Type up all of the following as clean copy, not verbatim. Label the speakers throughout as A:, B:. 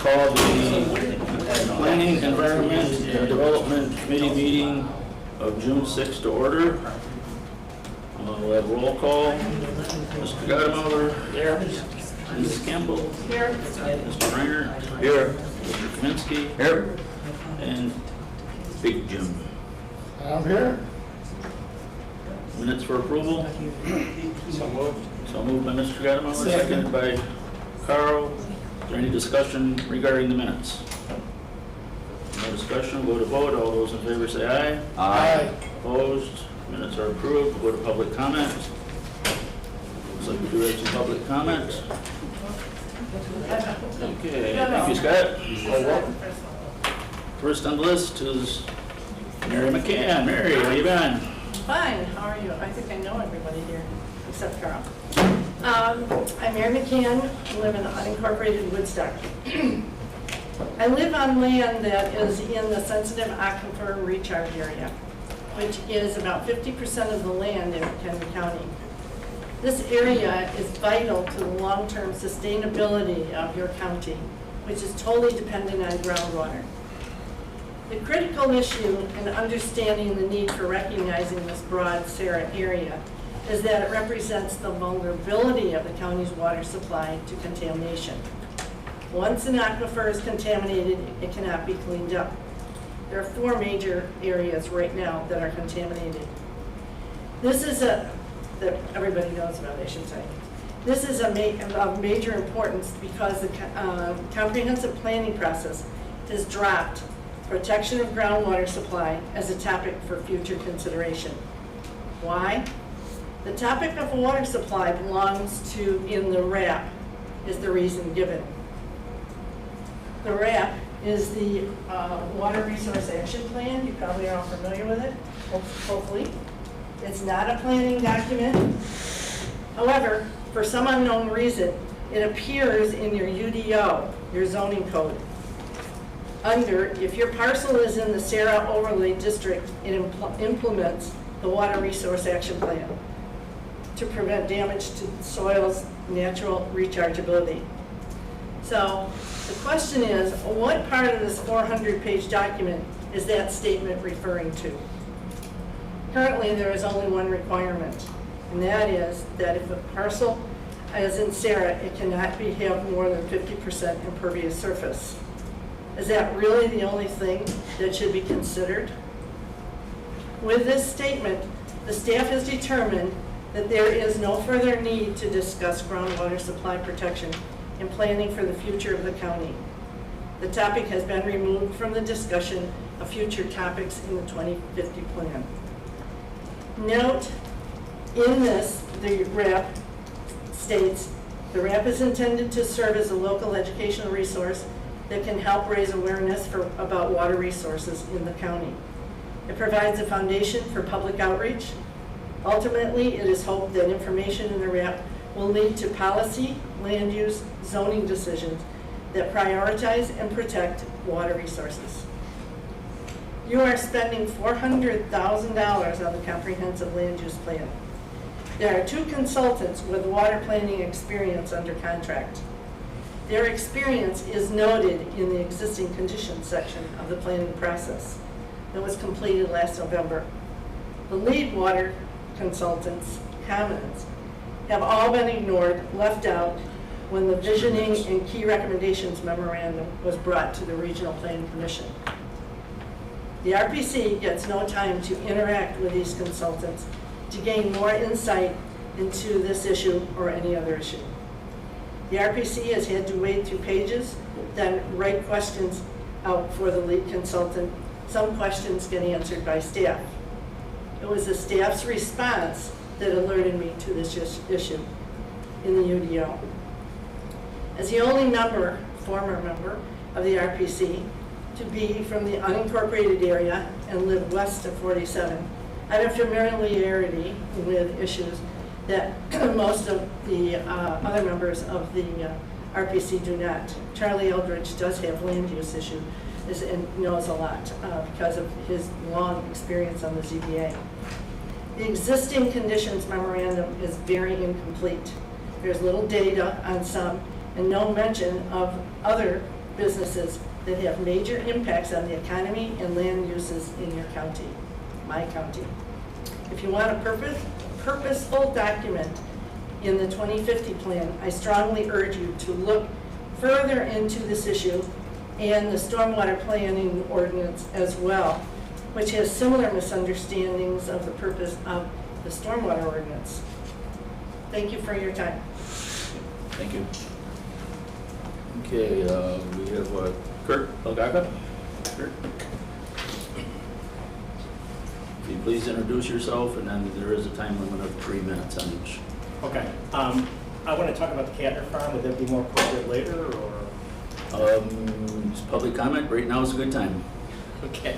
A: call the Planning, Environment, and Development Committee meeting of June 6th to order. We'll have roll call. Mr. Gottemoller. Here. Mrs. Campbell. Here. Mr. Reiner. Here. Mr. Kaminsky. Here. And Big Jim.
B: I'm here.
A: Minutes for approval.
B: So moved.
A: So moved by Mr. Gottemoller, seconded by Carl. Is there any discussion regarding the minutes? No discussion, go to vote. All those in favor say aye.
B: Aye.
A: Opposed? Minutes are approved. Go to public comment. Looks like we do have some public comment. Okay, thank you, Scott. First on the list is Mary McCann. Mary, how you been?
C: Fine, how are you? I think I know everybody here, except Carl. I'm Mary McCann, I live in unincorporated Woodstock. I live on land that is in the sensitive aquifer recharge area, which is about 50% of the land in McHenry County. This area is vital to the long-term sustainability of your county, which is totally dependent on groundwater. The critical issue in understanding the need for recognizing this broad SARA area is that it represents the vulnerability of the county's water supply to contamination. Once an aquifer is contaminated, it cannot be cleaned up. There are 4 major areas right now that are contaminated. This is that everybody knows about, I should say. This is of major importance because the comprehensive planning process has dropped protection of groundwater supply as a topic for future consideration. Why? The topic of water supply belongs to in the RAP is the reason given. The RAP is the Water Resource Action Plan. You probably are all familiar with it, hopefully. It's not a planning document. However, for some unknown reason, it appears in your UDO, your zoning code. Under, if your parcel is in the SARA overlay district, it implements the Water Resource Action Plan to prevent damage to soil's natural rechargeability. So the question is, what part of this 400-page document is that statement referring to? Currently, there is only one requirement, and that is that if a parcel is in SARA, it cannot have more than 50% impervious surface. Is that really the only thing that should be considered? With this statement, the staff has determined that there is no further need to discuss groundwater supply protection in planning for the future of the county. The topic has been removed from the discussion of future topics in the 2050 plan. Note, in this, the RAP states, the RAP is intended to serve as a local educational resource that can help raise awareness about water resources in the county. It provides a foundation for public outreach. Ultimately, it is hoped that information in the RAP will lead to policy, land use, zoning decisions that prioritize and protect water resources. You are spending $400,000 on the comprehensive land use plan. There are 2 consultants with water planning experience under contract. Their experience is noted in the existing conditions section of the planning process that was completed last November. The lead water consultants' comments have all been ignored, left out when the visioning and key recommendations memorandum was brought to the Regional Planning Commission. The RPC gets no time to interact with these consultants to gain more insight into this issue or any other issue. The RPC has had to wade through pages, then write questions out for the lead consultant. Some questions get answered by staff. It was the staff's response that alerted me to this issue in the UDO. As the only former member of the RPC to be from the unincorporated area and live west of 47, I have a familiarity with issues that most of the other members of the RPC do not. Charlie Eldridge does have land use issue and knows a lot because of his long experience on the ZBA. The existing conditions memorandum is very incomplete. There's little data on some and no mention of other businesses that have major impacts on the economy and land uses in your county, my county. If you want a purposeful document in the 2050 plan, I strongly urge you to look further into this issue and the stormwater planning ordinance as well, which has similar misunderstandings of the purpose of the stormwater ordinance. Thank you for your time.
A: Thank you. Okay, we have Kurt Elgaga. Kurt? If you please introduce yourself, and then there is a time limit of 3 minutes on each.
D: Okay. I want to talk about the Kattner farm. Would that be more appropriate later, or?
A: It's public comment. Right now is a good time.
D: Okay.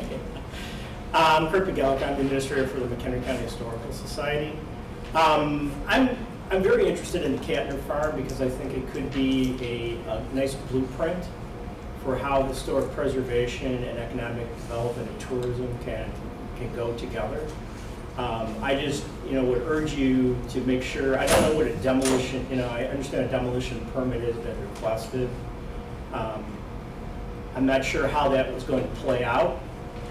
D: I'm Kurt Pagelic. I'm the administrator for the McHenry County Historical Society. I'm very interested in the Kattner farm because I think it could be a nice blueprint for how historic preservation and economic development and tourism can go together. I just, would urge you to make sure, I don't know what a demolition, I understand a demolition permit has been requested. I'm not sure how that was going to play out,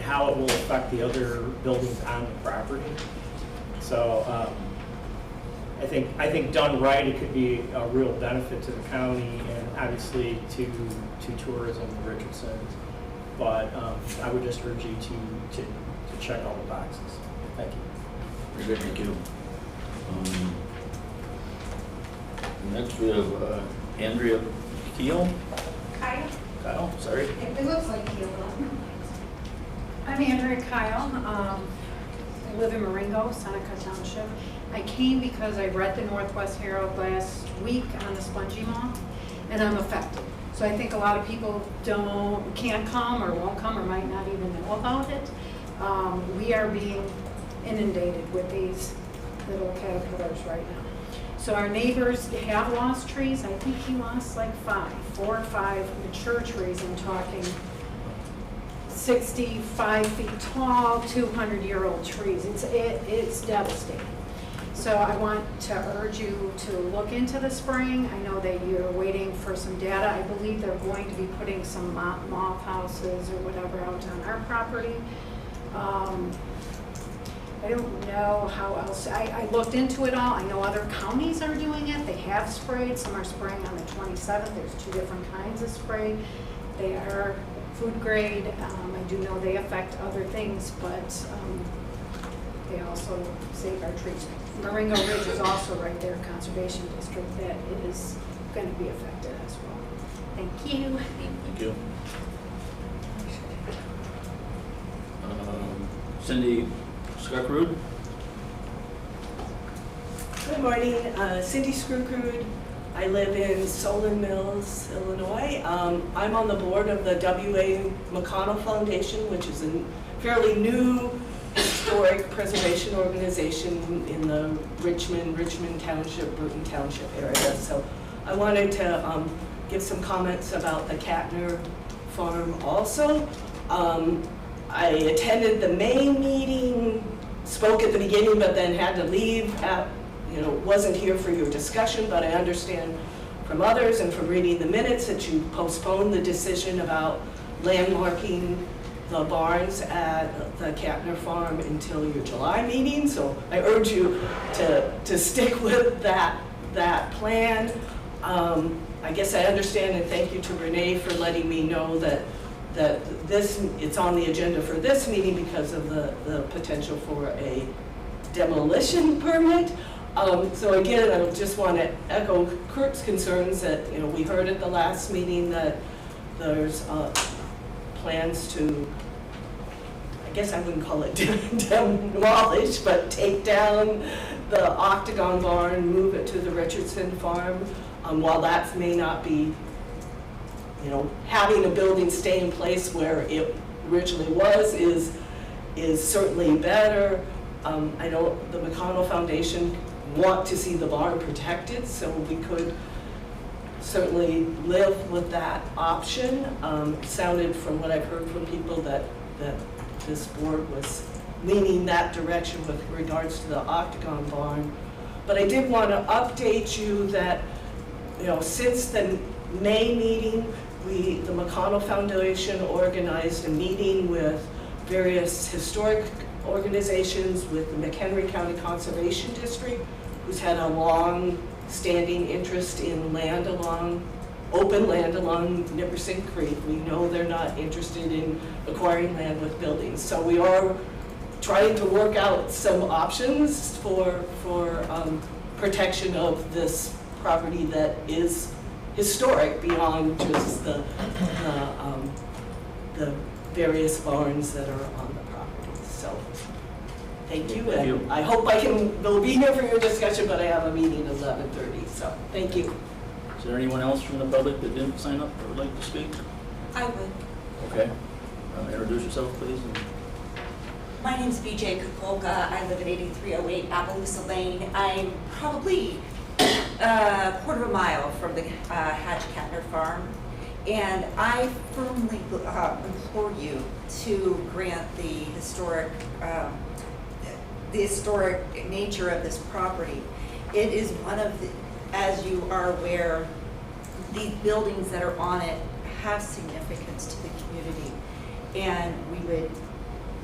D: how it will affect the other buildings on the property. So I think done right, it could be a real benefit to the county and obviously to tourism, Richardson's. But I would just urge you to check all the boxes. Thank you.
A: Very good, thank you. Next we have Andrea Keel. Kyle, sorry.
E: It looks like Keel. I'm Andrea Kyle. I live in Marengo, Seneca Township. I came because I read the Northwest Herald last week on the Spongy Moth, and I'm affected. So I think a lot of people can't come or won't come or might not even know about it. We are being inundated with these little caterpillars right now. So our neighbors have lost trees. I think he lost like 4 or 5 mature trees. I'm talking 65 feet tall, 200-year-old trees. It's devastating. So I want to urge you to look into the spraying. I know that you're waiting for some data. I believe they're going to be putting some moth houses or whatever out on our property. I don't know how else. I looked into it all. I know other counties are doing it. They have sprayed. Some are spraying on the 27th. There's 2 different kinds of spray. They are food grade. I do know they affect other things, but they also save our trees. Marengo Ridge is also right there, conservation district, that is going to be affected as well. Thank you.
A: Thank you. Cindy Scruckrud.
F: Good morning, Cindy Scruckrud. I live in Solon Mills, Illinois. I'm on the board of the W.A. McConnell Foundation, which is a fairly new historic preservation organization in the Richmond Township, Bruton Township area. So I wanted to give some comments about the Kattner farm also. I attended the main meeting, spoke at the beginning, but then had to leave. Wasn't here for your discussion, but I understand from others and from reading the minutes that you postponed the decision about landmarking the barns at the Kattner farm until your July meeting. So I urge you to stick with that plan. I guess I understand, and thank you to Renee for letting me know that it's on the agenda for this meeting because of the potential for a demolition permit. So again, I just want to echo Kurt's concerns that we heard at the last meeting that there's plans to, I guess I wouldn't call it demolish, but take down the Octagon barn, move it to the Richardson farm. While that may not be, having a building stay in place where it originally was is certainly better. I know the McConnell Foundation want to see the barn protected, so we could certainly live with that option. It sounded from what I've heard from people that this board was leaning that direction with regards to the Octagon barn. But I did want to update you that, since the May meeting, the McConnell Foundation organized a meeting with various historic organizations, with the McHenry County Conservation District, who's had a long-standing interest in land along, open land along Nipperson Creek. We know they're not interested in acquiring land with buildings. So we are trying to work out some options for protection of this property that is historic beyond just the various barns that are on the property. So, thank you.
A: Thank you.
F: And I hope will be here for your discussion, but I have a meeting at 11:30, so thank you.
A: Is there anyone else from the public that didn't sign up or would like to speak?
G: I would.
A: Okay. Introduce yourself, please.
G: My name's BJ Kukolka. I live at 8308 Appaloosa Lane. I'm probably a quarter of a mile from the Kattner farm. And I firmly implore you to grant the historic nature of this property. It is one of the, as you are aware, these buildings that are on it have significance to the community. And we would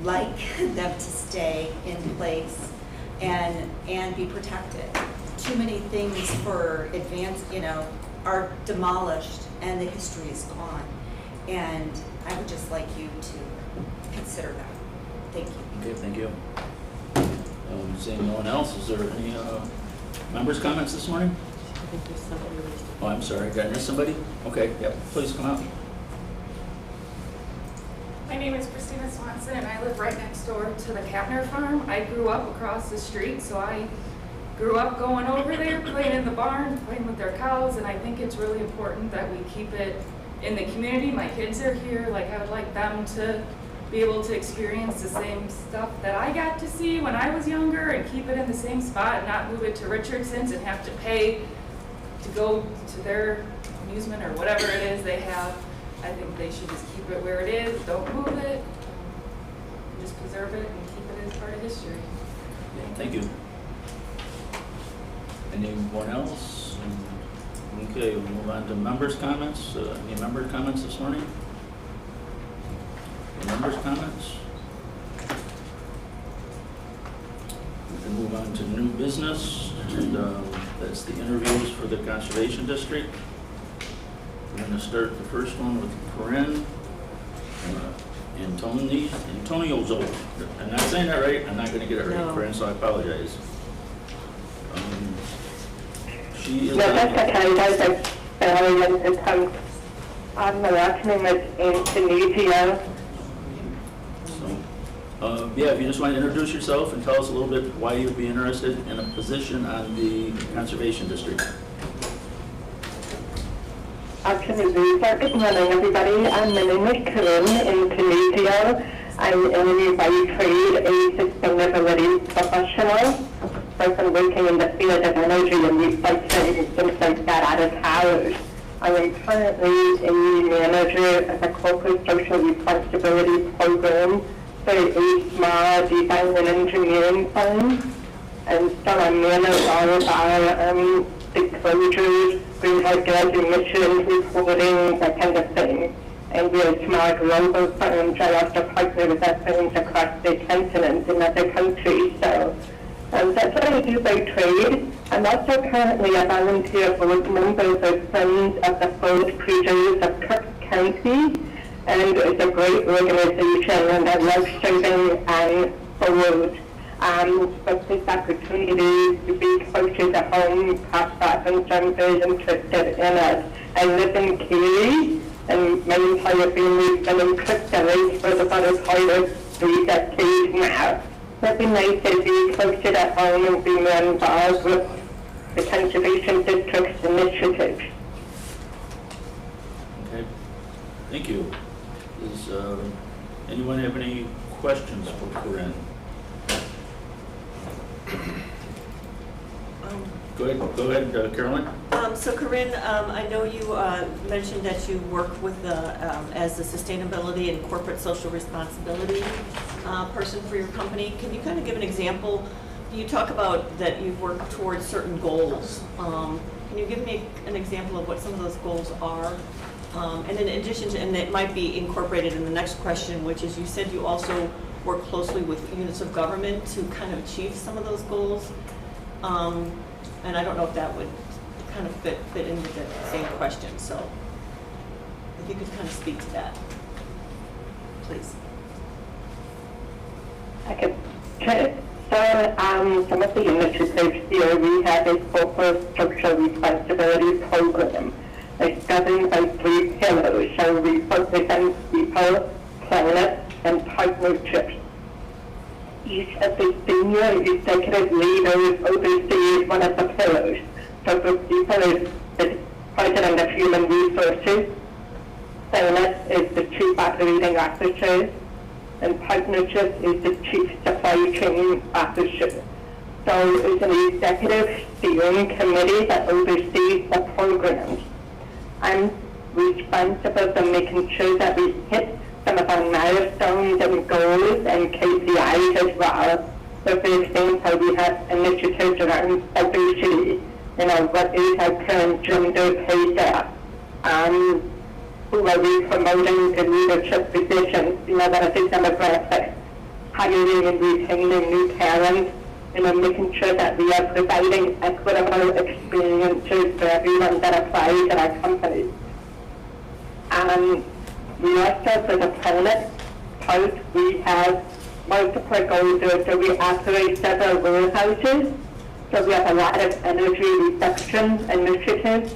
G: like them to stay in place and be protected. Too many things for are demolished and the history is gone. And I would just like you to consider that. Thank you.
A: Okay, thank you. Seeing no one else, is there any members' comments this morning? Oh, I'm sorry, did I miss somebody? Okay, yep, please come out.
H: My name is Christina Swanson, and I live right next door to the Kattner farm. I grew up across the street, so I grew up going over there, playing in the barn, playing with their cows, and I think it's really important that we keep it in the community. My kids are here, like I would like them to be able to experience the same stuff that I got to see when I was younger and keep it in the same spot and not move it to Richardson's and have to pay to go to their amusement or whatever it is they have. I think they should just keep it where it is, don't move it, just preserve it and keep it as part of history.
A: Thank you. Anyone else? Okay, we'll move on to members' comments. Any member comments this morning? Any members' comments? We can move on to new business, and that's the interviews for the Conservation District. We're going to start the first one with Corryn. Antonizio. I'm not saying that right. I'm not going to get it right, Corryn, so I apologize. She is.
I: No, that's okay. That's it comes on the last name is Antonizio.
A: So, yeah, if you just want to introduce yourself and tell us a little bit why you'd be interested in a position on the Conservation District.
I: Absolutely. So good morning, everybody. My name is Coon Antonizio. I'm in by trade a sustainability professional. So I've been working in the field of energy and recycling since I got out of college. I am currently a manager of a corporate social responsibility program for a small design and engineering firm. And so I manage all of our disclosures, greenhouse gas emissions, reporting, that kind of thing. And we're a small global firm, so I also partner with our firms across the continent in other countries. So that's what I do by trade. I'm also currently a volunteer board member for Friends of the Forest Preserves of Cook County. And it's a great organization, and I love serving on board. But this opportunity to be closer to home popped up, and so I'm very interested in it. I live in Cary, and my entire family's been in Cook County for the better part of 3 decades now. It'd be nice to be closer to home and be more involved with the Conservation District's initiatives.
A: Okay, thank you. Does anyone have any questions for Corryn? Go ahead, Carolyn.
J: So Corryn, I know you mentioned that you work with as the sustainability and corporate social responsibility person for your company. Can you kind of give an example? You talk about that you work towards certain goals. Can you give me an example of what some of those goals are? And in addition to, and it might be incorporated in the next question, which is you said you also work closely with units of government to kind of achieve some of those goals. And I don't know if that would kind of fit into the same question. So if you could kind of speak to that, please.
I: Okay. So some of the initiatives here, we have a corporate social responsibility program. It's governed by 3 pillars. So we focus on people, planet, and partnerships. Each of the senior executive leaders oversees one of the pillars. So for people is the President of Human Resources, planet is the Chief Operating Officer, and partnership is the Chief Supply Chain Officer. So it's an executive steering committee that oversees the programs. I'm responsible for making sure that we hit some of our milestones and goals and KPIs as well. So for example, we have initiatives around diversity, what is our current gender pay gap? Who are we promoting the leadership positions? What are the demographics? Hiring and retaining new talent, making sure that we are providing equitable experiences for everyone that applies in our company. We also, for the planet part, we have multiple goals. So we operate several warehouses. So we have a lot of energy reduction initiatives.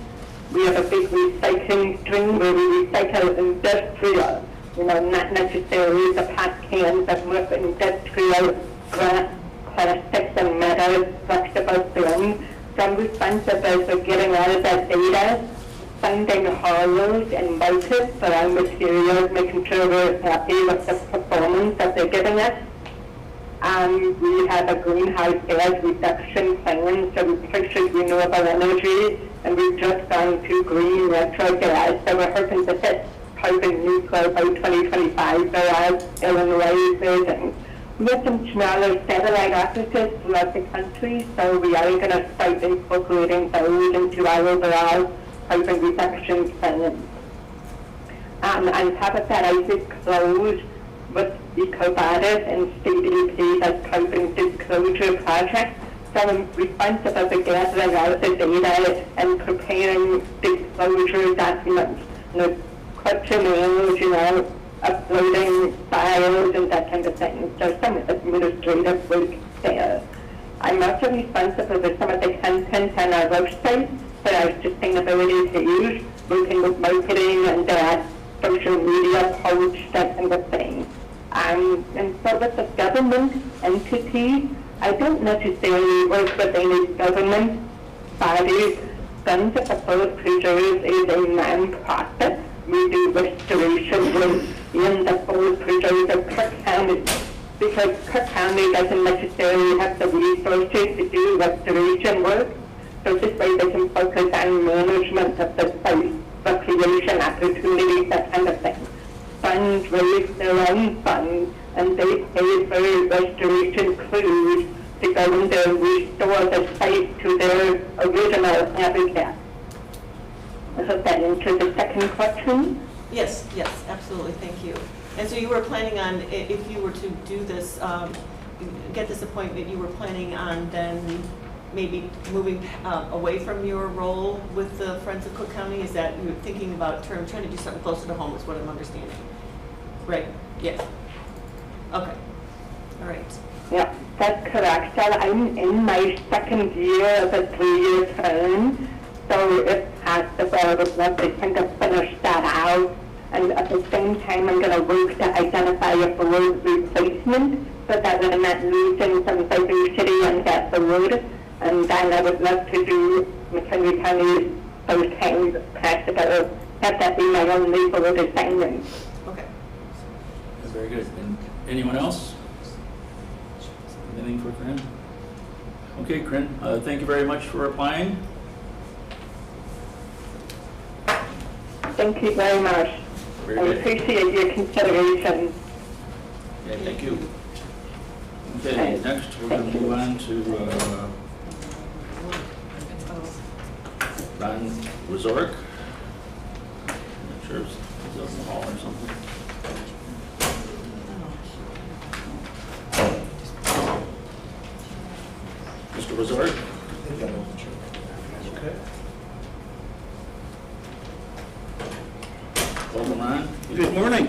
I: We have a big recycling stream where we recycle industrial, not necessarily the pot cans, but more industrial glass, plastics, and metal, flexible film. So I'm responsible for getting all of that data, finding haulers and markets for our materials, making sure we're happy with the performance that they're giving us. We have a greenhouse gas reduction plan, so we purchase renewable energy, and we've just gone to green natural gas, so we're hoping to hit carbon neutral by 2025 for our Illinois building. We have some smaller satellite offices throughout the country, so we are going to start incorporating those into our overall carbon reduction plan. On top of that, I did close with EcoVadis and CDP as carbon disclosure project. So I'm responsible for gathering all the data and preparing disclosure documents, questionnaires, uploading files and that kind of thing. So some administrative work there. I'm also responsible for some of the content on our website for our sustainability page, working with marketing and social media posts, that kind of thing. And so with the government entity, I don't necessarily work with any government bodies. Sons of the Forest Preserves is a non-profit. We do restoration work in the Forest Preserves of Cook County, because Cook County doesn't necessarily have the resources to do restoration work. So this way they can focus on management of the site, recreation opportunities, that kind of thing. Funds raise their own funds, and they pay for restoration crews to go in there and restore the site to their original habitat. I hope that answers the second question.
J: Yes, absolutely, thank you. And so you were planning on, if you were to do this, get this appointment, you were planning on then maybe moving away from your role with the Friends of Cook County? Is that you're thinking about trying to do something closer to home is what I'm understanding? Right, yes. Okay, all right.
I: Yeah, that's correct. So I'm in my second year of a 3-year term. So if possible, I would love to kind of finish that out. And at the same time, I'm going to work to identify a board replacement so that we're not losing some diversity on that board. And then I would love to do McHenry County firsthand if possible, have that be my only board assignment.
J: Okay.
A: Very good. And anyone else? Anything for Corryn? Okay, Corryn, thank you very much for applying.
I: Thank you very much.
A: Very
I: I
A: good.
I: appreciate your consideration.
A: Yeah, thank you. Okay, next we're going to move on to Wieczorek. sure if he's up in the hall or something. Mr. Wieczorek? Okay. Welcome, Ron.
K: Good morning.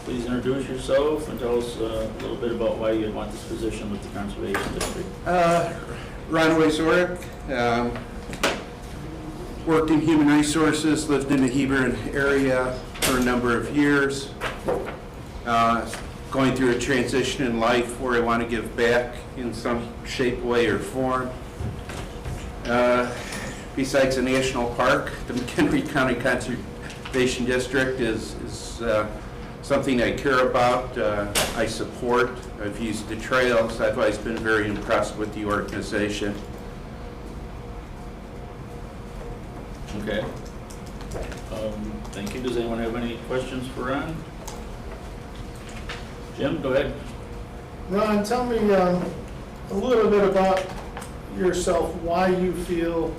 A: Please introduce yourself and tell us a little bit about why you want this position with the Conservation District.
K: Arne Wieczorek, worked in human resources, lived in the Hebron area for a number of years. Going through a transition in life where I want to give back in some shape, way, or form. Besides a national park, the McHenry County Conservation District is something I care about, I support. I've used the trails. I've always been very impressed with the organization.
A: Okay. Thank you. Does anyone have any questions for Ron? Jim, go ahead.
B: Ron, tell me a little bit about yourself, why you feel,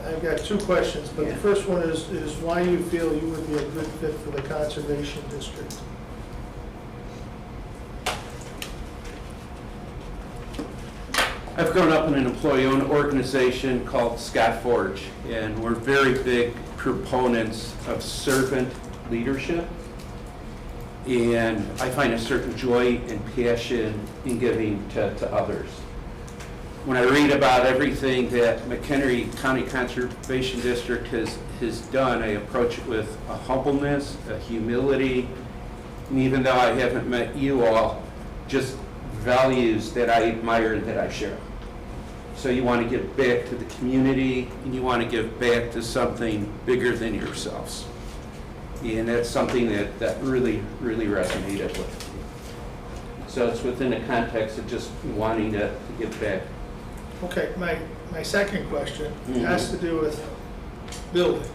B: I've got two questions, but the first one is why you feel you would be a good fit for the Conservation District.
K: I've grown up in an employee-owned organization called Scott Forge, and we're very big proponents of servant leadership. And I find a certain joy and passion in giving to others. When I read about everything that McHenry County Conservation District has done, I approach it with a humbleness, a humility, and even though I haven't met you all, just values that I admire and that I share. So you want to give back to the community, and you want to give back to something bigger than yourselves. And that's something that really, really resonated with me. So it's within the context of just wanting to give back.
B: Okay, my second question has to do with buildings.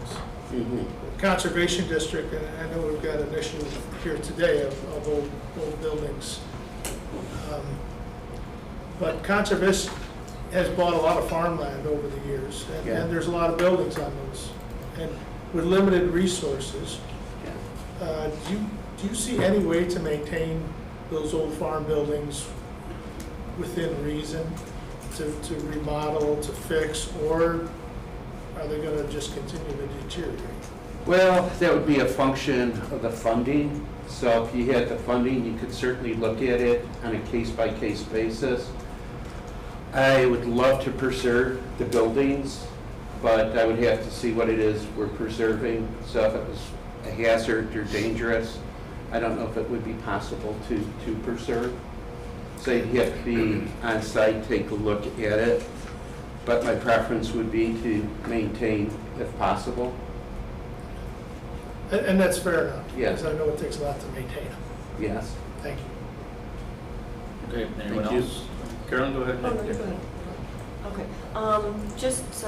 B: Conservation District, and I know we've got an issue here today of old buildings. But Conservation has bought a lot of farmland over the years, and there's a lot of buildings on those. And with limited resources, do you see any way to maintain those old farm buildings within reason, to remodel, to fix, or are they going to just continue to deteriorate?
K: Well, that would be a function of the funding. So if you had the funding, you could certainly look at it on a case-by-case basis. I would love to preserve the buildings, but I would have to see what it is we're preserving. So if it was a hazard or dangerous, I don't know if it would be possible to preserve. So you'd have to be on site, take a look at it. But my preference would be to maintain if possible.
B: And that's fair enough.
K: Yes.
B: Because I know it takes a lot to maintain them.
K: Yes.
B: Thank you.
A: Okay, anyone
K: Thank you.
A: else? Carolyn, go ahead.
J: Oh, no, go ahead. Okay, just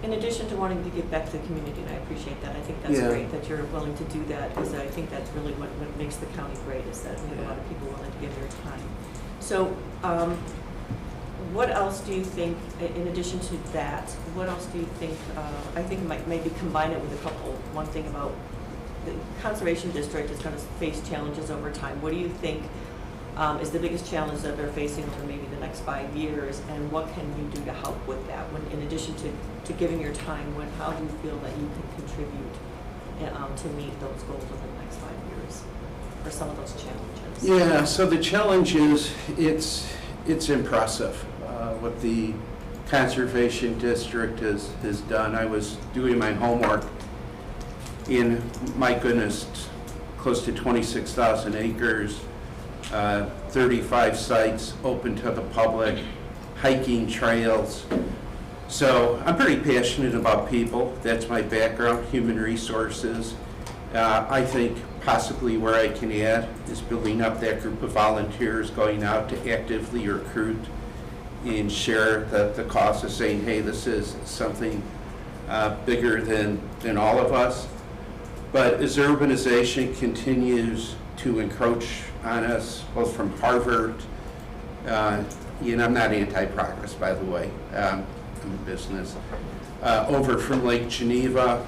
J: in addition to wanting to give back to the community, and I appreciate that, I think that's great that you're willing to do that, because I think that's really what makes the county great, is that we have a lot of people willing to give their time. So, what else do you think, in addition to that, what else do you think, I think maybe combine it with one thing about the Conservation District is going to face challenges over time. What do you think is the biggest challenge that they're facing over maybe the next 5 years, and what can you do to help with that? When, in addition to giving your time, how do you feel that you can contribute to meet those goals over the next 5 years, or some of those challenges?
K: Yeah, so the challenge is, it's impressive what the Conservation District has done. I was doing my homework in, my goodness, close to 26,000 acres, 35 sites open to the public, hiking trails. So I'm pretty passionate about people. That's my background, human resources. I think possibly where I can add is building up that group of volunteers, going out to actively recruit and share the cause of saying, hey, this is something bigger than all of us. But as urbanization continues to encroach on us, both from Harvard, I'm not anti-progress, by the way, in the business. Over from Lake Geneva,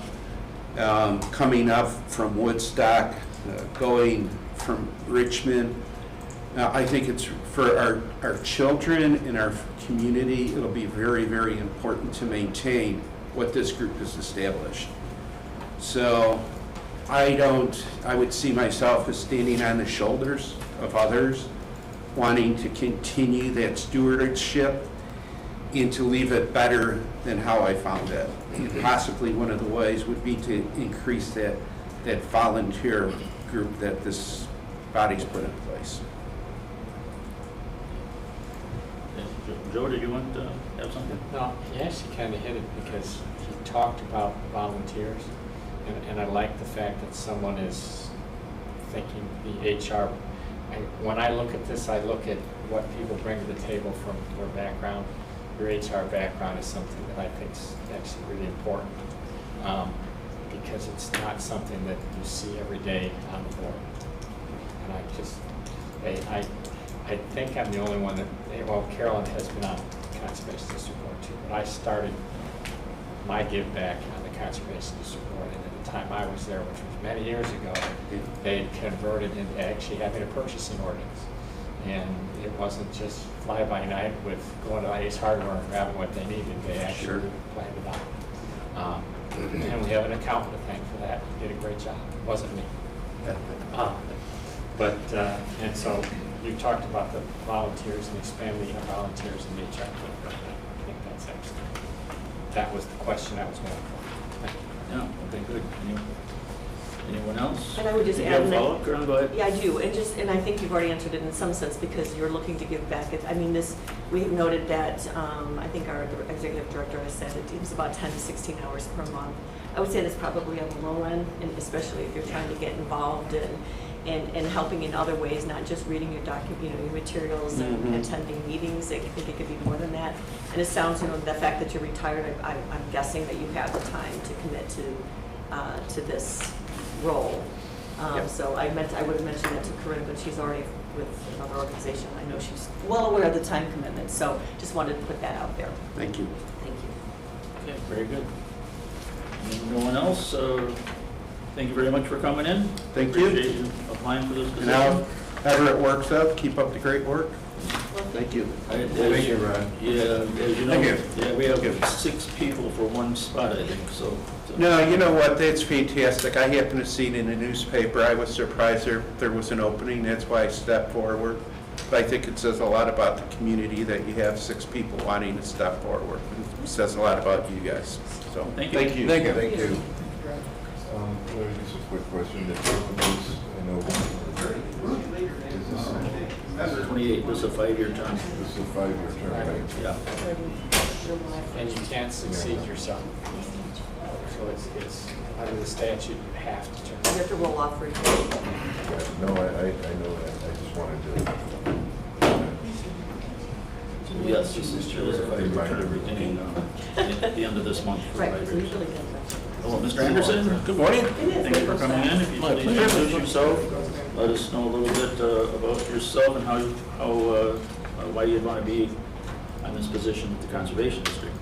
K: coming up from Woodstock, going from Richmond. I think it's for our children and our community, it'll be very, very important to maintain what this group has established. So I would see myself as standing on the shoulders of others, wanting to continue that stewardship and to leave it better than how I found it. And possibly one of the ways would be to increase that volunteer group that this body's put in place.
A: Joe, did you want to have something?
L: No, he actually kind of hit it because he talked about volunteers, and I like the fact that someone is thinking the HR. When I look at this, I look at what people bring to the table from their background. Your HR background is something that I think is actually really important because it's not something that you see every day on the board. And I think I'm the only one that, well, Carolyn has been on the Conservation District Board too, but I started my give back on the Conservation District Board, and at the time I was there, which was many years ago, they converted into actually having a purchasing ordinance. And it wasn't just fly-by-night with going to Ace Hardware and grabbing what they needed, they actually planned it out. And we have an accountant to thank for that, he did a great job, it wasn't me. And so you talked about the volunteers and expanding the volunteers in HR. I think that's excellent. That was the question I was going for.
A: Yeah, okay, good. Anyone else?
J: And I would just
A: Did you
J: add,
A: have a follow-up, Corryn? Go ahead.
J: yeah, I do, and I think you've already answered it in some sense because you're looking to give back. I mean, we have noted that, I think our executive director has said it was about 10 to 16 hours per month. I would say that's probably on the low end, and especially if you're trying to get involved and helping in other ways, not just reading your your materials and attending meetings. I think it could be more than that. And it sounds, the fact that you're retired, I'm guessing that you have the time to commit to this role. So I would have mentioned that to Corryn, but she's already with another organization. I know she's well aware of the time commitment, so just wanted to put that out there.
K: Thank you.
J: Thank you.
A: Okay, very good. No one else? Thank you very much for coming in.
K: Thank you.
A: Appreciate you applying for this
K: And
A: position.
K: however it works out, keep up the great work. Thank you.
A: Thank you,
K: Ron.
A: Yeah, as you know,
K: Thank you.
A: yeah, we have 6 people for one spot, I think, so.
K: No, you know what, that's fantastic. I happened to see it in the newspaper. I was surprised there was an opening, that's why I stepped forward. But I think it says a lot about the community that you have 6 people wanting to step forward. It says a lot about you guys, so.
A: Thank you.
K: Thank you.
M: Thank you. Just a quick question. I know. Is this
A: 28, this is a 5-year term.
M: this is a 5-year term, right?
A: Yeah.
L: And you can't succeed yourself. So it's under the statute, you have to turn.
J: You have to roll off for each.
M: Yeah, no, I know that. I just wanted to.
A: Yes, this is true, it's a 5-year term, beginning at the end of this month for
J: Right,
A: 5
J: so
A: years.
J: usually get
A: Hello, Mr. Anderson. Good morning. Thank you for coming in. If you please introduce yourself, let us know a little bit about yourself and why you'd want to be on this position at the Conservation District.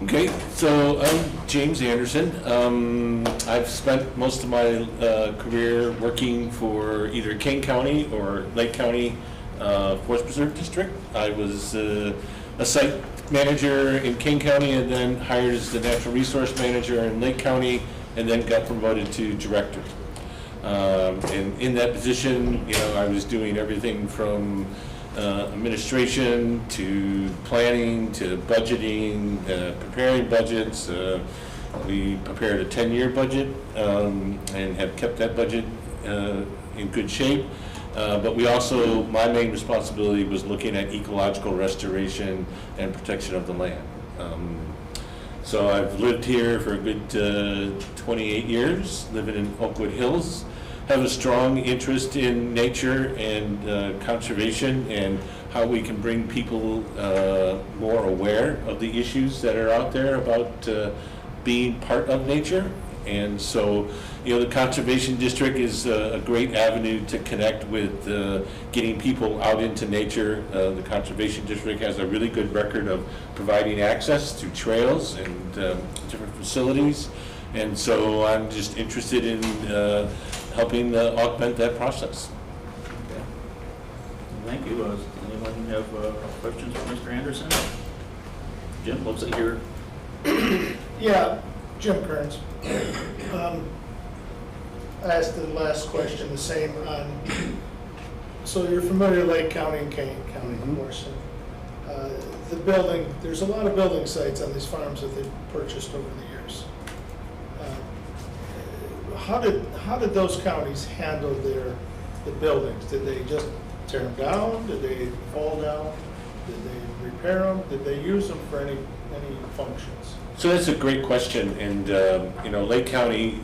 N: Okay, so I'm James Anderson. I've spent most of my career working for either Kane County or Lake County Forest Preserve District. I was a site manager in Kane County and then hired as the natural resource manager in Lake County and then got promoted to director. And in that position, I was doing everything from administration to planning to budgeting, preparing budgets. We prepared a 10-year budget and have kept that budget in good shape. But we also, my main responsibility was looking at ecological restoration and protection of the land. So I've lived here for a good 28 years, living in Oakwood Hills. Have a strong interest in nature and conservation and how we can bring people more aware of the issues that are out there about being part of nature And so, the Conservation District is a great avenue to connect with getting people out into nature. The Conservation District has a really good record of providing access to trails and different facilities. And so I'm just interested in helping augment that process.
A: Thank you. Anyone have questions for Mr. Anderson? Jim, looks like you're...
B: Yeah, Jim Kearns. I asked the last question the same on, so you're familiar with Lake County and Kane County, of course. And, the building, there's a lot of building sites on these farms that they've purchased over the years. How did those counties handle the buildings? Did they just tear them down? Did they fall down? Did they repair them? Did they use them for any functions?
N: So that's a great question, and Lake County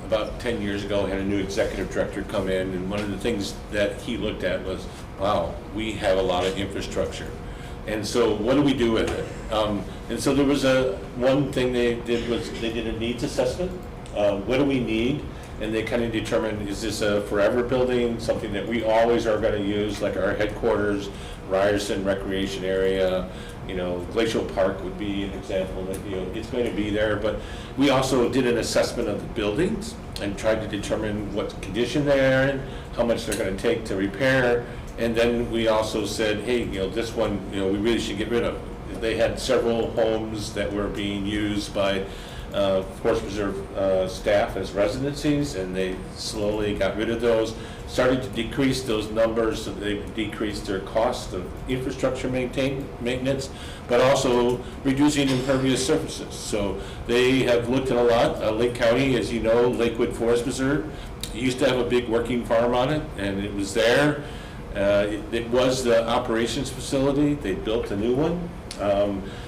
N: about 10 years ago had a new executive director come in, and one of the things that he looked at was, wow, we have a lot of infrastructure, and so what do we do with it? And so there was one thing they did was they did a needs assessment. What do we need? And they kind of determined, is this a forever building, something that we always are going to use, like our headquarters, Ryerson Recreation Area, Glacial Park would be an example that, it's going to be there. But we also did an assessment of the buildings and tried to determine what condition they're in, how much they're going to take to repair. And then we also said, hey, this one, we really should get rid of. They had several homes that were being used by Forest Preserve staff as residencies, and they slowly got rid of those, started to decrease those numbers, so they decreased their cost of infrastructure maintenance, but also reducing impervious surfaces. So they have looked at a lot. Lake County, as you know, Lakewood Forest Preserve, used to have a big working farm on it, and it was there. It was the operations facility. They built a new one.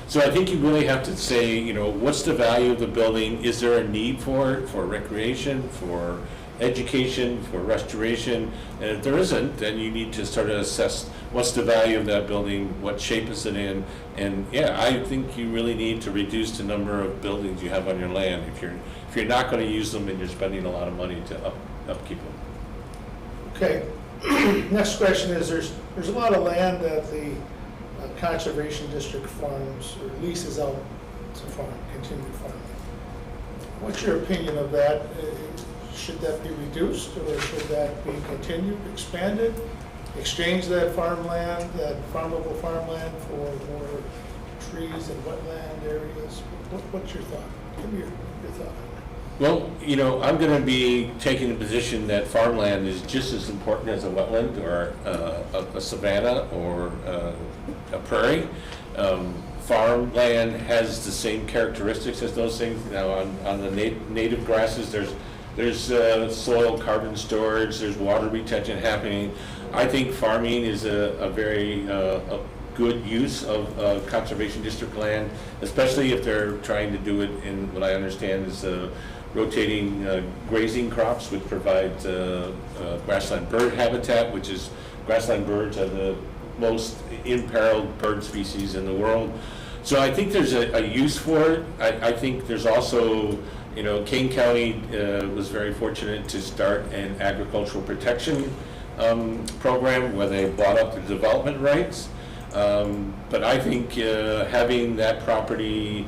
N: So I think you really have to say, what's the value of the building? Is there a need for it, for recreation, for education, for restoration? And if there isn't, then you need to sort of assess what's the value of that building, what shape is it in, and yeah, I think you really need to reduce the number of buildings you have on your land if you're not going to use them and you're spending a lot of money to upkeep them.
B: Okay. Next question is, there's a lot of land that the Conservation District farms or leases out to farm, continue farming. What's your opinion of that? Should that be reduced, or should that be continued, expanded, exchange that farmland, that farmable farmland for more trees and wetland areas? What's your thought? Give me your thought.
N: Well, I'm going to be taking the position that farmland is just as important as a wetland or a savanna or a prairie. Farmland has the same characteristics as those things. Now, on the native grasses, there's soil carbon storage, there's water retention happening. I think farming is a very good use of Conservation District land, especially if they're trying to do it in what I understand is rotating grazing crops, which provide grassland bird habitat, which is grassland birds are the most imperiled bird species in the world. So I think there's a use for it. I think there's also, Kane County was very fortunate to start an agricultural protection program where they bought up the development rights. But I think having that property,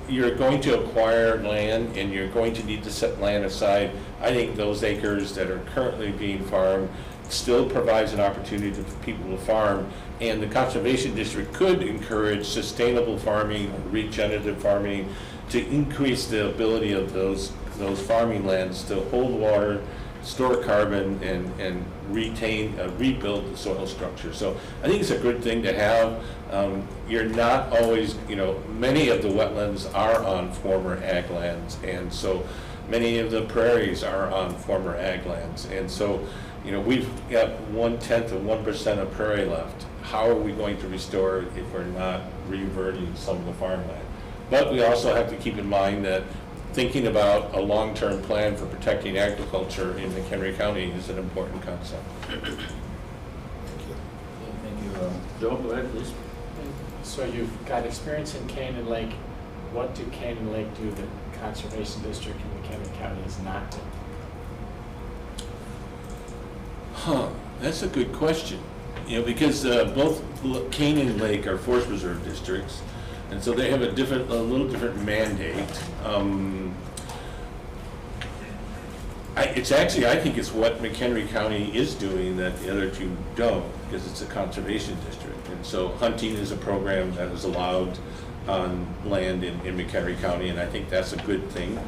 N: you're going to acquire land and you're going to need to set land aside. I think those acres that are currently being farmed still provides an opportunity for people to farm, and the Conservation District could encourage sustainable farming, regenerative farming, to increase the ability of those farming lands to hold water, store carbon, and rebuild the soil structure. So I think it's a good thing to have. You're not always, many of the wetlands are on former ag lands, and so many of the prairies are on former ag lands. And so, we've got 1/10 of 1% of prairie left. How are we going to restore it if we're not reverting some of the farmland? But we also have to keep in mind that thinking about a long-term plan for protecting agriculture in McHenry County is an important concept.
A: Thank you. Joe, go ahead, please.
L: So you've got experience in Kane and Lake. what do Cane and Lake do that Conservation District in McHenry County is not doing?
N: That's a good question. Because both Cane and Lake are forest preserve districts, and so they have a little different mandate. It's actually, I think it's what McHenry County is doing that the other two don't, because it's a conservation district. And so hunting is a program that is allowed on land in McHenry County, and I think that's a good thing.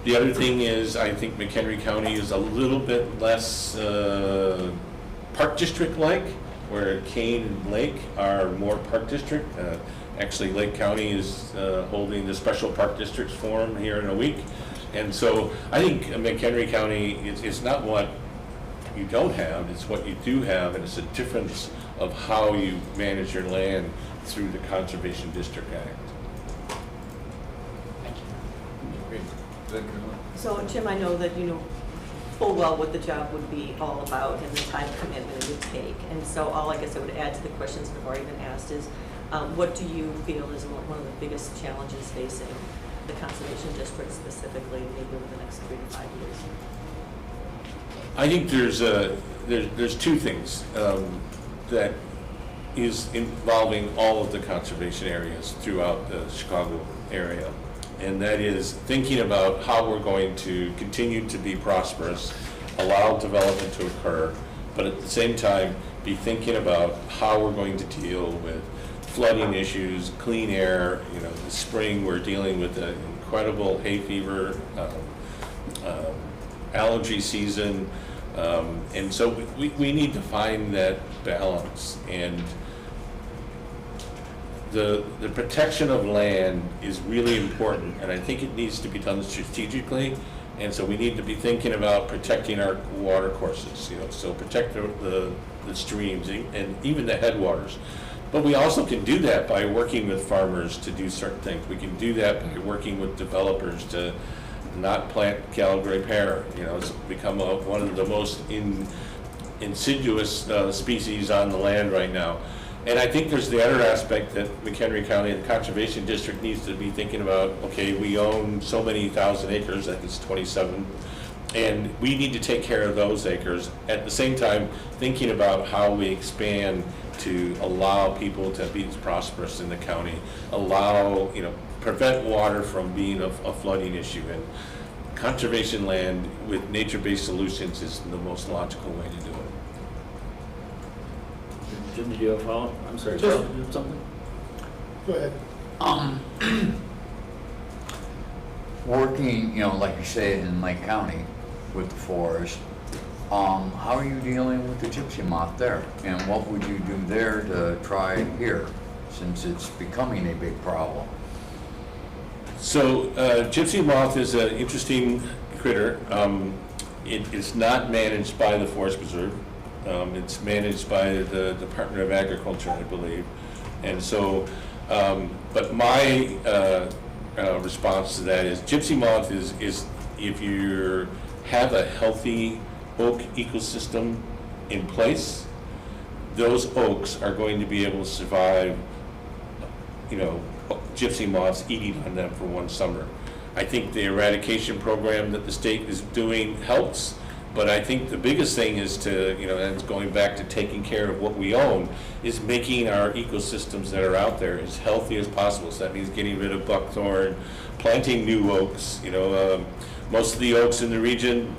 N: The other thing is, I think McHenry County is a little bit less park district-like, where Cane and Lake are more park district. Actually, Lake County is holding the Special Park Districts Forum here in a week. And so I think McHenry County is not what you don't have, it's what you do have, and it's a difference of how you manage your land through the Conservation District Act.
L: Thank you.
J: So Jim, I know that you know full well what the job would be all about and the time commitment it would take. And so all I guess I would add to the questions that have already been asked is, what do you feel is one of the biggest challenges facing the Conservation District specifically, maybe over the next 3 to 5 years?
N: I think there's two things that is involving all of the conservation areas throughout the Chicago area. And that is thinking about how we're going to continue to be prosperous, allow development to occur, but at the same time be thinking about how we're going to deal with flooding issues, clean air. This spring we're dealing with an incredible hay fever, allergy season, and so we need to find that balance. And the protection of land is really important, and I think it needs to be done strategically. And so we need to be thinking about protecting our water courses, so protect the streams and even the headwaters. But we also can do that by working with farmers to do certain things. We can do that by working with developers to not plant Calgary pear. It's become one of the most insidious species on the land right now. And I think there's the other aspect that McHenry County, the Conservation District, needs to be thinking about. Okay, we own so many thousand acres, I think it's 27, and we need to take care of those acres. At the same time, thinking about how we expand to allow people to be prosperous in the county, prevent water from being a flooding issue. And conservation land with nature-based solutions is the most logical way to do it.
A: Jim, did you have a follow-up? I'm sorry,
B: Just-
A: Charles, did you have something?
B: Go ahead.
O: Working, like you said, in Lake County with the forest, how are you dealing with the gypsy moth there? And what would you do there to try here, since it's becoming a big problem?
N: So gypsy moth is an interesting critter. It is not managed by the Forest Preserve. It's managed by the Department of Agriculture, I believe. And so, but my response to that is gypsy moth is if you have a healthy oak ecosystem in place, those oaks are going to be able to survive, gypsy moths eating on them for one summer. I think the eradication program that the state is doing helps, but I think the biggest thing is to, and it's going back to taking care of what we own, is making our ecosystems that are out there as healthy as possible. So that means getting rid of buckthorn, planting new oaks. Most of the oaks in the region,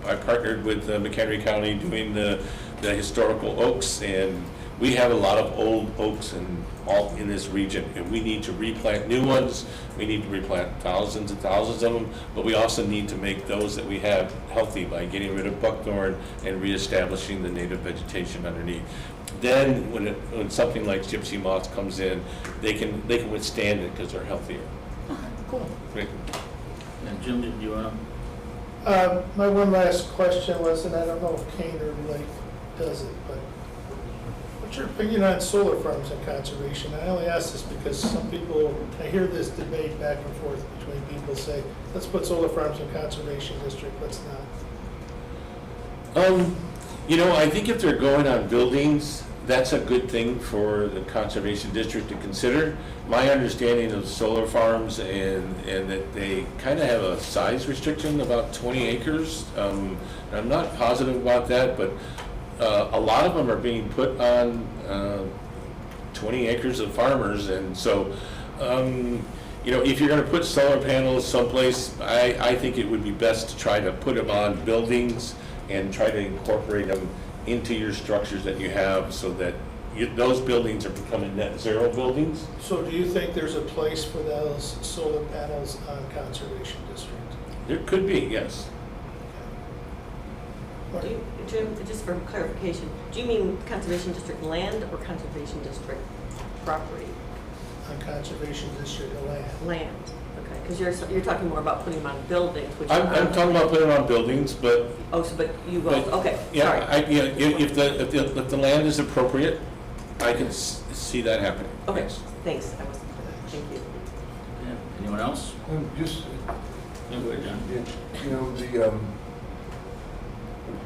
N: I partnered with McHenry County doing the historical oaks, and we have a lot of old oaks in this region, and we need to replant new ones. We need to replant thousands and thousands of them, but we also need to make those that we have healthy by getting rid of buckthorn and reestablishing the native vegetation underneath. Then when something like gypsy moth comes in, they can withstand it because they're healthier.
B: Cool.
N: Great.
A: And Jim, did you want to?
B: My one last question was, and I don't know if Cane or Lake does it, but what's your opinion on solar farms and conservation? I only ask this because some people, I hear this debate back and forth between people say, let's put solar farms in conservation district, let's not.
N: I think if they're going on buildings that's a good thing for the Conservation District to consider. My understanding of solar farms and that they kind of have a size restriction, about 20 acres. I'm not positive about that, but a lot of them are being put on 20 acres of farmers, and so you know, if you're going to put solar panels someplace, I think it would be best to try to put them on buildings and try to incorporate them into your structures that you have, so that those buildings are becoming net zero buildings.
B: So do you think there's a place for those solar panels on Conservation District?
N: There could be, yes.
J: Do you, Jim, just for clarification, do you mean Conservation District land or Conservation District property?
B: On Conservation District land.
J: Land, okay, because you're talking more about putting them on buildings, which.
N: I'm talking about putting them on buildings, but.
J: Oh, so, but you will,
N: but,
J: okay,
N: yeah,
J: sorry.
N: Yeah, if the land is appropriate, I can see that happening.
J: Okay,
N: Yes.
J: thanks, I was, thank you.
A: Yeah. Anyone else?
M: Just,
A: Yeah, go ahead, John.
M: you know,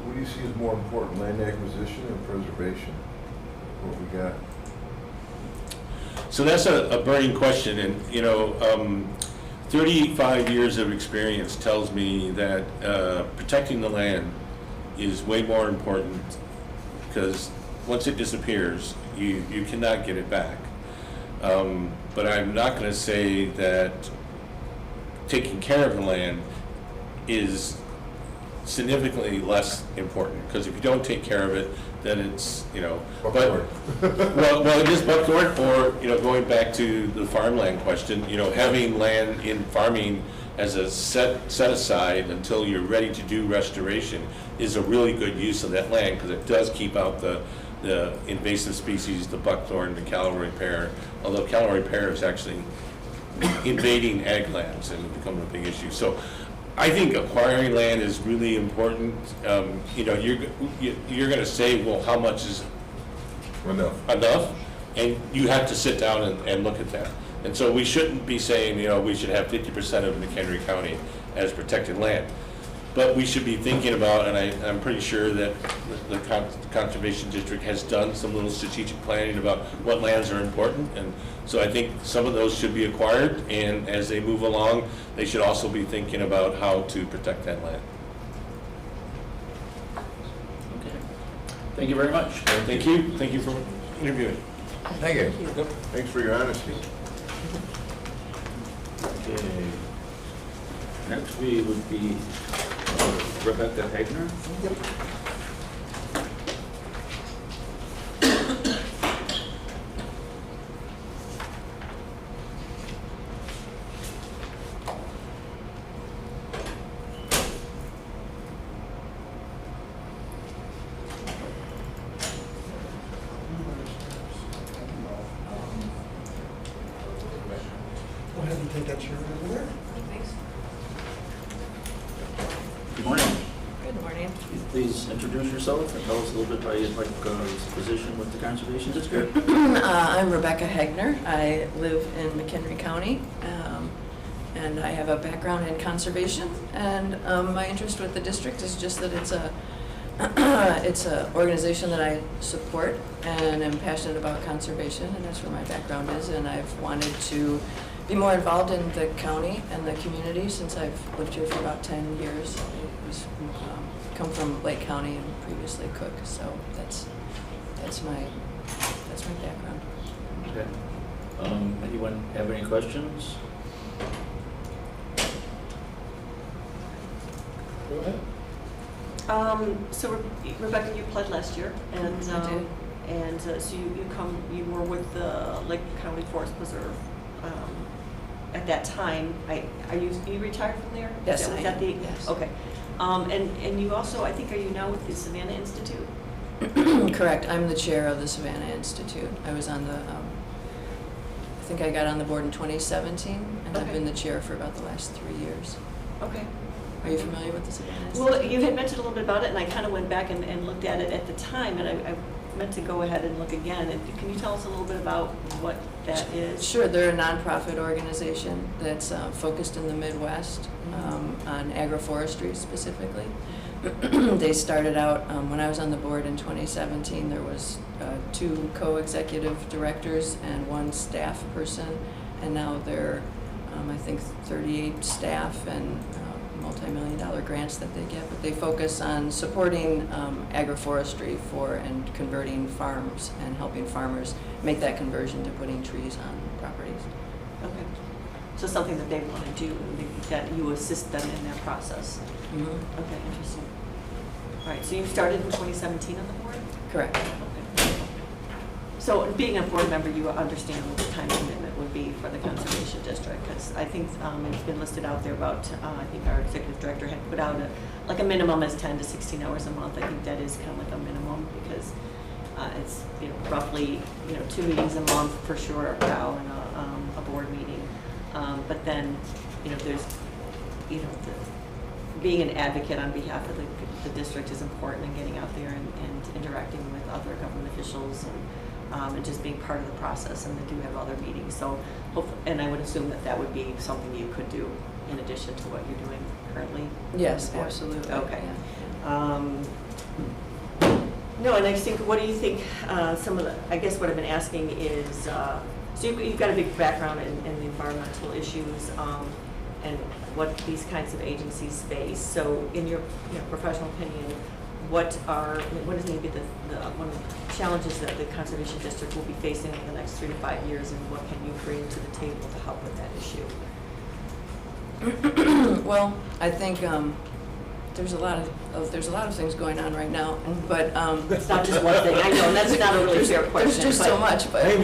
M: what do you see as more important, land acquisition or preservation? What we got?
N: So that's a burning question, and you know, 35 years of experience tells me that protecting the land is way more important, because once it disappears, you cannot get it back. But I'm not going to say that taking care of the land is significantly less important, because if you don't take care of it, then it's, you know, but, well, it is buckthorn, or, you know, going back to the farmland question, you know, having land in farming as a set aside until you're ready to do restoration is a really good use of that land, because it does keep out the invasive species, the buckthorn, the Callaway pear, although Callaway pear is actually invading ag lands and becoming a big issue. So I think acquiring land is really important. You know, you're going to say, well, how much is enough? And you have to sit down and look at that. And so we shouldn't be saying, you know, we should have 50% of McHenry County as protected land. But we should be thinking about, and I'm pretty sure that the Conservation District has done some little strategic planning about what lands are important. And so I think some of those should be acquired, and as they move along, they should also be thinking about how to protect that land.
A: Okay. Thank you very much.
N: Thank you. Thank you for interviewing.
O: Thank you.
N: Yep.
M: Thanks for your honesty.
A: Okay. Next we would be Rebecca Hegner. Yep.
B: Go ahead and take that chair over there.
A: Good morning.
P: Good morning.
A: Please introduce yourself and tell us a little bit how you'd like this position with the Conservation District.
P: I'm Rebecca Hegner. I live in McHenry County, and I have a background in conservation. And my interest with the district is just that it's a organization that I support and am passionate about conservation, and that's where my background is. And I've wanted to be more involved in the county and the community since I've lived here for about 10 years. I was, come from Lake County and previously Cook, so that's my background.
A: Okay. Anyone have any questions?
B: Go ahead.
J: So Rebecca, you applied last year, and
P: I did.
J: And so you were with the Lake County Forest Preserve. At that time, are you retired from there?
P: Yes,
J: Was
P: I
J: that
P: am.
J: the,
P: Yes.
J: Okay. And you also, I think, are you now with the Savannah Institute?
P: Correct. I'm the chair of the Savannah Institute. I was on the, I think I got on the board in 2017, and I've
J: Okay.
P: been the chair for about the last 3 years.
J: Okay.
P: Are you familiar with the Savannah Institute?
J: Well, you had mentioned a little bit about it, and I kind of went back and looked at it at the time, and I meant to go ahead and look again. And can you tell us a little bit about what that is?
P: Sure. They're a nonprofit organization that's focused in the Midwest on agroforestry specifically. They started out, when I was on the board in 2017, there was 2 co-executive directors and 1 staff person, and now there are, I think, 38 staff and multi-million-dollar grants that they get, but they focus on supporting agroforestry and converting farms and helping farmers make that conversion to putting trees on properties.
J: Okay. So something that they want to do, that you assist them in their process.
P: Mhm.
J: Okay, interesting. All right, so you started in 2017 on the board?
P: Correct.
J: Okay. So being a board member, you understand what the time commitment would be for the Conservation District, because I think it's been listed out there about, I think our executive director had put out like a minimum as 10 to 16 hours a month. I think that is kind of like a minimum, because it's, roughly, 2 meetings a month for sure now in a board meeting. But then, there's, being an advocate on behalf of the district is important, and getting out there and interacting with other government officials and just being part of the process. And they do have other meetings. So, and I would assume that would be something you could do in addition to what you're doing currently?
P: Yes, absolutely.
J: Okay.
P: Yeah.
J: No, and I think, what do you think, I guess what I've been asking is, so you've got a big background in the environmental issues and what these kinds of agencies face. So in your professional opinion, what is maybe one of the challenges that the Conservation District will be facing over the next 3 to 5 years, and what can you bring to the table to help with that issue?
P: Well, I think there's a lot of things going on right now, but
J: it's not just one thing. I know that's not a really fair question.
P: There's just so much, but
J: I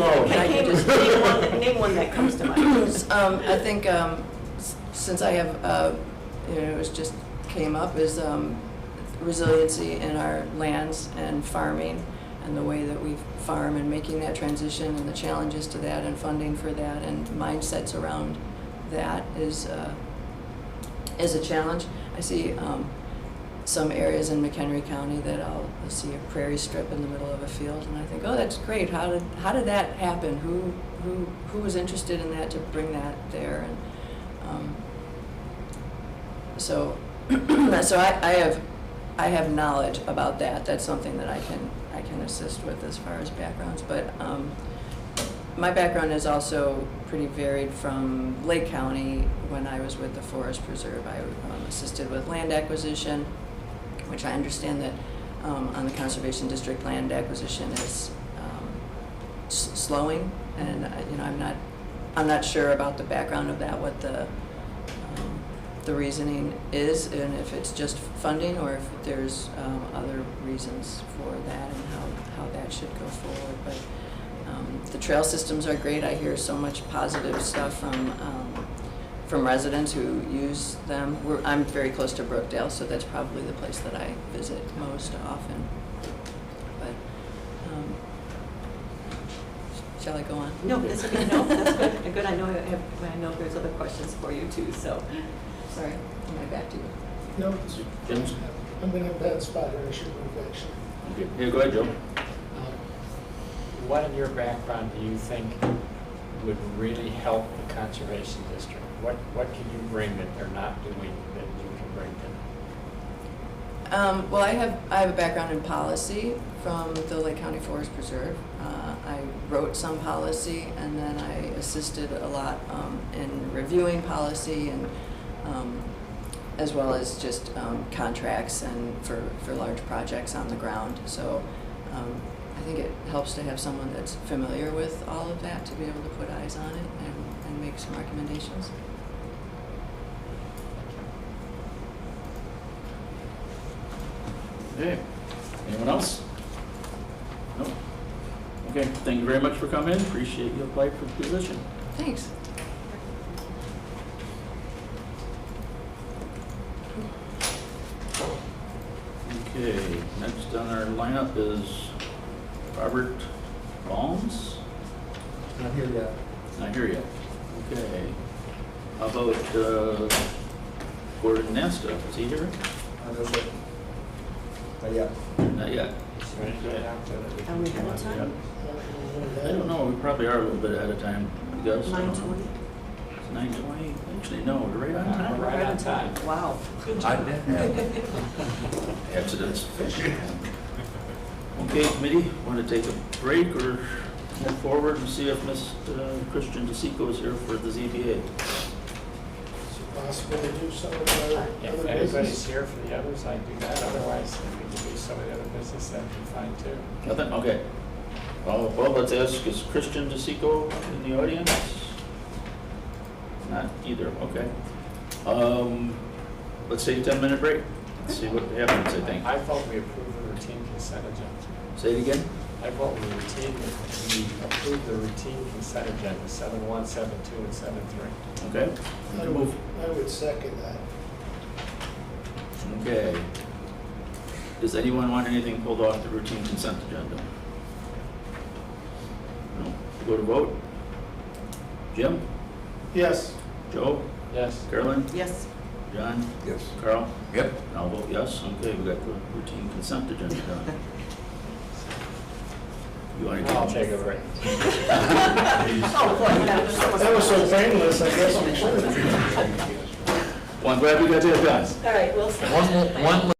J: can just name one that comes to mind.
P: I think since I have, it was just came up is resiliency in our lands and farming, and the way that we farm and making that transition, and the challenges to that, and funding for that, and mindsets around that is a challenge. I see some areas in McHenry County that I'll see a prairie strip in the middle of a field, and I think, oh, that's great. How did that happen? Who was interested in that to bring that there? And so I have knowledge about that. That's something that I can assist with as far as backgrounds. But my background is also pretty varied. From Lake County, when I was with the Forest Preserve, I assisted with land acquisition, which I understand that on the Conservation District, land acquisition is slowing, and I'm not sure about the background of that, what the reasoning is, and if it's just funding or if there's other reasons for that, and how that should go forward. But the trail systems are great. I hear so much positive stuff from residents who use them. I'm very close to Brookdale, so that's probably the place that I visit most often. But shall I go on?
J: No, that's okay. No, that's good. Good. I know there's other questions for you too. So,
P: sorry, am I back to you?
B: No,
A: James?
B: I'm in a bad spot here, I should move actually.
A: Okay, here, go ahead, Joe.
L: What in your background do you think would really help the Conservation District? What can you bring that they're not doing that you can bring to them?
P: Well, I have a background in policy from the Lake County Forest Preserve. I wrote some policy, and then I assisted a lot in reviewing policy, and as well as just contracts and for large projects on the ground. So I think it helps to have someone that's familiar with all of that to be able to put eyes on it and make some recommendations.
A: Okay, anyone else? No? Okay, thank you very much for coming in. Appreciate you applied for the position.
P: Thanks.
A: Okay, next on our lineup is Robert Balms.
Q: Not here yet.
A: Not here yet. Okay. How about Gordon Nasta? Is he here?
Q: Not yet.
A: Not yet.
J: Are we ahead of time?
A: I don't know. We probably are a little bit ahead of time. You guys?
J: 9:20.
A: It's 9:20. Actually, no, we're right on time.
L: Right on time.
F: Wow.
O: I did have.
A: Accidents. Okay, committee, want to take a break or move forward and see if Ms. Christian DeSico is here for the ZBA?
B: Is it possible to do some of the
L: If
B: other
L: anybody's
B: business?
L: here for the others, I do that. Otherwise, if we can do some of the other business, that'd be fine too.
A: Nothing? Okay. Well, let's ask, is Christian DeSico in the audience? Not either, okay. Let's take a 10-minute break. Let's see what happens, I think.
L: I thought we approved the routine consent agenda.
A: Say it again?
L: I thought we approved the routine consent agenda, 7.1, 7.2, and 7.3.
A: Okay.
B: I would second that.
A: Okay. Does anyone want anything pulled off the routine consent agenda? No. Go to vote. Jim?
B: Yes.
A: Joe?
L: Yes.
A: Carolyn?
F: Yes.
A: John?
M: Yes.
A: Carl?
O: Yep.
A: I'll vote yes. Okay, we got the routine consent agenda done. You want to
L: I'll take a break.
B: That was so painless, I guess we should.
A: Well, I'm glad we got that done.
F: All right, we'll.
O: One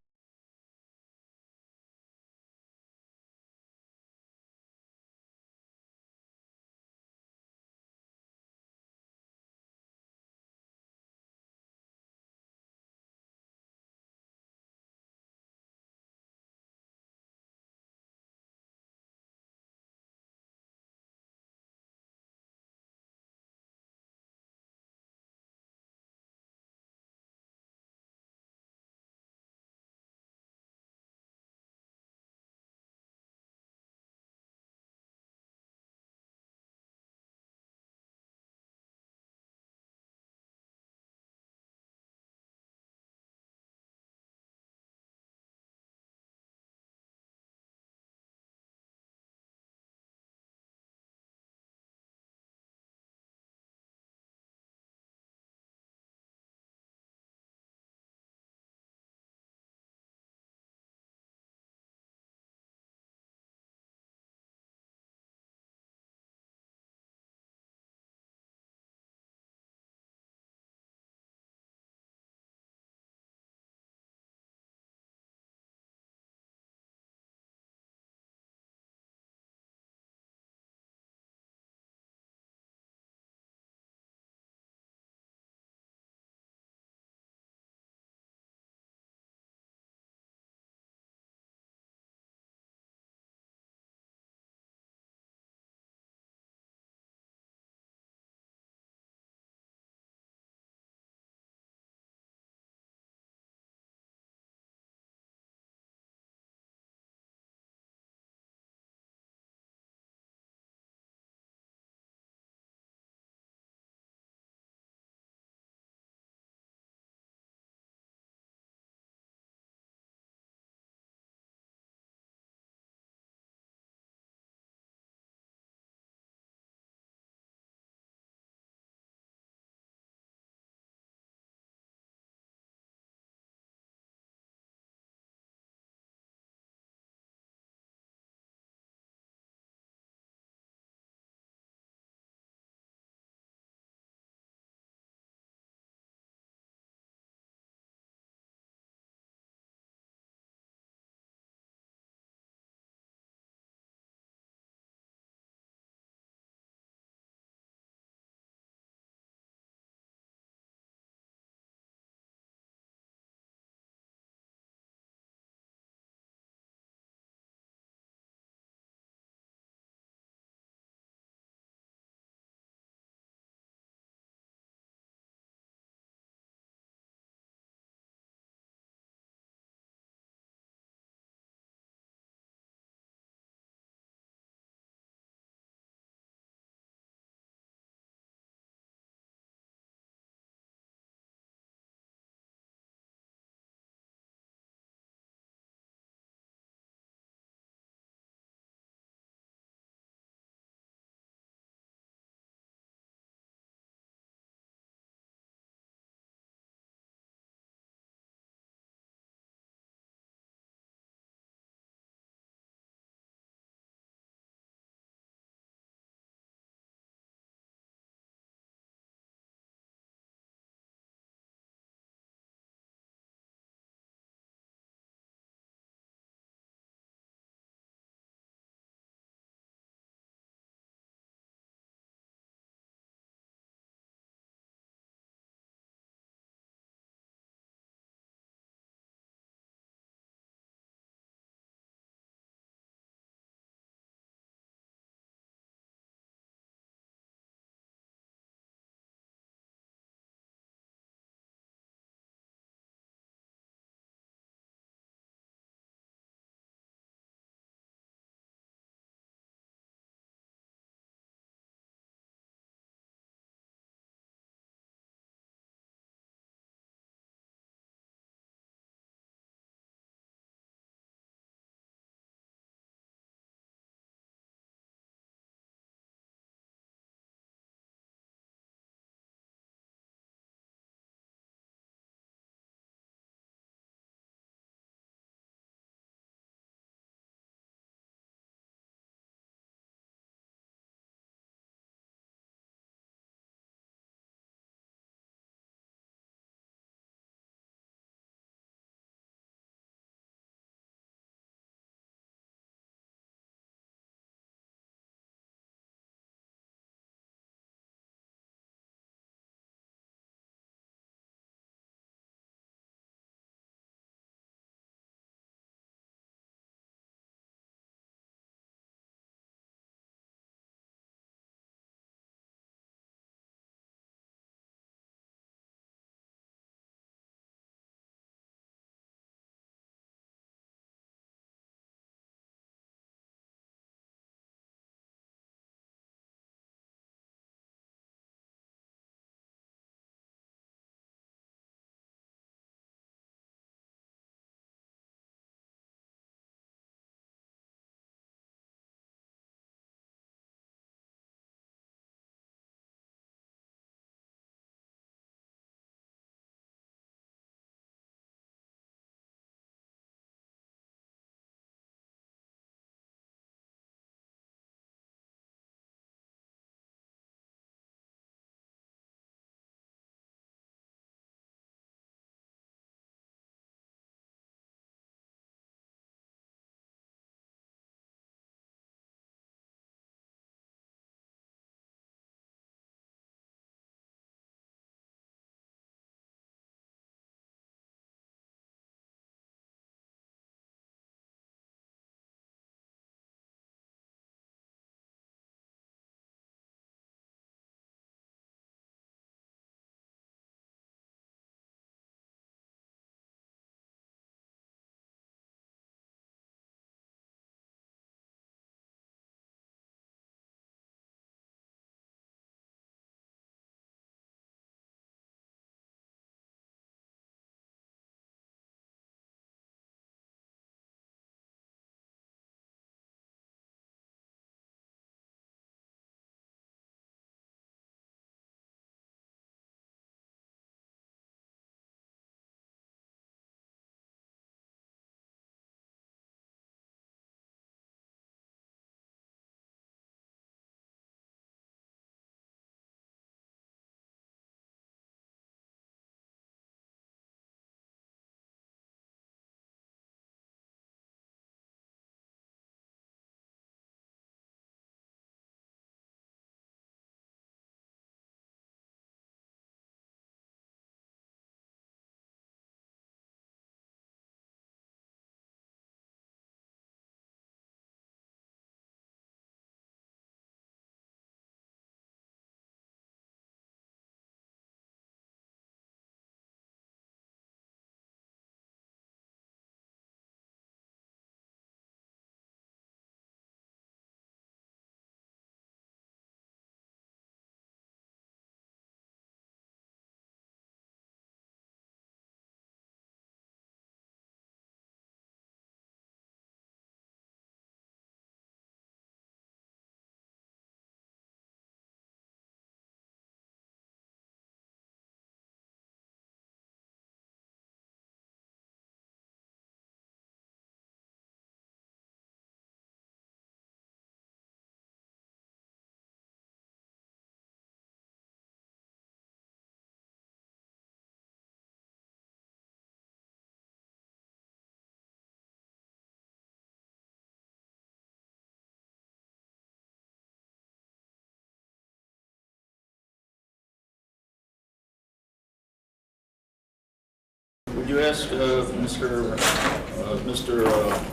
A: you ask Mr.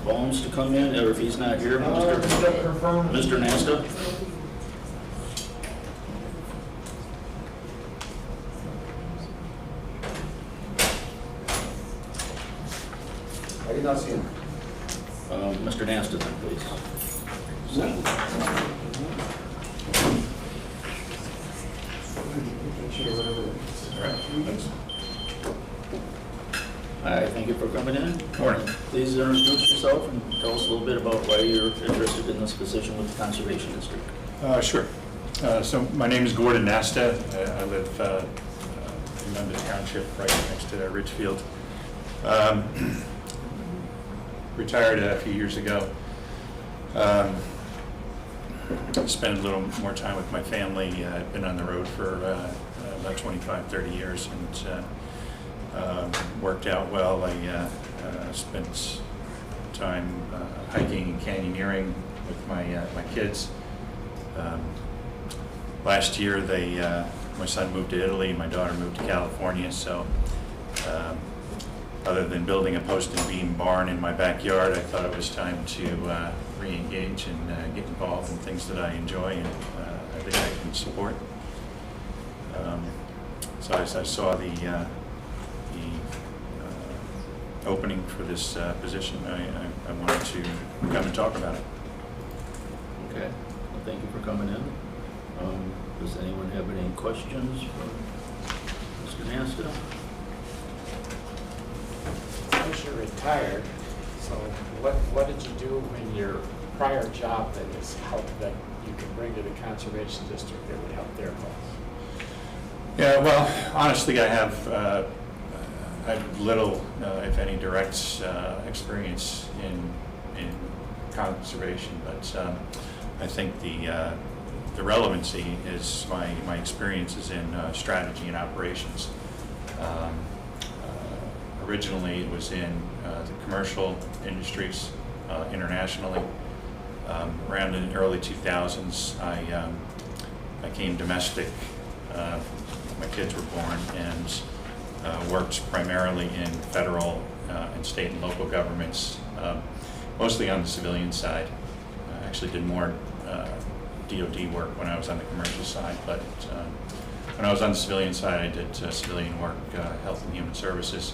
A: Bones to come in, or if he's not here, Mr. Nasta?
R: I did not see him.
A: Mr. Nasta, then, please. Hi, thank you for coming in. Morning. Please introduce yourself and tell us a little bit about why you're interested in this position with the Conservation District.
S: Sure. So my name is Gordon Nasta. I live in London Township, right next to Ridgefield. Retired a few years ago. Spent a little more time with my family. I've been on the road for about 25, 30 years, and worked out well. I spent time hiking and canyoneering with my kids. Last year, my son moved to Italy, my daughter moved to California, so other than building a post and beam barn in my backyard, I thought it was time to re-engage and get involved in things that I enjoy and I think I can support. So as I saw the opening for this position, I wanted to come and talk about it.
A: Okay, well, thank you for coming in. Does anyone have any questions for Mr. Nasta?
L: Since you're retired, so what did you do in your prior job that you could bring to the Conservation District that would help their cause?
S: Yeah, well, honestly, I have little, if any, direct experience in conservation, but I think the relevancy is my experiences in strategy and operations. Originally, it was in the commercial industries internationally. Around in the early 2000s, I came domestic. My kids were born, and worked primarily in federal and state and local governments, mostly on the civilian side. I actually did more DoD work when I was on the commercial side, but when I was on the civilian side, I did civilian work, health and human services.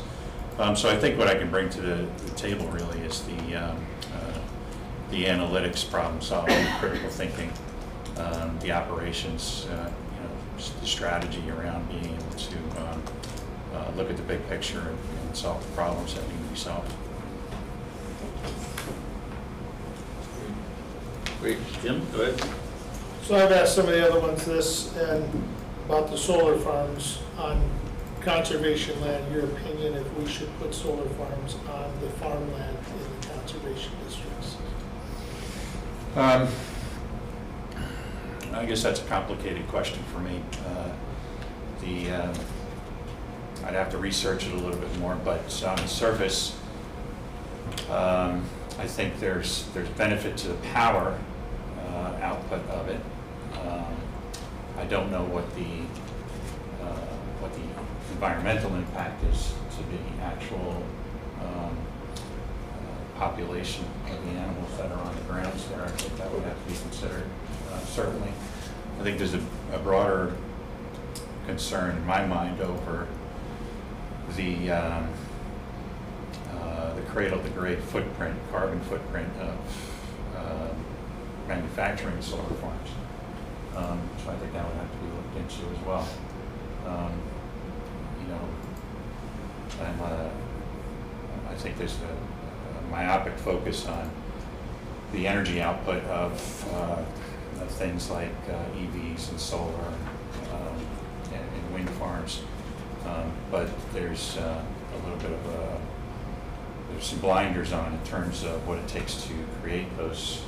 S: So I think what I can bring to the table really is the analytics, problem solving, critical thinking, the operations, the strategy around being able to look at the big picture and solve the problems that need to be solved.
A: Great. Jim, go ahead.
B: So I've asked some of the other ones this, and about the solar farms on conservation land, your opinion if we should put solar farms on the farmland in the conservation districts?
S: I guess that's a complicated question for me. I'd have to research it a little bit more, but on the surface, I think there's benefit to the power output of it. I don't know what the environmental impact is to the actual population of the animals that are on the grounds there. I think that would have to be considered, certainly. I think there's a broader concern in my mind over the cradle-to-grave footprint, carbon footprint of manufacturing solar farms. So I think that would have to be looked into as well. I think there's a myopic focus on the energy output of things like EVs and solar and wind farms, but there's a little bit of there's some blinders on in terms of what it takes to create those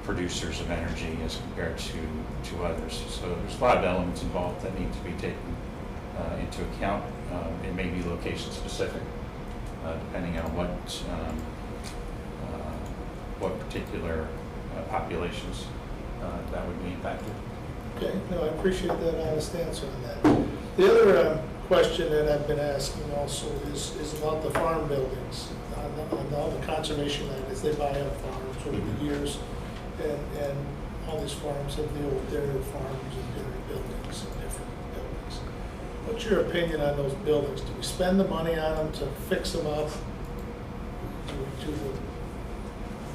S: producers of energy as compared to others. So there's a lot of elements involved that need to be taken into account. It may be location specific, depending on what particular populations that would be impacted.
B: Okay, no, I appreciate that honest answer on that. The other question that I've been asking also is about the farm buildings, on all the conservation land, as they buy up farms over the years, and all these farms have the old dairy farms and dairy buildings and different buildings. What's your opinion on those buildings? Do we spend the money on them to fix them up? Do we do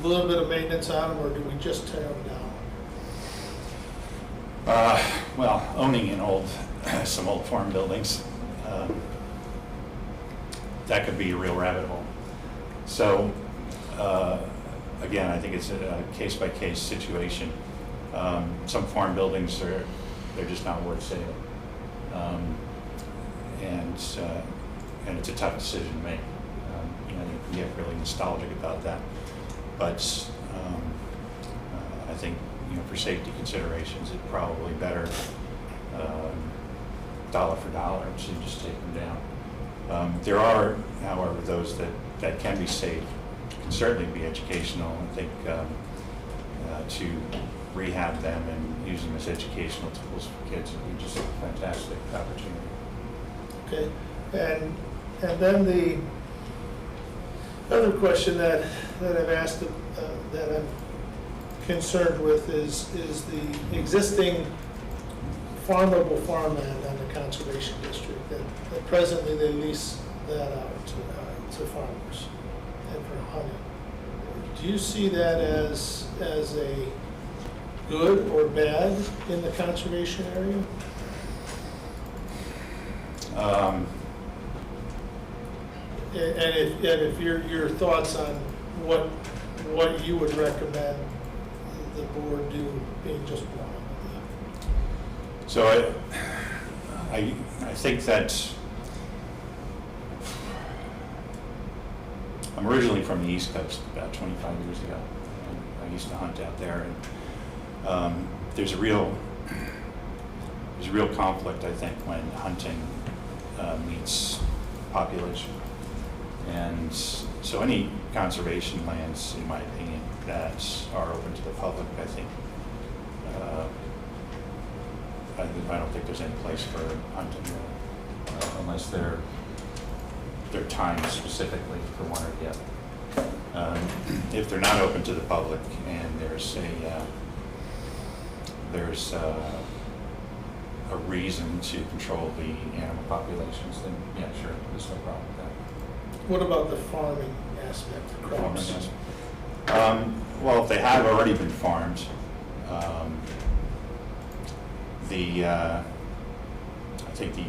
B: a little bit of maintenance on them, or do we just tear them down?
S: Well, owning some old farm buildings, that could be a real rabbit hole. So, again, I think it's a case-by-case situation. Some farm buildings they're just not worth saving, and it's a tough decision to make. You know, you can get really nostalgic about that, but I think, you know, for safety considerations, it's probably better dollar for dollar to just take them down. There are, however, those that can be saved, can certainly be educational. I think to rehab them and use them as educational tools for kids would be just a fantastic opportunity.
B: Okay, and then the other question that I've asked, that I'm concerned with is the existing farmable farmland on the conservation district that presently they lease that out to farmers and for hunting. Do you see that as a good or bad in the conservation area? And if your thoughts on what you would recommend the board do, being just one.
S: So I think that I'm originally from the East Coast about 25 years ago. I used to hunt out there, and there's a real conflict, I think, when hunting meets population. And so any conservation lands, in my opinion, that are open to the public, I think, I don't think there's any place for hunting there, unless they're timed specifically for one or the other. If they're not open to the public and there's a reason to control the animal populations, then yeah, sure, there's no problem with that.
B: What about the farming aspect, the crops?
S: Well, if they have already been farmed, I think the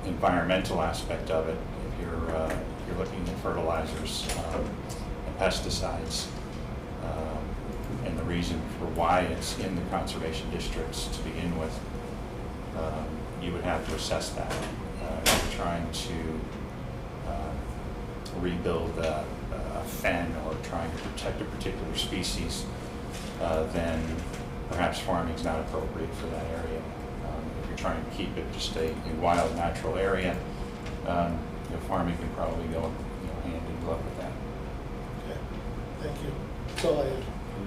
S: environmental aspect of it, if you're looking at fertilizers and pesticides, and the reason for why it's in the conservation districts to begin with, you would have to assess that. If you're trying to rebuild a fen or trying to protect a particular species, then perhaps farming is not appropriate for that area. If you're trying to keep it just a wild, natural area, farming can probably go hand in glove with that.
B: Okay, thank you. That's all I have.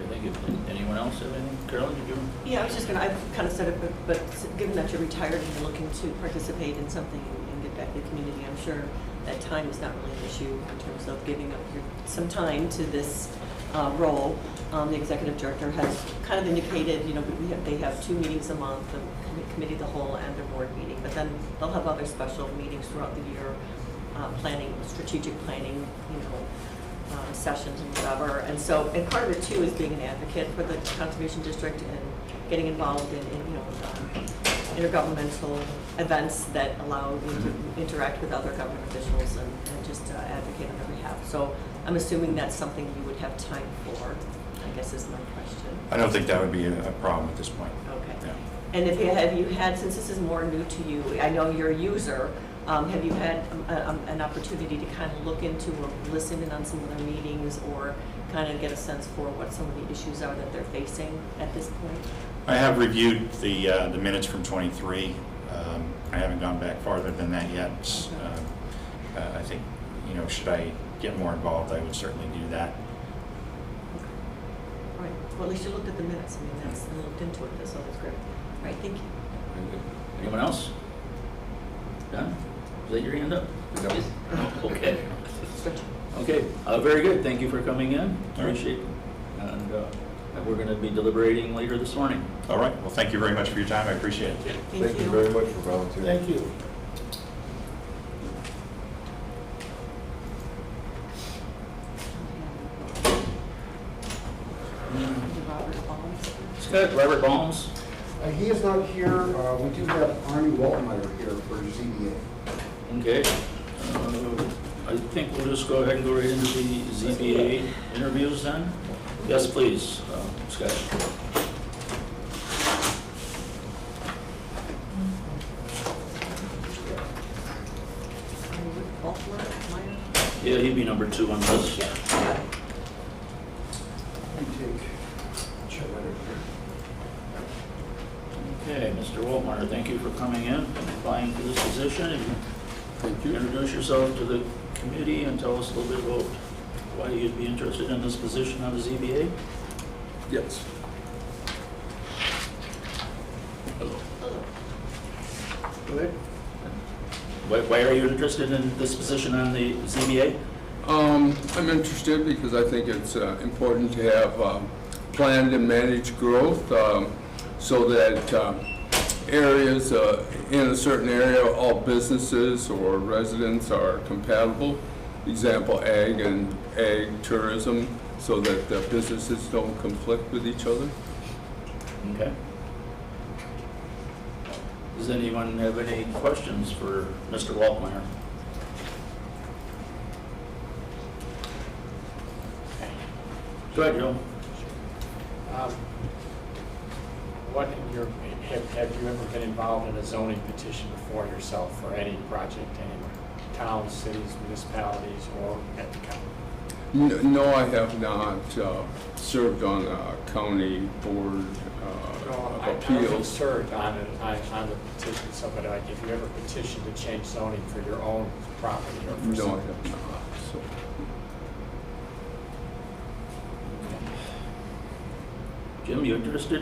A: Thank you. Anyone else have anything? Carolyn, did you?
J: Yeah, I was just gonna, I've kind of said it, but given that you're retired and you're looking to participate in something and get back to the community, I'm sure that time is not really an issue in terms of giving up some time to this role. The executive director has kind of indicated, they have 2 meetings a month, the committee of the whole and their board meeting, but then they'll have other special meetings throughout the year, planning, strategic planning, sessions and whatever. And part of it too is being an advocate for the conservation district and getting involved in intergovernmental events that allow you to interact with other government officials and just advocate on their behalf. So I'm assuming that's something you would have time for, I guess is my question.
S: I don't think that would be a problem at this point.
J: Okay.
S: Yeah.
J: And have you had, since this is more new to you, I know you're a user, have you had an opportunity to kind of look into or listen in on some of their meetings or kind of get a sense for what some of the issues are that they're facing at this point?
S: I have reviewed the minutes from 23. I haven't gone back farther than that yet. I think, should I get more involved, I would certainly do that.
J: Okay. All right. Well, at least you looked at the minutes. I mean, you looked into it, so that's great. All right, thank you.
A: Anyone else? Don, is that your hand up? Okay. Okay, very good. Thank you for coming in. Appreciate it. And we're going to be deliberating later this morning.
S: All right, well, thank you very much for your time, I appreciate it.
M: Thank you very much for volunteering.
B: Thank you.
A: Scott, Robert Balms.
R: He is not here. We do have Arne Waltmire here for ZBA.
A: Okay. I think we'll just go ahead and go right into the ZBA interviews then. Yes, please, Scott. Yeah, he'd be number 2 on this. Okay, Mr. Waltmire, thank you for coming in and applying for this position. Thank you. Introduce yourself to the committee and tell us a little bit about why you'd be interested in this position on the ZBA.
T: Yes.
A: Hello. Go ahead. Why are you interested in this position on the ZBA?
T: I'm interested because I think it's important to have planned and managed growth so that areas in a certain area, all businesses or residents are compatible. Example, ag and ag tourism, so that the businesses don't conflict with each other.
A: Okay. Does anyone have any questions for Mr. Waltmire? Go ahead, Joe.
L: Have you ever been involved in a zoning petition before yourself for any project anywhere? Towns, cities, municipalities, or at the county?
T: No, I have not served on a county board of
L: I
T: appeals.
L: served on the petition, so, but like, if you ever petitioned to change zoning for your own property or for
T: No, I
L: something?
T: have not. So.
A: Jim, you interested?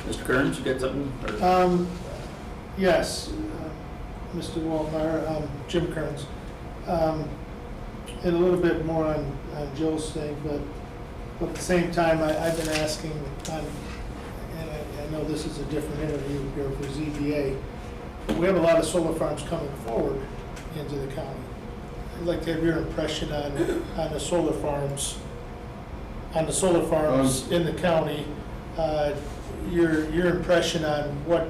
A: Mr. Kearns, you got something?
B: Yes, Mr. Waltmire, Jim Kearns. And a little bit more on Joe's thing, but at the same time, I've been asking, and I know this is a different interview here for ZBA, but we have a lot of solar farms coming forward into the county. I'd like to have your impression on the solar farms, in the county, your impression on what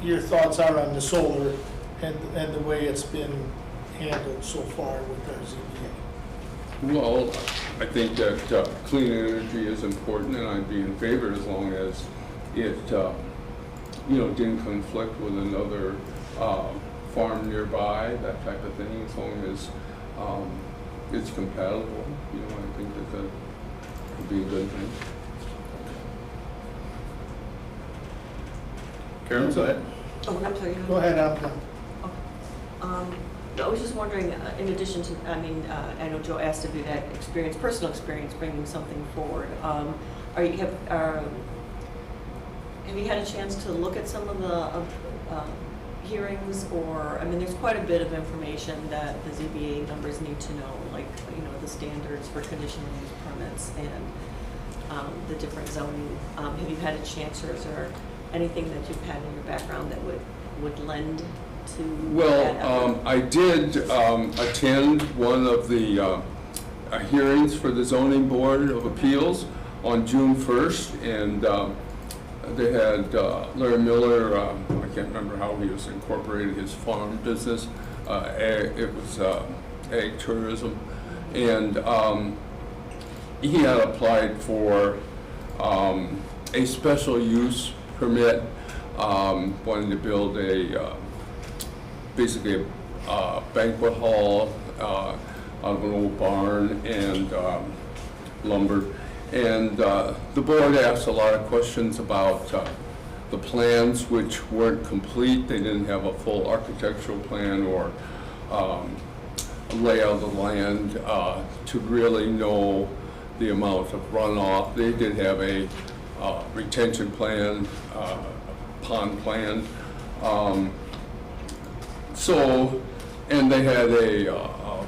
B: your thoughts are on the solar and the way it's been handled so far with our ZBA.
T: Well, I think that clean energy is important, and I'd be in favor as long as it, didn't conflict with another farm nearby, that type of thing. As long as it's compatible, I think that would be a good thing.
A: Karen, go ahead.
J: Oh, I'm sorry.
B: Go ahead,
J: I was just wondering, in addition to, I know Joe asked if you had personal experience bringing something forward. Have you had a chance to look at some of the hearings, or, there's quite a bit of information that the ZBA members need to know, like, the standards for conditional use permits and the different zoning. Have you had a chance, or is there anything that you've had in your background that would lend to
T: Well, I did attend one of the hearings for the Zoning Board of Appeals on June 1st, and they had Larry Miller, I can't remember how he was incorporated his farm business. It was ag tourism, and he had applied for a special use permit, wanting to build basically a banquet hall out of an old barn and lumber. And the board asked a lot of questions about the plans, which weren't complete. They didn't have a full architectural plan or layout of the land to really know the amount of runoff. They did have a retention plan, pond plan. So, and they had a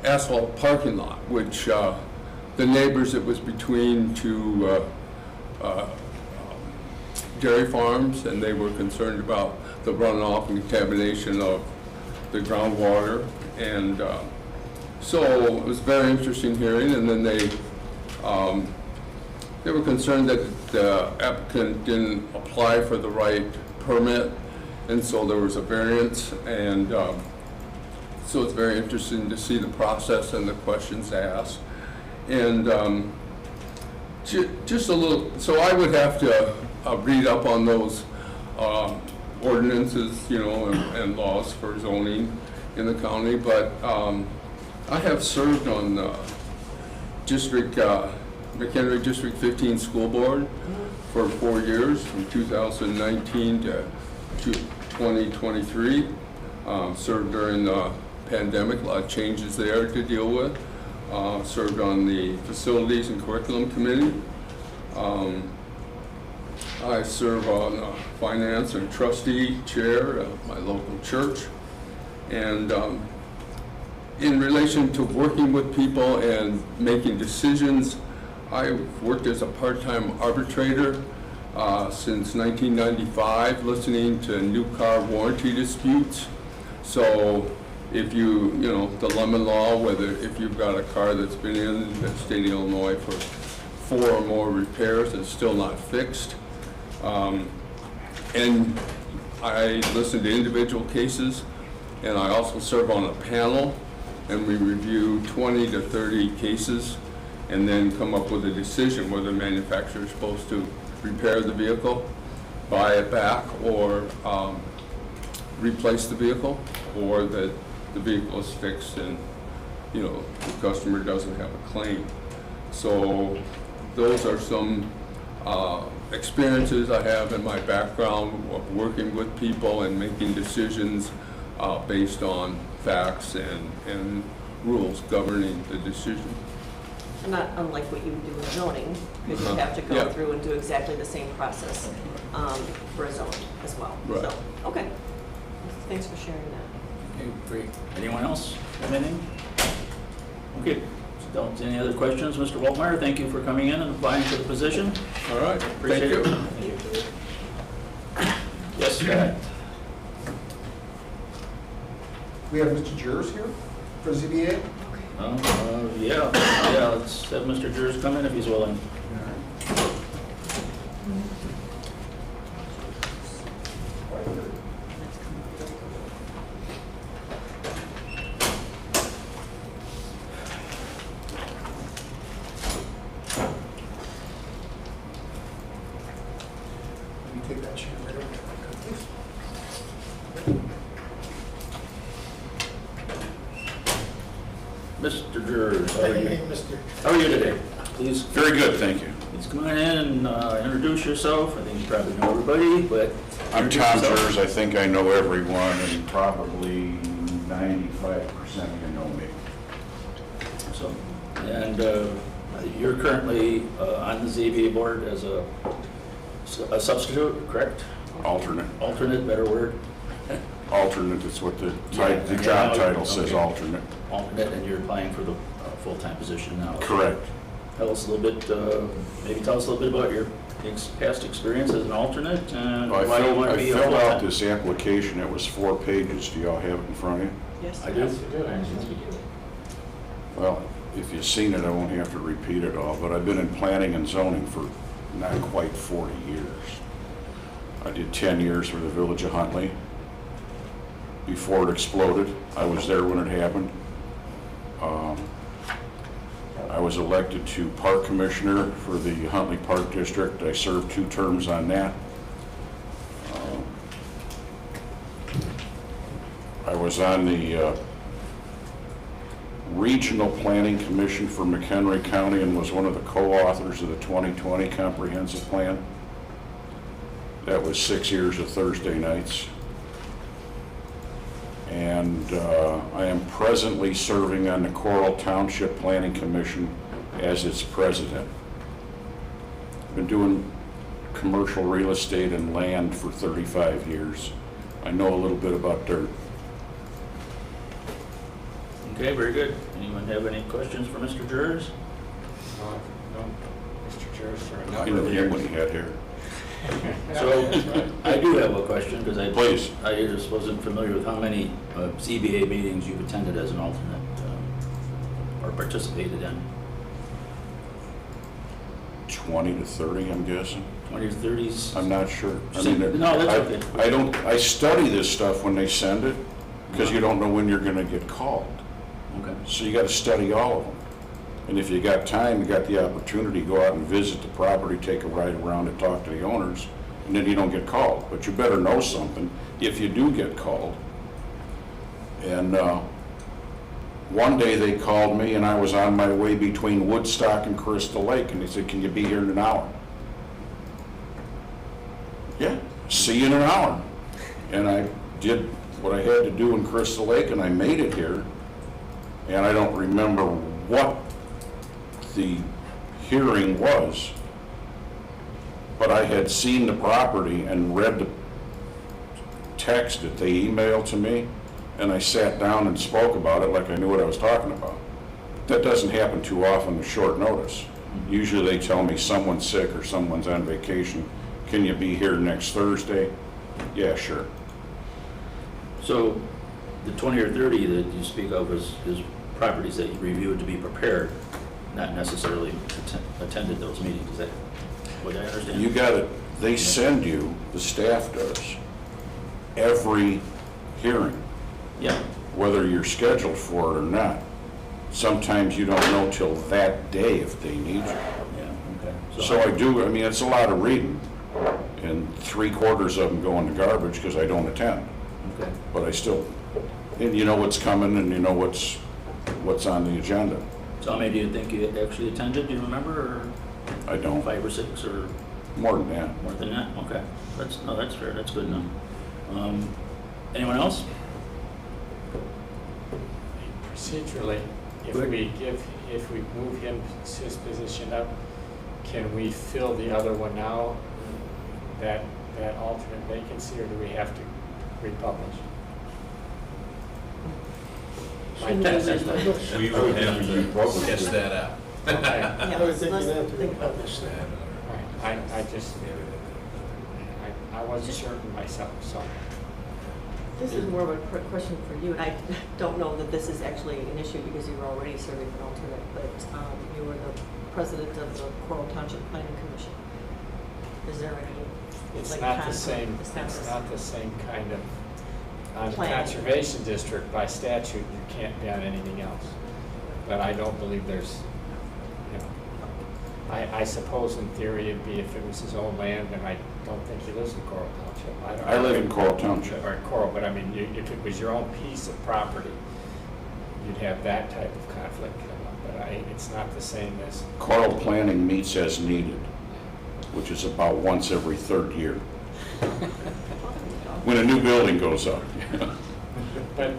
T: asphalt parking lot, which the neighbors, it was between two dairy farms, and they were concerned about the runoff and contamination of the groundwater. And so it was a very interesting hearing, and then they were concerned that the applicant didn't apply for the right permit, and so there was a variance. And so it's very interesting to see the process and the questions asked. And just a little, so I would have to read up on those ordinances, you know, and laws for zoning in the county. But I have served on the McHenry District 15 School Board for 4 years, from 2019 to 2023. Served during the pandemic, a lot of changes there to deal with. Served on the Facilities and Curriculum Committee. I serve on Finance and Trustee Chair of my local church. And in relation to working with people and making decisions, I worked as a part-time arbitrator since 1995, listening to new car warranty disputes. So if you know, the lemon law, whether if you've got a car that's been in the state of Illinois for 4 or more repairs and still not fixed. And I listen to individual cases, and I also serve on a panel, and we review 20 to 30 cases and then come up with a decision whether the manufacturer is supposed to repair the vehicle, buy it back, or replace the vehicle, or that the vehicle is fixed and, you know, the customer doesn't have a claim. So those are some experiences I have in my background of working with people and making decisions based on facts and rules governing the decision.
J: Not unlike what you do in zoning, because you have to go through and do exactly the same process for a zone as well.
T: Right.
J: So, okay. Thanks for sharing that.
A: Okay, great. Anyone else have anything? Okay, so don't, any other questions? Mr. Waltmire, thank you for coming in and applying for the position.
T: All right,
A: Appreciate it. Thank you. Yes, go ahead.
R: We have Mr. Jurs here for ZBA.
A: Yeah, let's have Mr. Jurs come in if he's willing.
R: You take that chair right over there, please.
A: Mr. Jurs, how are you?
B: Hey, Mr.
A: How are you today? Please.
U: Very good, thank you.
A: Please come on in and introduce yourself. I think you probably know everybody, but.
U: I'm Tom Jurs. I think I know everyone, and probably 95% of you know me.
A: So, and you're currently on the ZBA board as a substitute, correct?
U: Alternate.
A: Alternate, better word.
U: Alternate, it's what the
A: Yeah,
U: job title
A: okay.
U: says, alternate.
A: Alternate, and you're applying for the full-time position now.
U: Correct.
A: Tell us a little bit, maybe tell us a little bit about your past experience as an alternate and
U: I
A: why you want to be a
U: filled out
A: full-time.
U: this application. It was 4 pages. Do y'all have it in front of you?
J: Yes.
A: I do.
L: Yes, you do, actually.
U: Well, if you've seen it, I won't have to repeat it all, but I've been in planning and zoning for not quite 40 years. I did 10 years for the Village of Huntley. Before it exploded, I was there when it happened. I was elected to Park Commissioner for the Huntley Park District. I served 2 terms on that. I was on the Regional Planning Commission for McHenry County and was one of the co-authors of the 2020 Comprehensive Plan. That was 6 years of Thursday nights. And I am presently serving on the Coral Township Planning Commission as its president. Been doing commercial real estate and land for 35 years. I know a little bit about dirt.
A: Okay, very good. Anyone have any questions for Mr. Jurs?
L: No, Mr. Jurs for a
U: I
L: number
U: knew
L: of
U: him
L: years.
U: when he got here.
A: So, I do have a question, because
U: Please.
A: I just wasn't familiar with how many CBA meetings you've attended as an alternate, or participated in.
U: 20 to 30, I'm guessing.
A: 20 or 30s?
U: I'm not sure.
A: No, that's okay.
U: I study this stuff when they send it, because you don't know when you're gonna get called.
A: Okay.
U: So you gotta study all of them. And if you got time, you got the opportunity, go out and visit the property, take a ride around and talk to the owners, and then you don't get called. But you better know something if you do get called. And one day they called me and I was on my way between Woodstock and Crystal Lake, and they said, "Can you be here in an hour?" Yeah, see you in an hour. And I did what I had to do in Crystal Lake and I made it here. And I don't remember what the hearing was, but I had seen the property and read the text that they emailed to me, and I sat down and spoke about it like I knew what I was talking about. That doesn't happen too often with short notice. Usually they tell me someone's sick or someone's on vacation. Can you be here next Thursday? Yeah, sure.
A: So the 20 or 30 that you speak of is properties that you reviewed to be prepared, not necessarily attended those meetings. Is that what I understand?
U: You got it. They send you, the staff does, every hearing.
A: Yeah.
U: Whether you're scheduled for it or not. Sometimes you don't know till that day if they need you.
A: Yeah, okay.
U: So I do, I mean, it's a lot of reading, and 3/4 of them go in the garbage because I don't attend.
A: Okay.
U: But I still, and you know what's coming and you know what's on the agenda.
A: So how many do you think you actually attended? Do you remember? Or
U: I don't.
A: 5 or 6 or?
U: More than that.
A: More than that? Okay. That's fair. That's good enough. Anyone else?
L: Procedurally, if we move his position up, can we fill the other one now, that alternate vacancy, or do we have to republish?
N: We would have to test that out.
B: I would think you'd have to republish that.
L: I wasn't certain myself, so.
J: This is more of a question for you, and I don't know that this is actually an issue because you were already serving an alternate, but you were the president of the Corryn Township Planning Commission. Is there any?
L: It's
J: like,
L: not the same. It's not the same kind of. On the conservation district, by statute, you can't be on anything else. But I don't believe there's, you know, I suppose in theory it'd be if it was his own land, and I don't think he lives in Corryn Township.
U: I live in Corryn Township.
L: Or Corryn, but I mean, if it was your own piece of property, you'd have that type of conflict come up. But it's not the same as.
U: Corryn Planning meets as needed, which is about once every 3rd year. When a new building goes up.
L: But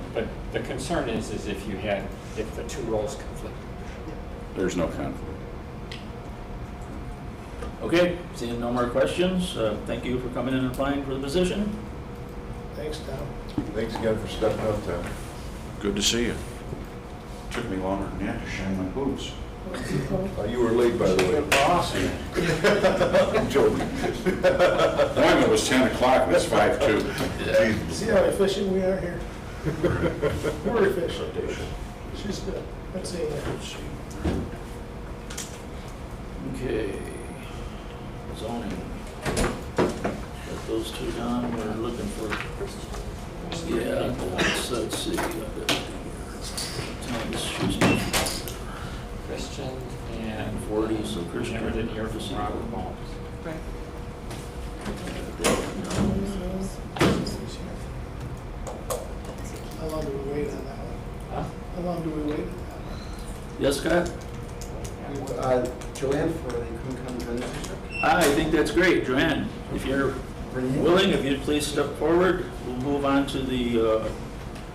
L: the concern is if the two roles conflict.
U: There's no conflict.
A: Okay, seeing no more questions, thank you for coming in and applying for the position.
B: Thanks, Tom.
M: Thanks again for stepping up, Tom.
U: Good to see you. Took me longer than that to shine my boots.
M: You were late, by the way.
U: Awesome. I'm joking. Appointment was 10 o'clock, it's 5:02.
B: See how efficient we are here? We're efficient. She's good. Let's see that.
A: Okay. Zoning. Got those two done, we're looking for, yeah, let's see.
L: Christian and
A: 40, so Christian
L: never did hear
A: to see
L: from Robert Holmes.
J: Right.
B: How long do we wait on that one?
L: Huh?
B: How long do we wait on that one?
A: Yes, Scott?
Q: Joann for the Coon County Business District.
A: I think that's great, Joann. If you're willing, if you'd please step forward, we'll move on to the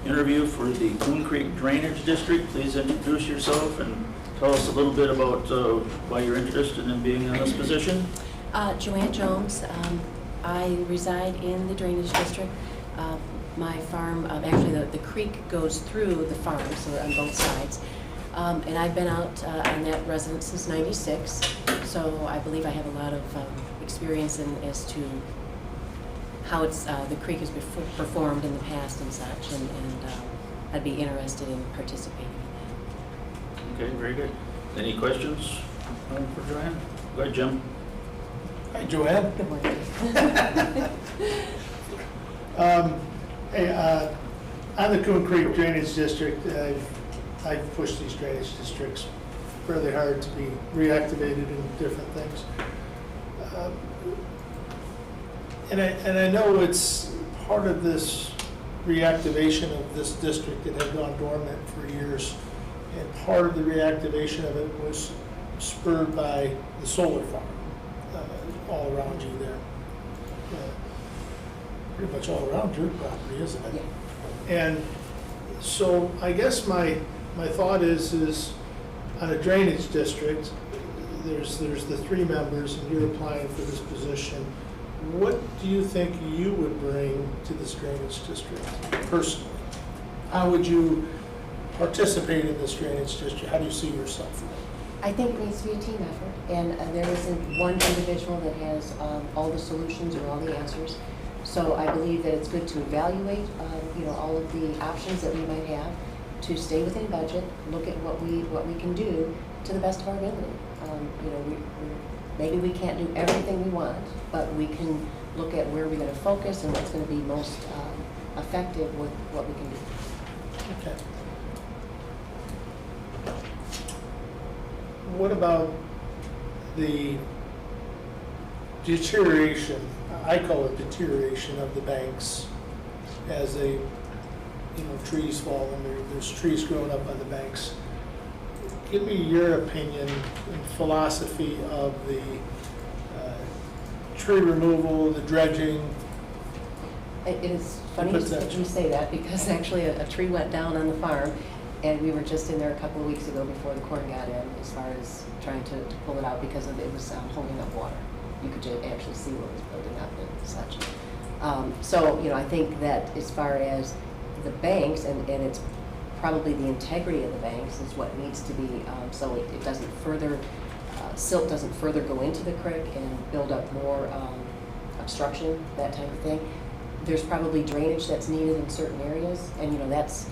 A: interview for the Coon Creek Drainage District. Please introduce yourself and tell us a little bit about why you're interested in being in this position.
C: Joann Jones. I reside in the drainage district. My farm, actually the creek goes through the farm, so on both sides. And I've been out on that residence since '96, so I believe I have a lot of experience as to how the creek has been performed in the past and such, and I'd be interested in participating in that.
A: Okay, very good. Any questions for Joann? Go ahead, Jim.
B: Hi, Joann.
C: Good morning.
B: Hey, on the Coon Creek Drainage District, I've pushed these drainage districts fairly hard to be reactivated and different things. And I know it's part of this reactivation of this district that had gone dormant for years. And part of the reactivation of it was spurred by the solar farm all around you there. Pretty much all around your property, isn't it? Yeah. And so I guess my thought is on a drainage district, there's the 3 members and you're applying for this position. What do you think you would bring to this drainage district personally? How would you participate in this drainage district? How do you see yourself?
C: I think it needs to be a team effort, and there isn't one individual that has all the solutions or all the answers. So I believe that it's good to evaluate, all of the options that we might have, to stay within budget, look at what we can do to the best of our ability. Maybe we can't do everything we want, but we can look at where we're going to focus and what's going to be most effective with what we can do.
B: Okay. What about the deterioration, I call it deterioration of the banks as trees fall and there's trees growing up on the banks. Give me your opinion and philosophy of the tree removal, the dredging.
C: It is funny that you say that, because actually a tree went down on the farm, and we were just in there a couple of weeks ago before the corn got in, as far as trying to pull it out because it was holding up water. You could actually see what was building up and such. So I think that as far as the banks, and it's probably the integrity of the banks is what needs to be, so it doesn't further, silt doesn't further go into the creek and build up more obstruction, that type of thing. There's probably drainage that's needed in certain areas, and that's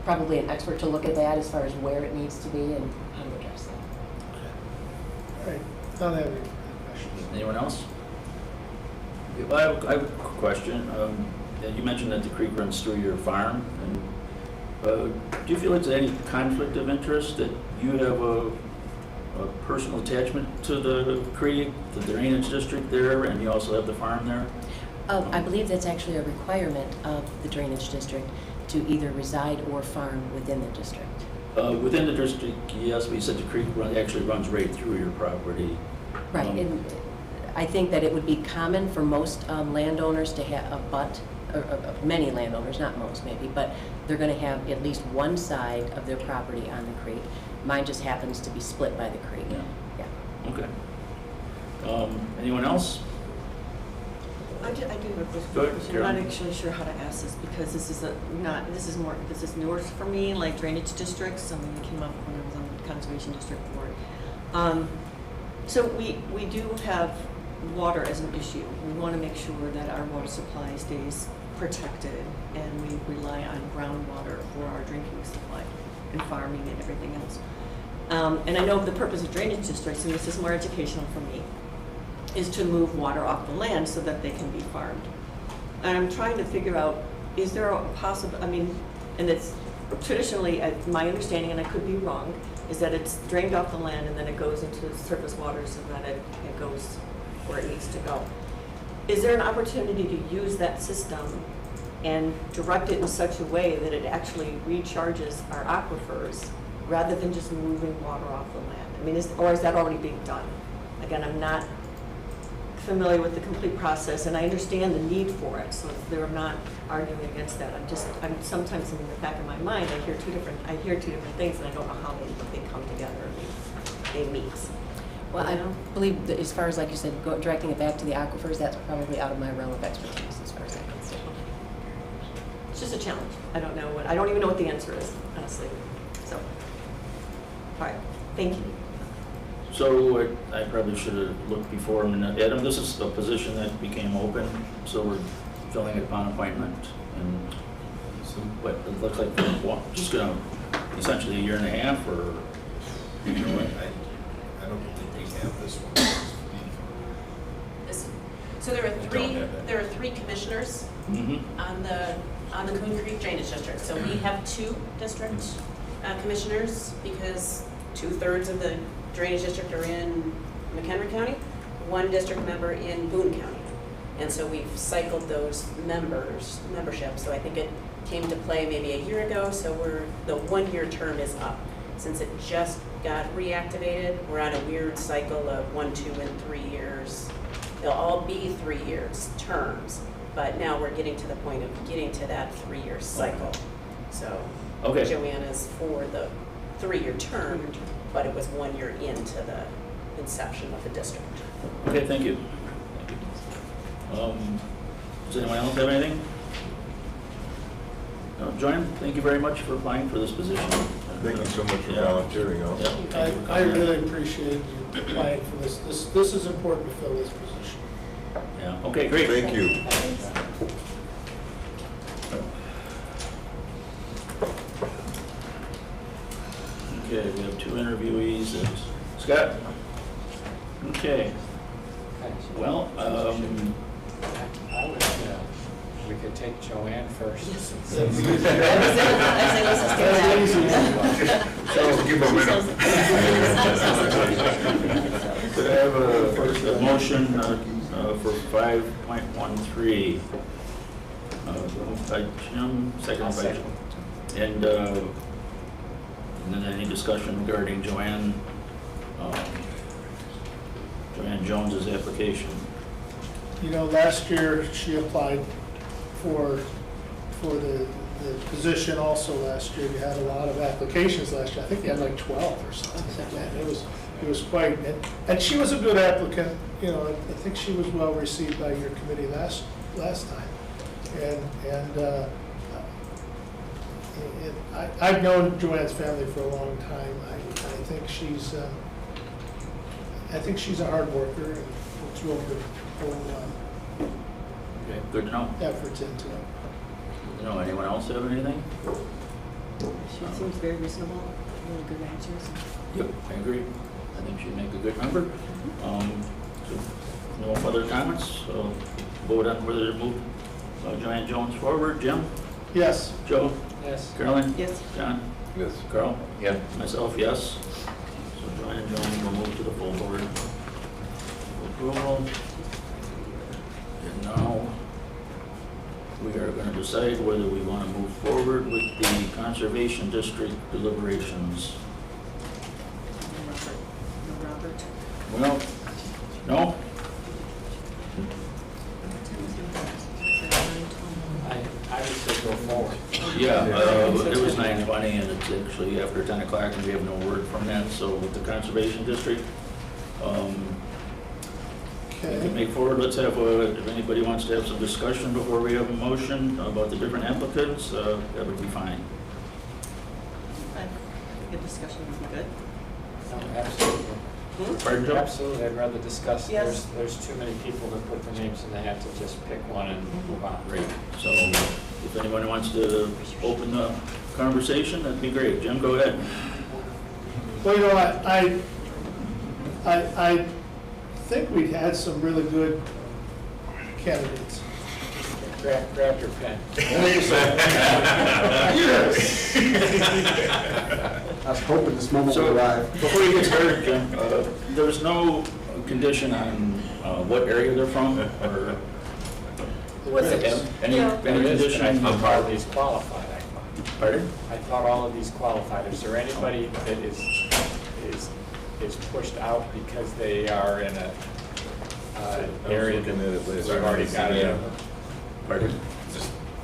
C: probably an expert to look at that as far as where it needs to be and how to address that.
B: All right, don't have any questions.
A: Anyone else? Well, I have a question. You mentioned that the creek runs through your farm, and do you feel like there's any conflict of interest, that you have a personal attachment to the creek, the drainage district there, and you also have the farm there?
C: I believe that's actually a requirement of the drainage district to either reside or farm within the district.
A: Within the district, yes, but you said the creek actually runs right through your property.
C: Right, and I think that it would be common for most landowners to have a butt, or many landowners, not most maybe, but they're going to have at least one side of their property on the creek. Mine just happens to be split by the creek. Yeah.
A: Okay. Anyone else?
J: I do have a question.
A: Go ahead,
J: I'm not actually sure how to ask this, because this is newer for me, like drainage districts. Something that came up when I was on the conservation district board. So we do have water as an issue. We want to make sure that our water supply stays protected, and we rely on groundwater for our drinking supply and farming and everything else. And I know the purpose of drainage districts, and this is more educational for me, is to move water off the land so that they can be farmed. And I'm trying to figure out, is there a possible, and it's traditionally, my understanding, and I could be wrong, is that it's drained off the land and then it goes into the surface waters and then it goes where it needs to go. Is there an opportunity to use that system and direct it in such a way that it actually recharges our aquifers rather than just moving water off the land? Or is that already being done? Again, I'm not familiar with the complete process, and I understand the need for it, so they're not arguing against that. I'm sometimes in the back of my mind, I hear two different things, and I don't know how they come together and they meet.
C: Well, I don't believe that as far as, like you said, directing it back to the aquifers, that's probably out of my realm of expertise as far as I can see.
J: It's just a challenge. I don't even know what the answer is, honestly. So, all right, thank you.
A: So I probably should have looked before. I mean, Adam, this is a position that became open, so we're filling it upon appointment. And so what it looks like, just gonna essentially a year and a half, or?
Q: You know what, I don't think we have this one.
D: So there are three commissioners
A: Mm-hmm.
D: on the Coon Creek Drainage District. So we have two district commissioners because 2/3 of the drainage district are in McHenry County, one district member in Boone County. And so we've cycled those membership. So I think it came to play maybe a year ago. So the 1-year term is up. Since it just got reactivated, we're on a weird cycle of 1, 2, and 3 years. They'll all be 3 years terms, but now we're getting to the point of getting to that 3-year cycle. So
A: Okay.
D: Joann is for the 3-year term, but it was 1 year into the inception of the district.
A: Okay, thank you. Does anyone else have anything? Joann, thank you very much for applying for this position.
M: Thank you so much for volunteering also.
B: I really appreciate you applying for this. This is important to fill this position.
A: Yeah, okay, great.
M: Thank you.
A: Okay, we have 2 interviewees. Scott? Okay. Well,
L: I would, we could take Joann first.
A: Could I have a motion for 5.13? Moved by Jim, seconded by Jim. And then any discussion regarding Joann Jones's application?
B: You know, last year she applied for the position also last year. You had a lot of applications last year. I think you had like 12 or something like that. It was quite, and she was a good applicant. You know, I think she was well received by your committee last time. I've known Joann's family for a long time. I think she's a hard worker and puts real good
A: Okay, good to know.
B: efforts into it.
A: You know, anyone else have anything?
C: She seems very reasonable, really good answers.
A: Yep, I agree. I think she'd make a good member. So no further comments, so vote on whether to move Joann Jones forward. Jim?
B: Yes.
A: Joe?
L: Yes.
A: Carolyn?
J: Yes.
A: John?
M: Yes.
A: Carl?
O: Yeah.
A: Myself, yes. So Joann Jones will move to the full board. Approval. And now we are going to decide whether we want to move forward with the Conservation District deliberations.
C: Robert?
A: Well, no?
L: I would say go forward.
A: Yeah, it was 9:20 and it's actually after 10 o'clock and we have no word from that. So with the Conservation District, we can make forward. Let's have, if anybody wants to have some discussion before we have a motion about the different applicants, that would be fine.
J: I think a discussion would be good.
L: No, absolutely.
A: Pardon, Joe?
L: Absolutely, I'd rather discuss.
J: Yes.
L: There's too many people to put the names in the hat to just pick one and move on.
A: Great. So if anyone wants to open the conversation, that'd be great. Jim, go ahead.
B: Well, you know, I think we've had some really good candidates.
L: Grab your pen.
R: Yes. I was hoping this moment would arrive.
A: Before you get started, Jim, there's no condition on what area they're from, or any condition?
L: I thought all of these qualified, I thought.
A: Pardon?
L: I thought all of these qualified. Is there anybody that is pushed out because they are in a area that we've already got it?
A: Pardon?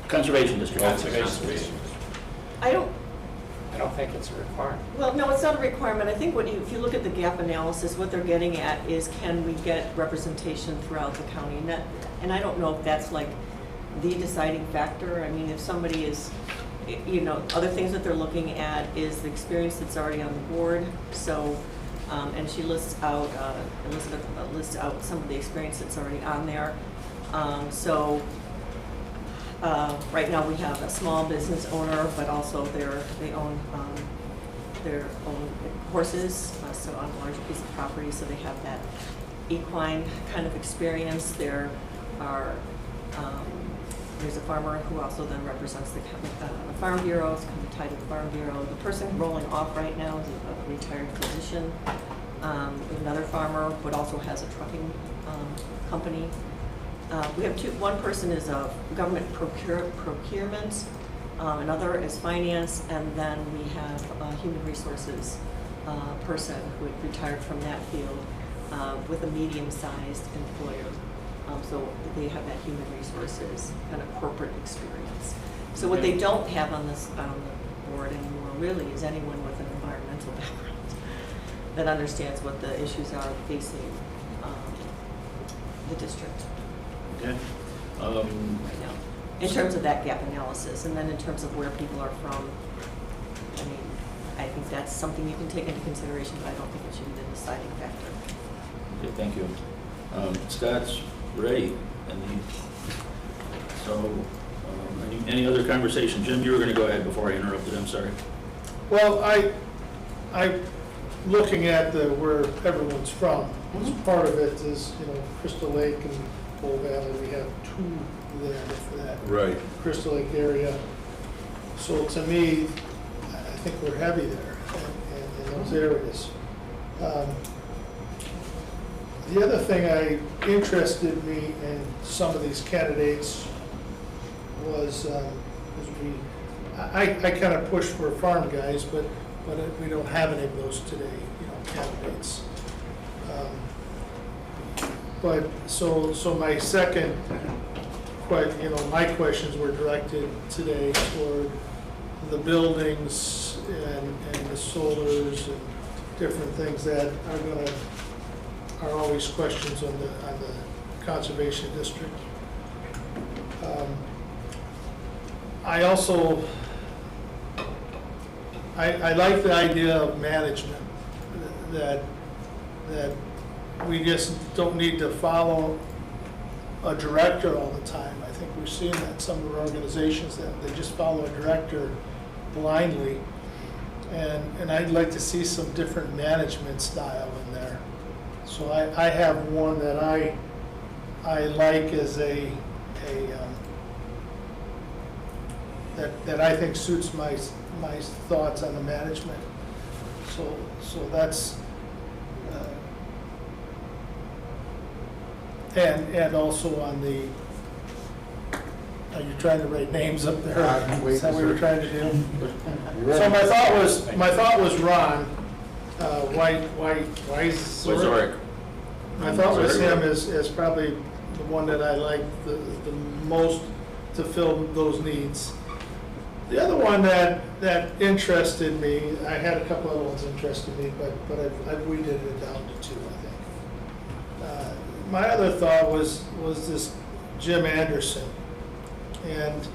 A: Conservation District.
L: Conservation District.
J: I don't
L: don't think it's a requirement.
J: Well, no, it's not a requirement. I think if you look at the gap analysis, what they're getting at is, can we get representation throughout the county? And I don't know if that's like the deciding factor. I mean, if somebody is, other things that they're looking at is the experience that's already on the board. So, and she lists out, Elizabeth lists out some of the experience that's already on there. Right now we have a small business owner, but also they own their own horses, so on a larger piece of property, so they have that equine kind of experience. There are, there's a farmer who also then represents the Farm Bureau, it's kind of tied to the Farm Bureau. The person rolling off right now is a retired physician. Another farmer, but also has a trucking company. We have one person is a government procurement, another is finance, and then we have a human resources person who had retired from that field with a medium-sized employer. So they have that human resources kind of corporate experience. So what they don't have on the board anymore really is anyone with an environmental background that understands what the issues are facing the district.
A: Okay.
J: Right now, in terms of that gap analysis, and then in terms of where people are from, I mean, I think that's something you can take into consideration, but I don't think it should be the deciding factor.
A: Okay, thank you. Scott's ready. Any other conversation? Jim, you were going to go ahead before I interrupted. I'm sorry.
B: Well, I looking at where everyone's from. Part of it is, Crystal Lake and Bull Valley. We have two there for that Crystal Lake area. So to me, I think we're heavy there in those areas. The other thing interested me in some of these candidates was I kind of pushed for farm guys, but we don't have any of those today, candidates. But so my second my questions were directed today toward the buildings and the solars and different things that are always questions on the conservation district. I also I like the idea of management, that we just don't need to follow a director all the time. I think we've seen that in some of our organizations, that they just follow a director blindly. And I'd like to see some different management style in there. So I have one that I like as that I think suits my thoughts on the management. So that's and also on the. Are you trying to write names up there? Is that what you were trying to do? So my thought was Ron.
A: Wieczorek.
B: My thought was him as probably the one that I like the most to fill those needs. The other one that interested me, I had a couple other ones interested me, but I've weeded it down to two, I think. My other thought was this Jim Anderson. And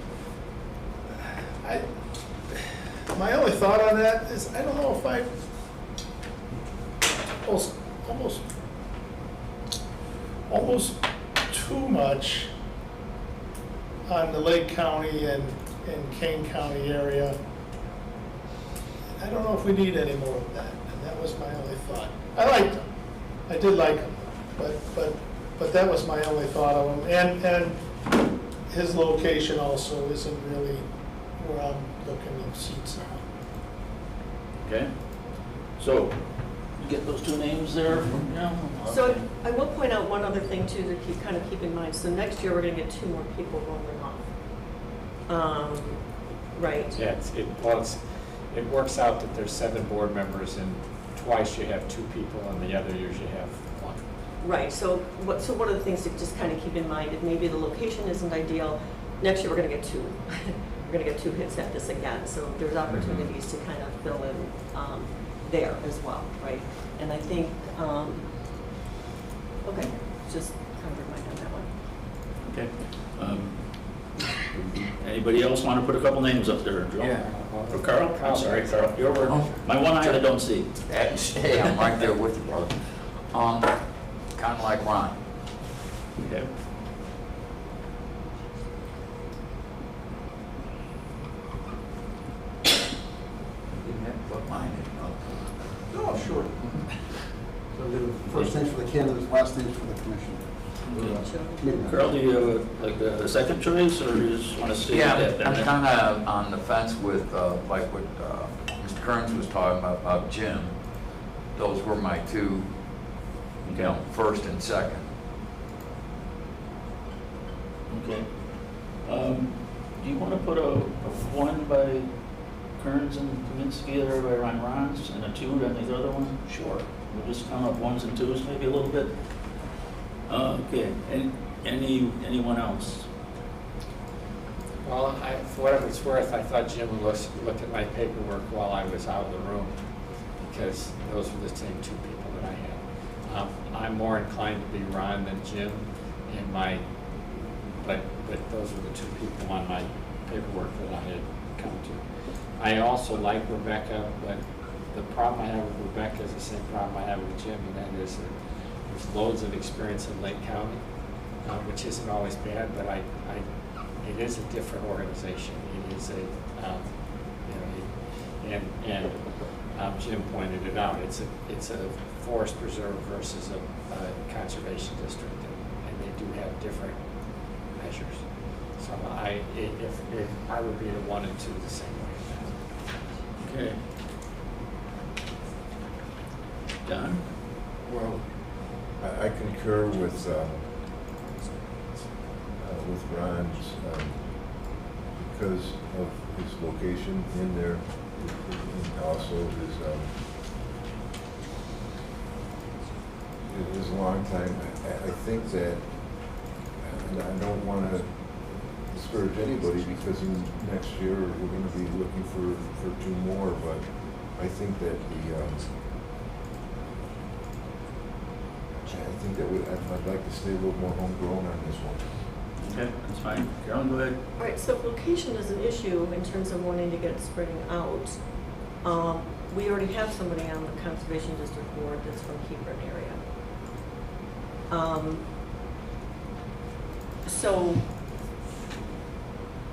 B: my only thought on that is I don't know if I almost too much on the Lake County and Kane County area. I don't know if we need any more of that, and that was my only thought. I liked him. I did like him, but that was my only thought of him. And his location also isn't really where I'm looking at seats now.
A: Okay. So, you get those two names there? Yeah.
J: So I will point out one other thing too to keep in mind. So next year we're going to get 2 more people rolling off. Right.
L: Yeah, it works out that there's 7 board members, and twice you have 2 people, and the other years you have 1.
J: Right. So one of the things to just kind of keep in mind is maybe the location isn't ideal. Next year we're going to get 2. We're gonna get 2 hits at this again. So there's opportunities to kind of fill in there as well, right? And I think, okay, just kind of remind on that one.
A: Okay. Anybody else want to put a couple names up there, Joe?
O: Yeah.
A: Or Carl? I'm sorry, Carl. You're over. My one eye I don't see.
O: Hey, I'm right there with you, brother. Kind of like Ron.
A: Okay.
O: Didn't have to put mine in, no.
R: Oh, sure. So the first names for the candidates, last names for the commission.
A: Carl, do you have a second choice, or you just want to stay
O: Yeah,
A: with that?
O: I'm kind of on the fence with, like what Mr. Kearns was talking about Jim. Those were my 2, you know, first and second.
A: Okay. Do you want to put a 1 by Kearns and Kaminsky there by Ron's, and a 2 on the other one? Sure. We'll just count up 1s and 2s maybe a little bit. Okay. Anyone else?
L: Well, for whatever it's worth, I thought Jim looked at my paperwork while I was out of the room, because those were the same 2 people that I had. I'm more inclined to be Ron than Jim in my, but those were the 2 people on my paperwork that I had come to. I also like Rebecca, but the problem I have with Rebecca is the same problem I have with Jim, and that is that there's loads of experience in Lake County, which isn't always bad, but it is a different organization. It is a, Jim pointed it out. It's a forest preserve versus a conservation district, and they do have different measures. So if I would be the 1 and 2 the same way.
A: Okay. Don?
Q: Well, I concur with Ron's, because of his location in there, and also his long time. I think that, and I don't want to discourage anybody, because next year we're going to be looking for 2 more, but I think that I'd like to stay a little more homegrown on this one.
A: Okay, that's fine. Carolyn, go ahead.
J: All right, so if location is an issue in terms of wanting to get spreading out, we already have somebody on the Conservation District Board that's from Hebron area. So,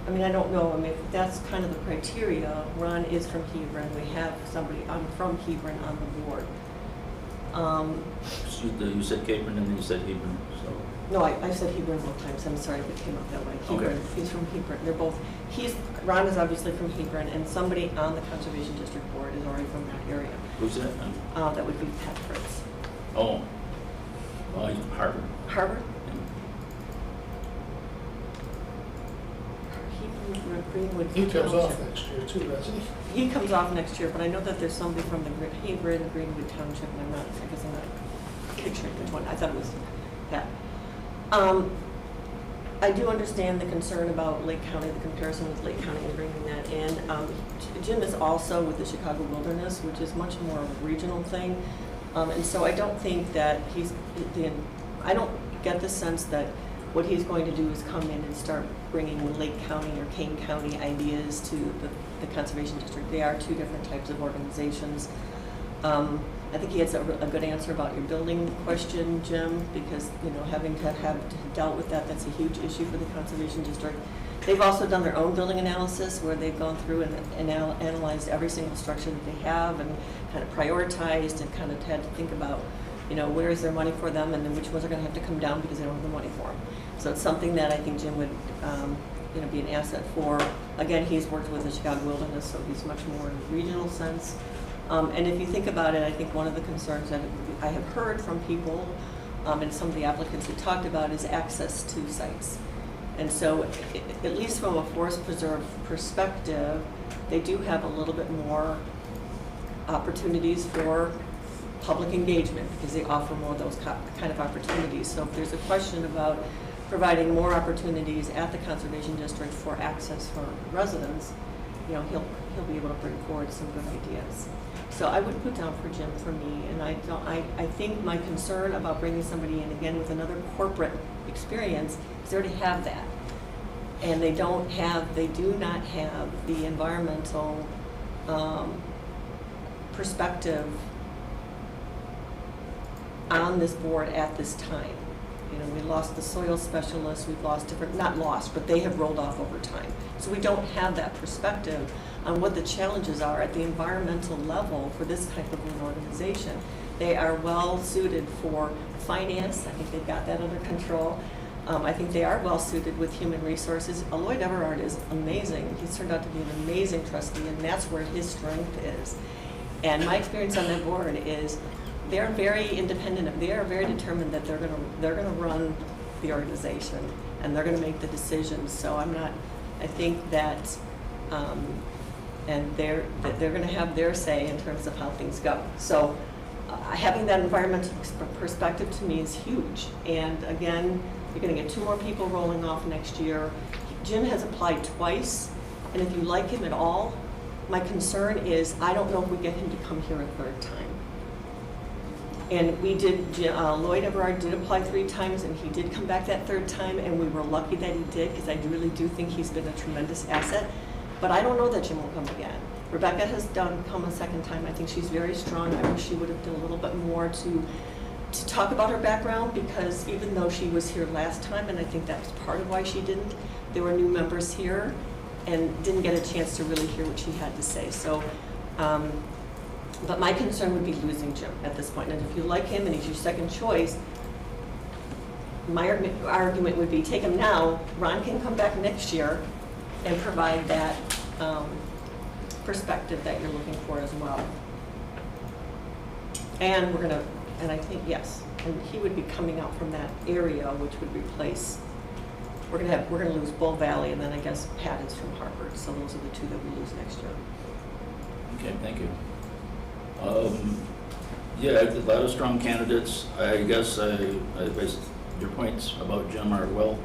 J: I mean, I don't know, if that's kind of the criteria. Ron is from Hebron, we have somebody from Hebron on the board.
A: You said Capron and then you said Hebron, so.
J: No, I said Hebron both times, I'm sorry if it came up that way. Hebron,
A: Okay.
J: he's from Hebron, they're both, Ron is obviously from Hebron, and somebody on the Conservation District Board is already from that area.
A: Who's that?
J: That would be Pat Fritz.
A: Oh. Well, he's from Harvard.
J: Harvard? Greenwood.
B: He comes off
J: Township.
B: next year too, doesn't he?
J: He comes off next year, but I know that there's somebody from the Hebron, Greenwood Township, and I guess I'm not picturing which one. I thought it was that. I do understand the concern about Lake County, the comparison with Lake County and bringing that in. Jim is also with the Chicago Wilderness, which is much more of a regional thing. And so I don't think that I don't get the sense that what he's going to do is come in and start bringing Lake County or Kane County ideas to the Conservation District. They are 2 different types of organizations. I think he has a good answer about your building question, Jim, because, having to have dealt with that's a huge issue for the Conservation District. They've also done their own building analysis where they've gone through and analyzed every single structure that they have and kind of prioritized and kind of had to think about, where is their money for them and then which ones are going to have to come down because they don't have the money for them. So it's something that I think Jim would, be an asset for. Again, he's worked with the Chicago Wilderness, so he's much more in a regional sense. And if you think about it, I think one of the concerns that I have heard from people and some of the applicants who talked about is access to sites. And so, at least from a forest preserve perspective, they do have a little bit more opportunities for public engagement because they offer more of those kind of opportunities. So if there's a question about providing more opportunities at the Conservation District for access for residents, you know, he'll be able to bring forward some good ideas. So I would put down for Jim for me, and I think my concern about bringing somebody in again with another corporate experience is they already have that. And they do not have the environmental perspective on this board at this time. You know, we lost the soil specialists, we've lost different, not lost, but they have rolled off over time. So we don't have that perspective on what the challenges are at the environmental level for this type of an organization. They are well suited for finance. I think they've got that under control. I think they are well suited with human resources. Lloyd Everard is amazing. He's turned out to be an amazing trustee, and that's where his strength is. And my experience on that board is they're very independent. They are very determined that they're going to run the organization and they're going to make the decisions. So I think that, and they're going to have their say in terms of how things go. So having that environmental perspective to me is huge. And again, you're going to get 2 more people rolling off next year. Jim has applied twice, and if you like him at all, my concern is I don't know if we get him to come here a 3rd time. And we did, Lloyd Everard did apply 3 times, and he did come back that 3rd time, and we were lucky that he did, because I really do think he's been a tremendous asset. But I don't know that Jim will come again. Rebecca has come a 2nd time. I think she's very strong. I wish she would have done a little bit more to talk about her background, because even though she was here last time, and I think that was part of why she didn't, there were new members here and didn't get a chance to really hear what she had to say. So, but my concern would be losing Jim at this point. And if you like him and he's your 2nd choice, my argument would be take him now. Ron can come back next year and provide that perspective that you're looking for as well. And and I think, yes, and he would be coming out from that area, which would replace, we're gonna lose Bull Valley, and then I guess Pat is from Harvard, so those are the 2 that we lose next year.
A: Okay, thank you. Yeah, a lot of strong candidates. I guess your points about Jim are well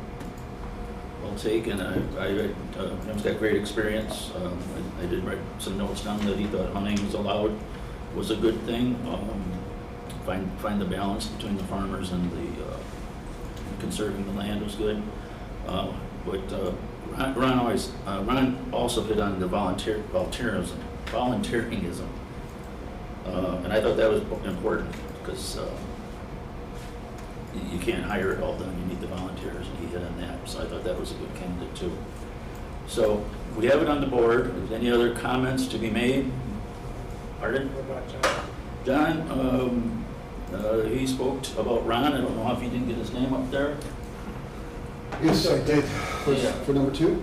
A: taken. Jim's got great experience. I did write some notes down that he thought hunting was allowed was a good thing. Find the balance between the farmers and the conserving the land was good. But Ron also hit on the volunteerism, and I thought that was important, because you can't hire it all done. You need the volunteers, and he hit on that. So I thought that was a good candidate too. So we have it on the board. Is any other comments to be made? Pardon? What about John? John, he spoke about Ron. I don't know if he didn't get his name up there.
R: Yes, I did. For number 2?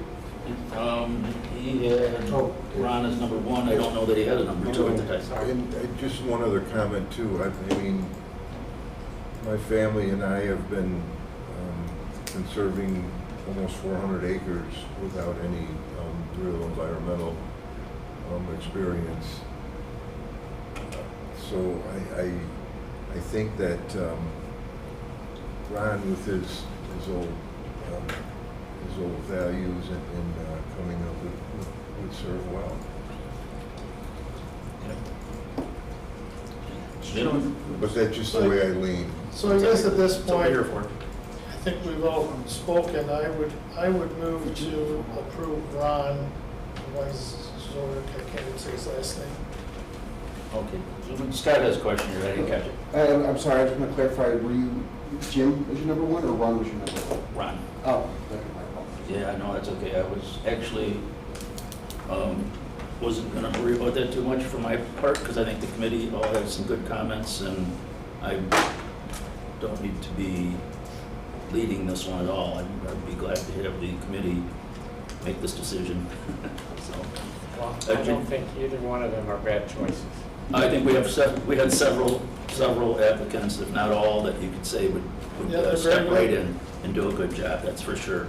A: He had Ron as number 1. I don't know that he had a number 2 at the time.
Q: And just one other comment too. I mean, my family and I have been conserving almost 400 acres without any real environmental experience. So I think that Ron, with his old values and coming up would serve well. But that's just the way I lean.
B: So I guess at this point, I think we've all spoken. I would move to approve Ron Wieczorek. I can't even say his last name.
A: Okay. Scott has a question here. I didn't catch it.
R: I'm sorry, I just want to clarify. Were you Jim as your number 1 or Ron was your number 1?
A: Ron.
R: Oh, okay, my apologies.
A: Yeah, no, that's okay. I was actually, wasn't going to worry about that too much for my part, because I think the committee all had some good comments, and I don't need to be leading this one at all. I'd be glad to have the committee make this decision.
L: Well, I don't think either one of them are bad choices.
A: I think we had several applicants, if not all, that you could say would step right in and do a good job. That's for sure.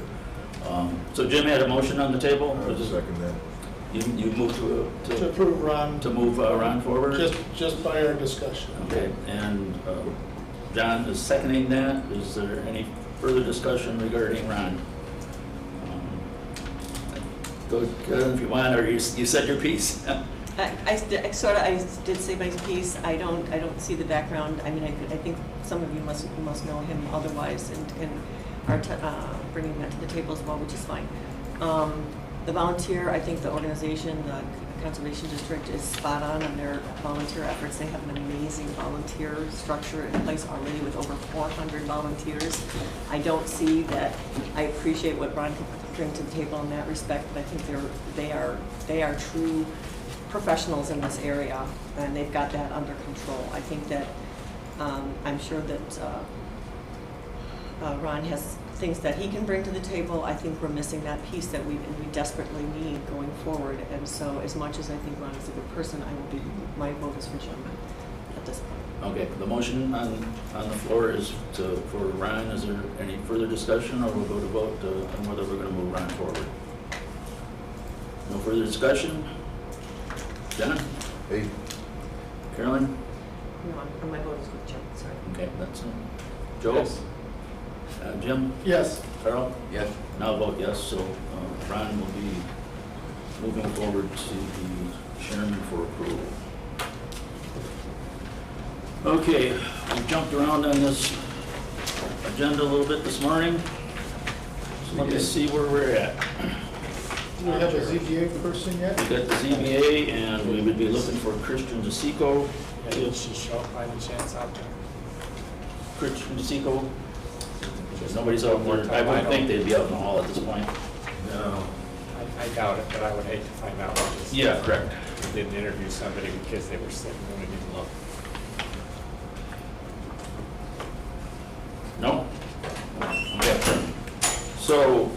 A: So Jim had a motion on the table.
Q: I would second that.
A: You moved
B: To approve Ron.
A: To move Ron forward.
B: Just by our discussion.
A: Okay, and John is seconding that. Is there any further discussion regarding Ron? Go ahead if you want, or you said your piece.
J: I did say my piece. I don't see the background. I mean, I think some of you must know him otherwise and are bringing that to the table as well, which is fine. The volunteer, I think the organization, the Conservation District is spot on their volunteer efforts. They have an amazing volunteer structure in place already with over 400 volunteers. I don't see that. I appreciate what Ron can bring to the table in that respect, but I think they are true professionals in this area, and they've got that under control. I think that I'm sure that Ron has things that he can bring to the table. I think we're missing that piece that we desperately need going forward. And so, as much as I think Ron is a good person, my vote is for Jim at this point.
A: Okay, the motion on the floor is for Ron. Is there any further discussion, or we'll go to vote on whether we're going to move Ron forward? No further discussion? John?
Q: Hey.
A: Carolyn?
J: No, my vote is with Jim, sorry.
A: Okay, that's it. Joe?
L: Yes.
A: Jim?
B: Yes.
A: Carl?
O: Yes.
A: Now vote yes, so Ron will be moving forward to the chairman for approval. Okay, we jumped around on this agenda a little bit this morning, so let me see where we're at.
B: Do we have a ZBA person yet?
A: We got the ZBA, and we would be looking for Christian DeSico.
L: Did she show up by any chance out there?
A: Christian DeSico? Nobody's out there. I would think they'd be out in the hall at this point.
L: No. I doubt it, but I would hate to find out.
A: Yeah, correct.
L: Didn't interview somebody because they were sick and we didn't look.
A: No? Okay. So,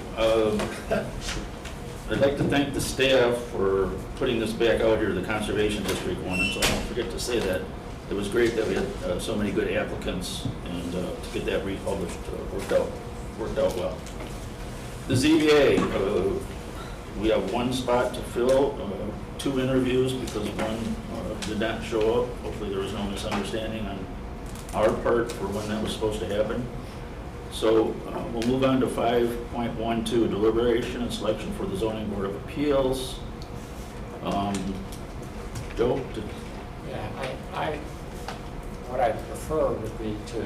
A: I'd like to thank the staff for putting this back out here, the Conservation District one, and so I don't forget to say that. It was great that we had so many good applicants, and to get that republished worked out well. The ZBA, we have one spot to fill, 2 interviews because one did not show up. Hopefully there was no misunderstanding on our part for when that was supposed to happen. So we'll move on to 5.12, deliberation and selection for the Zoning Board of Appeals. Joe?
L: Yeah, what I prefer would be to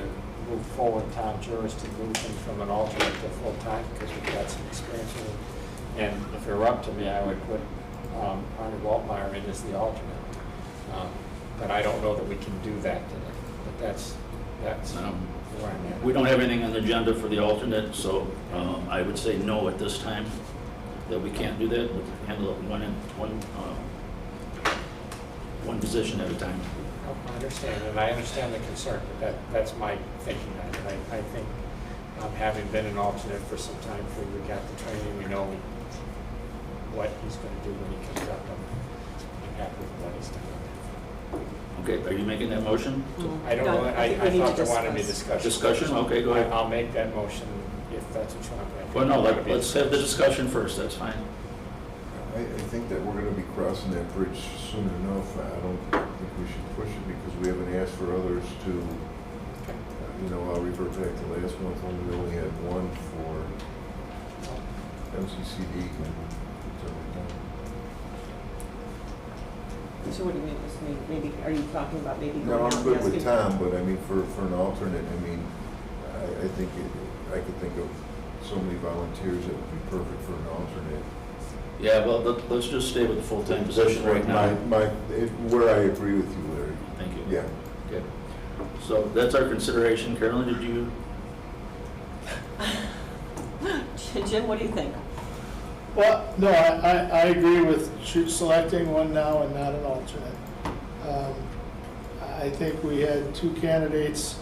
L: move forward Tom Jurs to move him from an alternate to full-time because we've got some experience with him. And if it were up to me, I would put Arne Waltmire in as the alternate. But I don't know that we can do that today. But that's where I'm at.
A: We don't have anything on the agenda for the alternate, so I would say no at this time, that we can't do that. We can handle it one position at a time.
L: I understand, and I understand the concern, but that's my thinking on it. I think, having been an alternate for some time, we got the training, we know what he's going to do when he comes up, and I'm happy with what he's done.
A: Okay, are you making that motion?
L: I don't know, I thought there wanted to be discussion.
A: Discussion, okay, go ahead.
L: I'll make that motion if that's what you want.
A: Well, no, let's have the discussion first, that's fine.
Q: I think that we're gonna be crossing that bridge soon enough. I don't think we should push it because we haven't asked for others to, I'll revert back to last month when we only had one for MCCD.
J: So what do you mean, maybe, are you talking about maybe going
Q: No,
J: out
Q: I'm
J: and
Q: good
J: asking?
Q: with Tom, but I mean, for an alternate, I think I could think of so many volunteers that would be perfect for an alternate.
A: Yeah, well, let's just stay with the full-time position right now.
Q: Where I agree with you, Larry.
A: Thank you.
Q: Yeah.
A: Okay. So that's our consideration. Carolyn, did you?
J: Jim, what do you think?
B: Well, no, I agree with selecting one now and not an alternate. I think we had 2 candidates,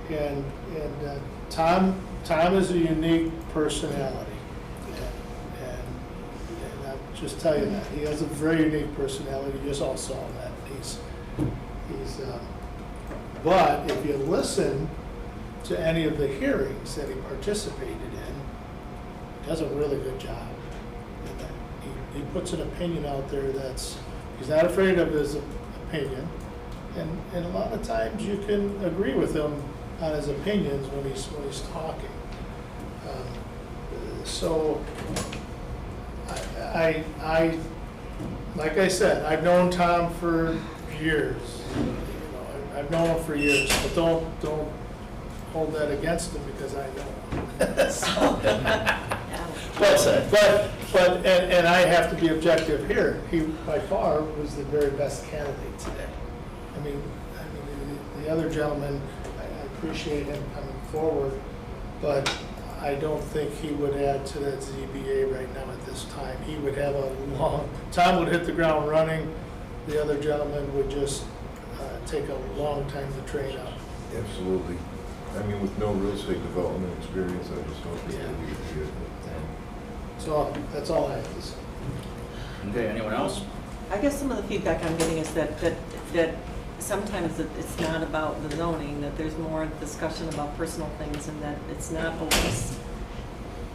B: and Tom is a unique personality. Just tell you that he has a very unique personality. You just all saw that. But if you listen to any of the hearings that he participated in, he does a really good job. He puts an opinion out there he's not afraid of his opinion, and a lot of times you can agree with him on his opinions when he's talking. So like I said, I've known Tom for years. You know, I've known him for years, but don't hold that against him because I know him. So, well said. But I have to be objective here. He by far was the very best candidate today. I mean, the other gentleman, I appreciate him coming forward, but I don't think he would add to that ZBA right now at this time. He would have a Tom would hit the ground running. The other gentleman would just take a long time to train up.
Q: Absolutely. I mean, with no real estate development experience, I just don't think that we should.
B: So that's all I have to say.
A: Okay, anyone else?
J: I guess some of the feedback I'm getting is that sometimes it's not about the zoning, that there's more discussion about personal things, and that it's not always,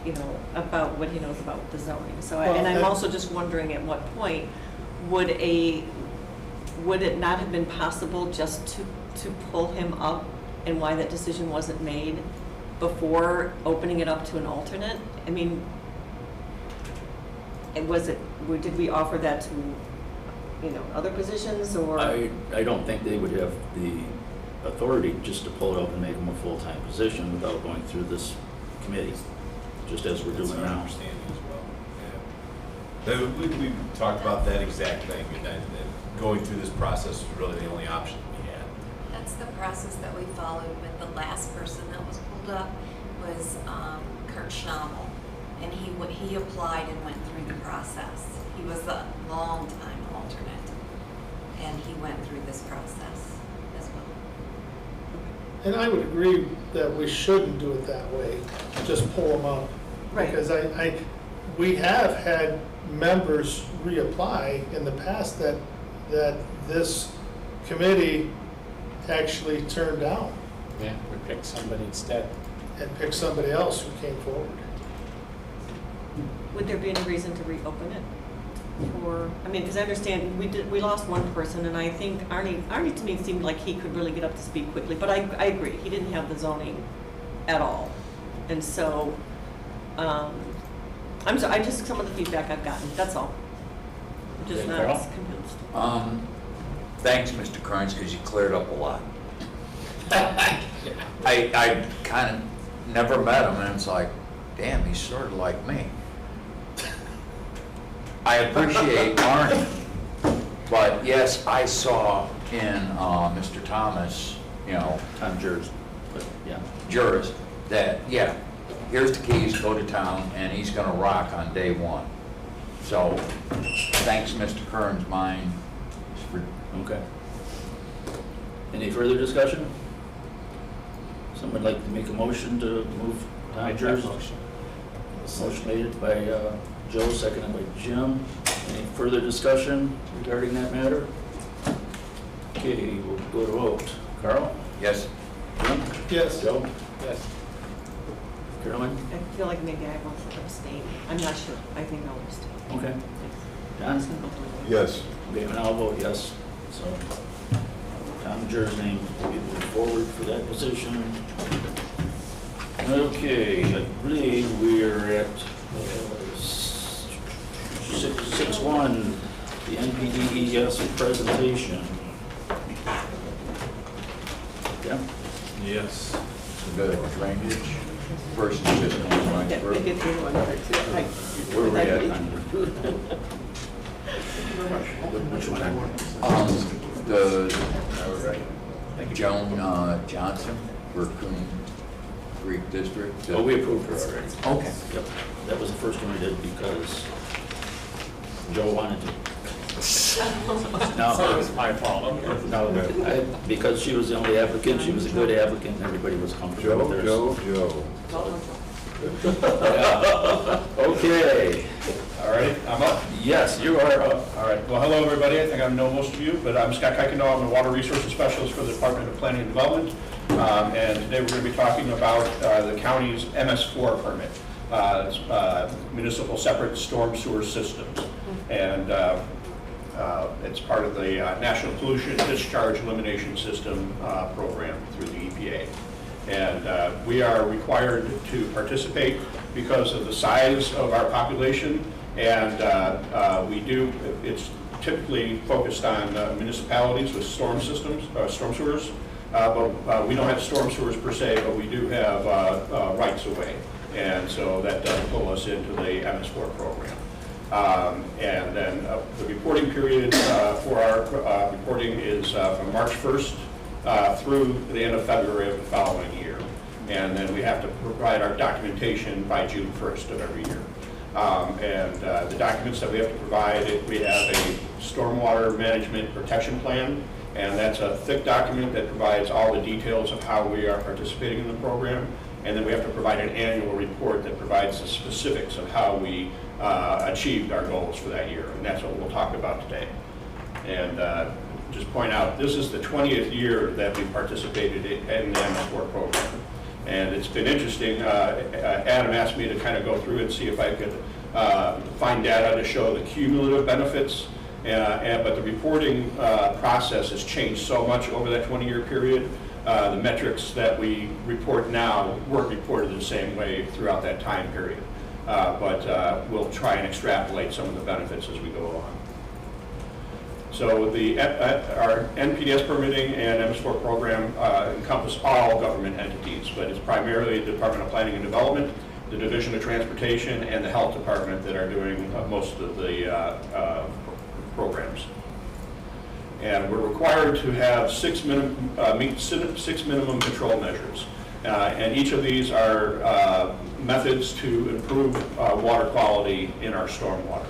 J: you know, about what he knows about the zoning. So, and I'm also just wondering at what point would it not have been possible just to pull him up, and why that decision wasn't made before opening it up to an alternate? I mean, did we offer that to, you know, other positions, or?
A: I don't think they would have the authority just to pull it up and make them a full-time position without going through this committee, just as we're doing now.
E: Understanding as well. Yeah. We talked about that exact thing, and that going through this process was really the only option we had.
V: That's the process that we followed with the last person that was pulled up, was Kurt Schnaubel. And he applied and went through the process. He was a long-time alternate, and he went through this process as well.
B: And I would agree that we shouldn't do it that way, just pull them up.
J: Right.
B: Because we have had members reapply in the past that this committee actually turned down.
L: Yeah, we picked somebody instead.
B: And picked somebody else who came forward.
J: Would there be any reason to reopen it? Or, I mean, because I understand we lost one person, and I think Arne to me seemed like he could really get up to speed quickly, but I agree, he didn't have the zoning at all. And so, I just, some of the feedback I've gotten, that's all. I'm just not as convinced.
O: Thanks, Mr. Kearns, because you cleared up a lot. I kind of never met him, and it's like, damn, he's sort of like me. I appreciate Arne, but yes, I saw in Mr. Thomas, you know,
A: Jurs, but yeah,
O: Jurs, that yeah, here's the keys, go to town, and he's going to rock on day one. So, thanks, Mr. Kearns, mine.
A: okay. Any further discussion? Someone like to make a motion to move Tom Jurs? Motion made by Joe, seconded by Jim. Any further discussion regarding that matter? Okay, we'll go to vote. Carl?
O: Yes.
A: Jim?
B: Yes.
A: Joe?
L: Yes.
A: Carolyn?
J: I feel like maybe I will abstain. I'm not sure. I think I'll abstain.
A: Okay.
J: Thanks.
A: John?
Q: Yes.
A: Okay, and I'll vote yes. So, Tom Jurs' name will be moved forward for that position. Okay, I believe we are at 6.1, the NPDES presentation. Yeah?
E: Yes.
O: The drainage versus system. Right?
J: Yeah, we get through one or two. Right.
A: Where are we at? Which one?
O: The Joan Johnson for Coon Creek District.
A: Oh, we approved her already.
O: Okay.
A: Yep, that was the first one we did because Joe wanted to. No,
L: So it was my fault.
A: no, because she was the only applicant, she was a good applicant, and everybody was comfortable with hers. Okay.
W: All right, I'm up.
A: Yes, you are up.
W: All right, well, hello, everybody. I think I know most of you, but I'm Scott Kuykendall. I'm the Water Resources Specialist for the Department of Planning and Development. And today we're going to be talking about the county's MS4 permit, Municipal Separate Storm Sewer Systems. And it's part of the National Pollution Discharge Elimination System program through the EPA. And we are required to participate because of the size of our population, and it's typically focused on municipalities with storm systems, storm sewers, but we don't have storm sewers per se, but we do have rights of way, and so that does pull us into the MS4 program. And then the reporting period for our reporting is from March 1st through the end of February of the following year. And then we have to provide our documentation by June 1st of every year. The documents that we have to provide, we have a stormwater management protection plan, and that's a thick document that provides all the details of how we are participating in the program. And then we have to provide an annual report that provides the specifics of how we achieved our goals for that year, and that's what we'll talk about today. And just point out, this is the 20th year that we participated in the MS4 program. And it's been interesting. Adam asked me to kind of go through and see if I could find data to show the cumulative benefits. But the reporting process has changed so much over that 20-year period. The metrics that we report now weren't reported the same way throughout that time period. But we'll try and extrapolate some of the benefits as we go along. So our NPDES permitting and MS4 program encompass all government entities, but it's primarily the Department of Planning and Development, the Division of Transportation, and the Health Department that are doing most of the programs. And we're required to have meet six minimum control measures. And each of these are methods to improve water quality in our stormwater.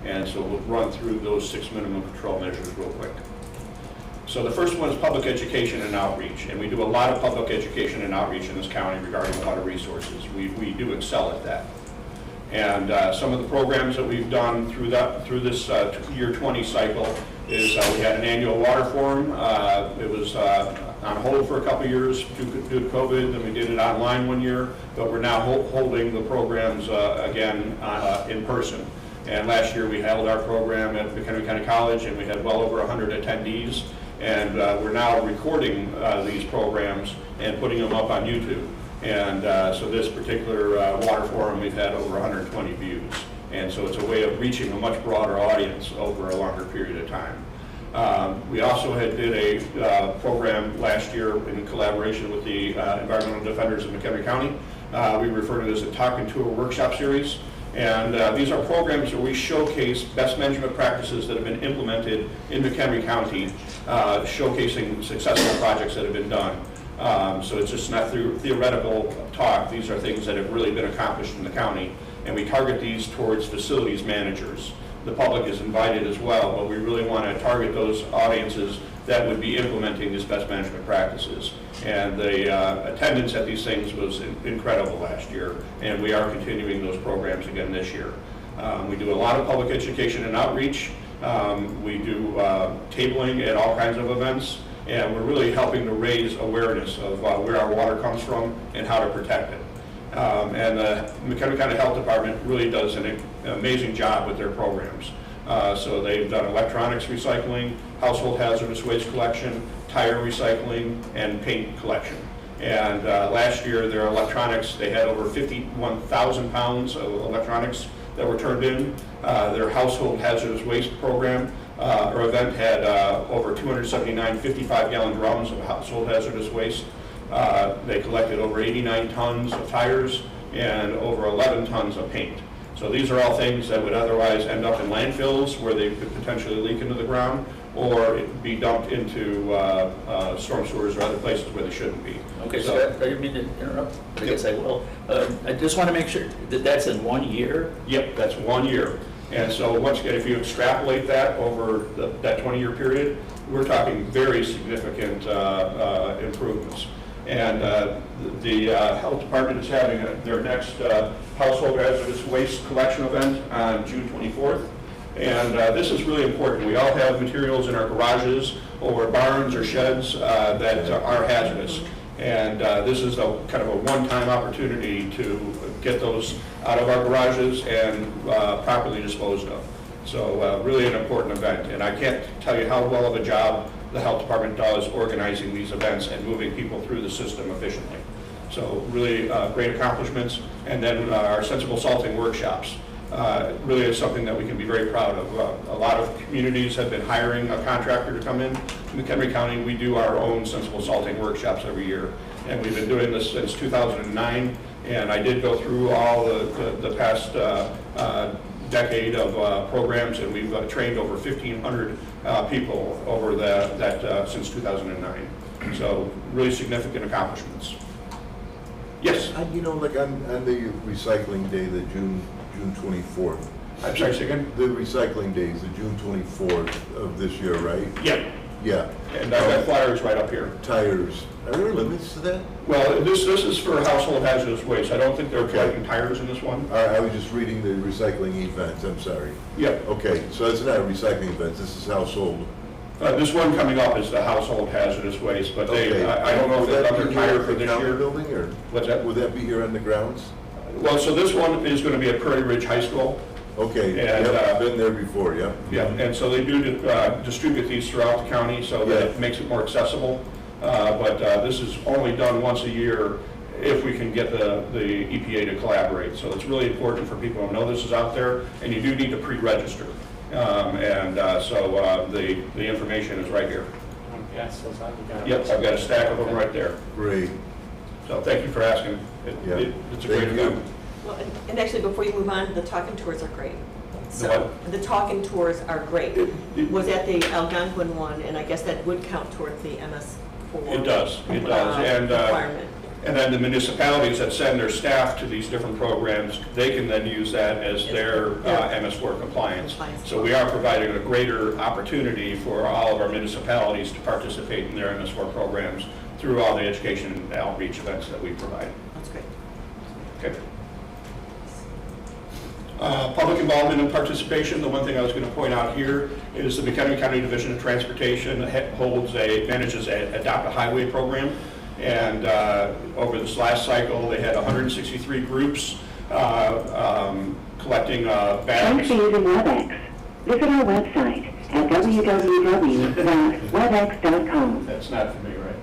W: And so we'll run through those 6 minimum control measures real quick. So the first one is public education and outreach. And we do a lot of public education and outreach in this county regarding water resources. We do excel at that. And some of the programs that we've done through this year 20 cycle is we had an annual water forum. It was on hold for a couple of years due to COVID, and we did it online one year, but we're now holding the programs again in person. And last year we held our program at McHenry County College, and we had well over 100 attendees. And we're now recording these programs and putting them up on YouTube. And so this particular water forum, we've had over 120 views. And so it's a way of reaching a much broader audience over a longer period of time. We also did a program last year in collaboration with the Environmental Defenders of McHenry County. We refer to this as a Talk and Tour Workshop Series. And these are programs where we showcase best management practices that have been implemented in McHenry County, showcasing successful projects that have been done. So it's just not through theoretical talk. These are things that have really been accomplished in the county. And we target these towards facilities managers. The public is invited as well, but we really want to target those audiences that would be implementing these best management practices. And the attendance at these things was incredible last year, and we are continuing those programs again this year. We do a lot of public education and outreach. We do tabling at all kinds of events, and we're really helping to raise awareness of where our water comes from and how to protect it. And the McHenry County Health Department really does an amazing job with their programs. So they've done electronics recycling, household hazardous waste collection, tire recycling, and paint collection. And last year, their electronics, they had over 51,000 pounds of electronics that were turned in. Their household hazardous waste program or event had over 279 55-gallon drums of household hazardous waste. They collected over 89 tons of tires and over 11 tons of paint. So these are all things that would otherwise end up in landfills where they could potentially leak into the ground, or be dumped into storm sewers or other places where they shouldn't be.
A: Okay, so I didn't mean to interrupt. I guess I will. I just want to make sure that that's in 1 year?
W: Yep, that's 1 year. And so once again, if you extrapolate that over that 20-year period, we're talking very significant improvements. And the health department is having their next household hazardous waste collection event on June 24th. And this is really important. We all have materials in our garages or barns or sheds that are hazardous. And this is a kind of a one-time opportunity to get those out of our garages and properly disposed of. So really an important event. And I can't tell you how well of a job the health department does organizing these events and moving people through the system efficiently. So really great accomplishments. And then our sensible salting workshops. Really is something that we can be very proud of. A lot of communities have been hiring a contractor to come in. In McHenry County, we do our own sensible salting workshops every year. And we've been doing this since 2009. And I did go through all the past decade of programs, and we've trained over 1,500 people over that since 2009. So really significant accomplishments. Yes?
Q: You know, like on the recycling day, the June 24th.
W: I'm sorry, say again?
Q: The recycling day is the June 24th of this year, right?
W: Yeah.
Q: Yeah.
W: And that flyer is right up here.
Q: Tires. Are there limits to that?
W: Well, this is for household hazardous waste. I don't think they're collecting tires in this one.
Q: I was just reading the recycling events, I'm sorry.
W: Yeah.
Q: Okay, so it's not a recycling event, this is household.
W: This one coming up is the household hazardous waste, but
Q: Okay.
W: I don't know if they've done their tire for this year.
Q: Building, or
W: what's that?
Q: Would that be here on the grounds?
W: Well, so this one is going to be at Prairie Ridge High School.
Q: Okay,
W: And,
Q: yep, I've been there before, yeah.
W: Yeah, and so they do distribute these throughout the county so that it makes it more accessible. But this is only done once a year if we can get the EPA to collaborate. So it's really important for people to know this is out there, and you do need to pre-register. So the information is right here.
L: Yes, those are, you got it.
W: Yep, I've got a stack of them right there.
Q: Great.
W: So thank you for asking. It's a great event.
J: Well, and actually, before you move on, the talking tours are great.
W: The what?
J: The talking tours are great. Was at the Algonquin one, and I guess that would count towards the MS4.
W: It does.
J: Requirement.
W: And then the municipalities that send their staff to these different programs, they can then use that as their MS4 compliance. So we are providing a greater opportunity for all of our municipalities to participate in their MS4 programs through all the education and outreach events that we provide.
J: That's great.
W: Okay. Public involvement and participation, the one thing I was going to point out here is the McHenry County Division of Transportation manages Adopt a Highway program. And over this last cycle, they had 163 groups collecting bags.
G: Thanks for using WebEx. Visit our website at www.webex.com.
W: That's not for me, right?